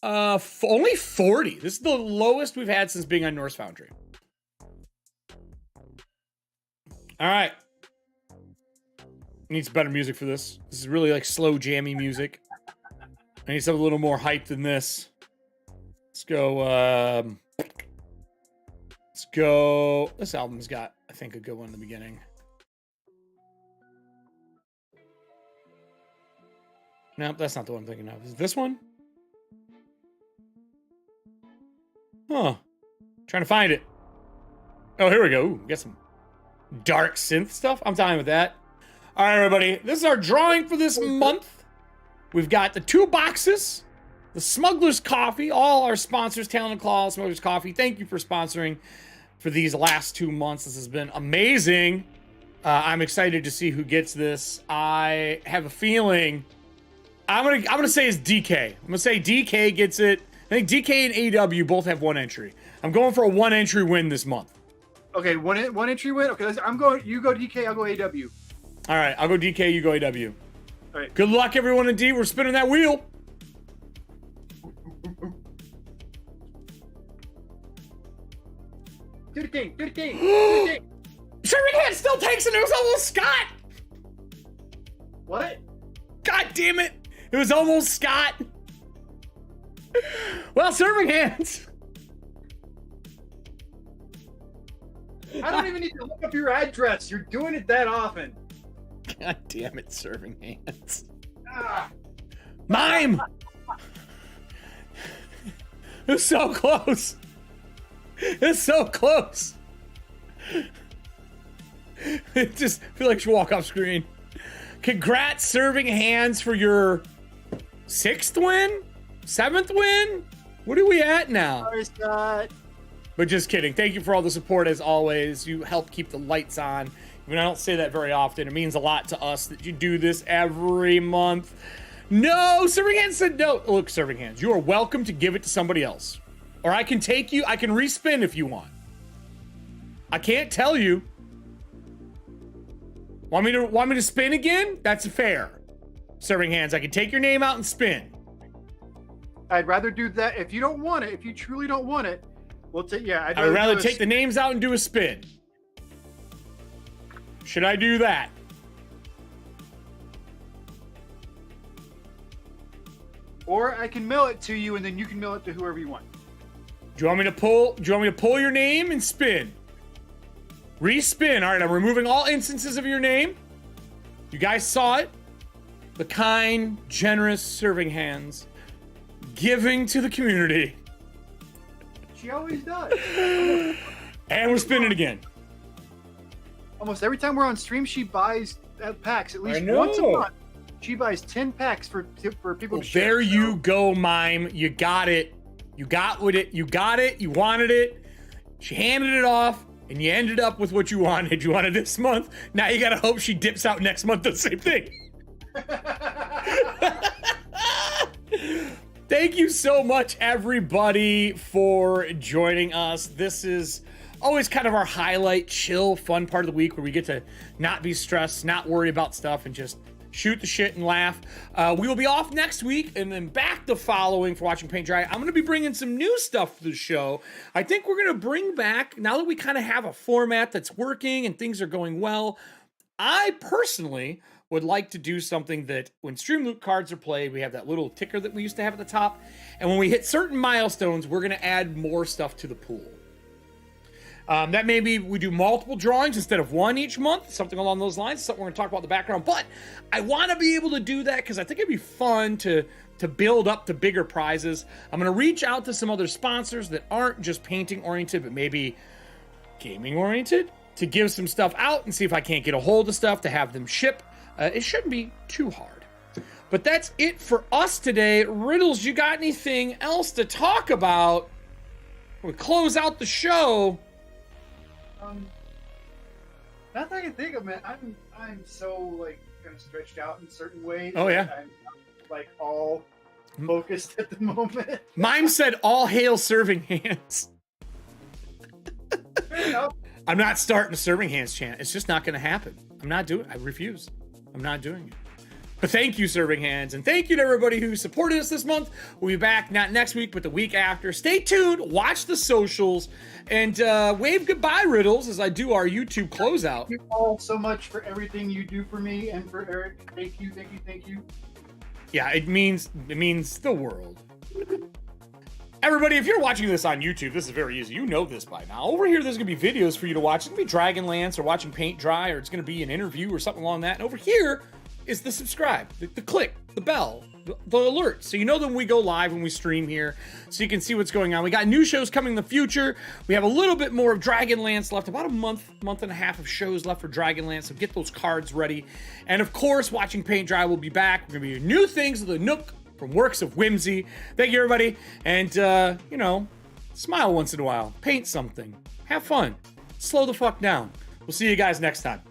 [SPEAKER 1] Only 40. This is the lowest we've had since being on Norse Foundry. All right. I need some better music for this. This is really like slow, jammy music. I need something a little more hype than this. Let's go. Let's go. This album's got, I think, a good one in the beginning. Nope, that's not the one I'm thinking of. Is it this one? Huh. Trying to find it. Oh, here we go. Ooh, get some dark synth stuff. I'm fine with that. All right, everybody. This is our drawing for this month. We've got the 2 boxes, the Smuggler's Coffee, all our sponsors, Talon and Claw, Smuggler's Coffee. Thank you for sponsoring for these last 2 months. This has been amazing. I'm excited to see who gets this. I have a feeling I'm gonna say it's DK. I'm gonna say DK gets it. I think DK and AW both have 1 entry. I'm going for a 1 entry win this month.
[SPEAKER 2] Okay, one entry win. Okay, I'm going. You go DK. I'll go AW.
[SPEAKER 1] All right, I'll go DK. You go AW.
[SPEAKER 2] All right.
[SPEAKER 1] Good luck, everyone. Indeed, we're spinning that wheel.
[SPEAKER 2] Do the thing. Do the thing. Do the thing.
[SPEAKER 1] Serving Hand still takes it. It was almost Scott.
[SPEAKER 2] What?
[SPEAKER 1] God damn it. It was almost Scott. Well, Serving Hands.
[SPEAKER 2] I don't even need to look up your address. You're doing it that often.
[SPEAKER 1] God damn it, Serving Hands.
[SPEAKER 2] Ah.
[SPEAKER 1] Mime. It's so close. It's so close. It just feel like she walk off screen. Congrats, Serving Hands, for your 6th win? 7th win? What are we at now?
[SPEAKER 2] Sorry, Scott.
[SPEAKER 1] But just kidding. Thank you for all the support as always. You help keep the lights on. I mean, I don't say that very often. It means a lot to us that you do this every month. No, Serving Hands said no. Look, Serving Hands, you are welcome to give it to somebody else. Or I can take you, I can respin if you want. I can't tell you. Want me to spin again? That's fair. Serving Hands, I can take your name out and spin.
[SPEAKER 2] I'd rather do that. If you don't want it, if you truly don't want it, we'll take. Yeah,
[SPEAKER 1] I'd rather take the names out and do a spin. Should I do that?
[SPEAKER 2] Or I can mail it to you, and then you can mail it to whoever you want.
[SPEAKER 1] Do you want me to pull? Do you want me to pull your name and spin? Respin. All right, I'm removing all instances of your name. You guys saw it. The kind, generous Serving Hands, giving to the community.
[SPEAKER 2] She always does.
[SPEAKER 1] And we're spinning again.
[SPEAKER 2] Almost every time we're on stream, she buys packs at least once a month. She buys 10 packs for people to share.
[SPEAKER 1] There you go, Mime. You got it. You got with it. You got it. You wanted it. She handed it off, and you ended up with what you wanted. You wanted this month. Now you gotta hope she dips out next month. The same thing. Thank you so much, everybody, for joining us. This is always kind of our highlight, chill, fun part of the week where we get to not be stressed, not worry about stuff, and just shoot the shit and laugh. We will be off next week and then back the following for watching paint dry. I'm going to be bringing some new stuff to the show. I think we're going to bring back, now that we kind of have a format that's working and things are going well, I personally would like to do something that when StreamLoot cards are played, we have that little ticker that we used to have at the top. And when we hit certain milestones, we're going to add more stuff to the pool. That maybe we do multiple drawings instead of one each month, something along those lines, something we're going to talk about in the background. But I want to be able to do that because I think it'd be fun to build up to bigger prizes. I'm going to reach out to some other sponsors that aren't just painting oriented, but maybe gaming oriented, to give some stuff out and see if I can't get a hold of stuff to have them ship. It shouldn't be too hard. But that's it for us today. Riddles, you got anything else to talk about? We close out the show.
[SPEAKER 2] Not that I can think of, man. I'm so like kind of stretched out in certain ways.
[SPEAKER 1] Oh yeah.
[SPEAKER 2] I'm like all focused at the moment.
[SPEAKER 1] Mime said, "All hail Serving Hands."
[SPEAKER 2] Fair enough.
[SPEAKER 1] I'm not starting a Serving Hands chant. It's just not going to happen. I'm not doing it. I refuse. I'm not doing it. But thank you, Serving Hands, and thank you to everybody who supported us this month. We'll be back not next week, but the week after. Stay tuned, watch the socials, and wave goodbye, Riddles, as I do our YouTube closeout.
[SPEAKER 2] Thank you all so much for everything you do for me and for Eric. Thank you, thank you, thank you.
[SPEAKER 1] Yeah, it means the world. Everybody, if you're watching this on YouTube, this is very easy. You know this by now. Over here, there's going to be videos for you to watch. It's going to be Dragonlance or watching paint dry, or it's going to be an interview or something along that. And over here is the subscribe, the click, the bell, the alert. So you know that when we go live, when we stream here, so you can see what's going on. We got new shows coming in the future. We have a little bit more of Dragonlance left, about a month and a half of shows left for Dragonlance. So get those cards ready. And of course, watching paint dry will be back. We're going to be new things with the Nook from Works of Whimsy. Thank you, everybody. And, you know, smile once in a while. Paint something. Have fun. Slow the fuck down. We'll see you guys next time.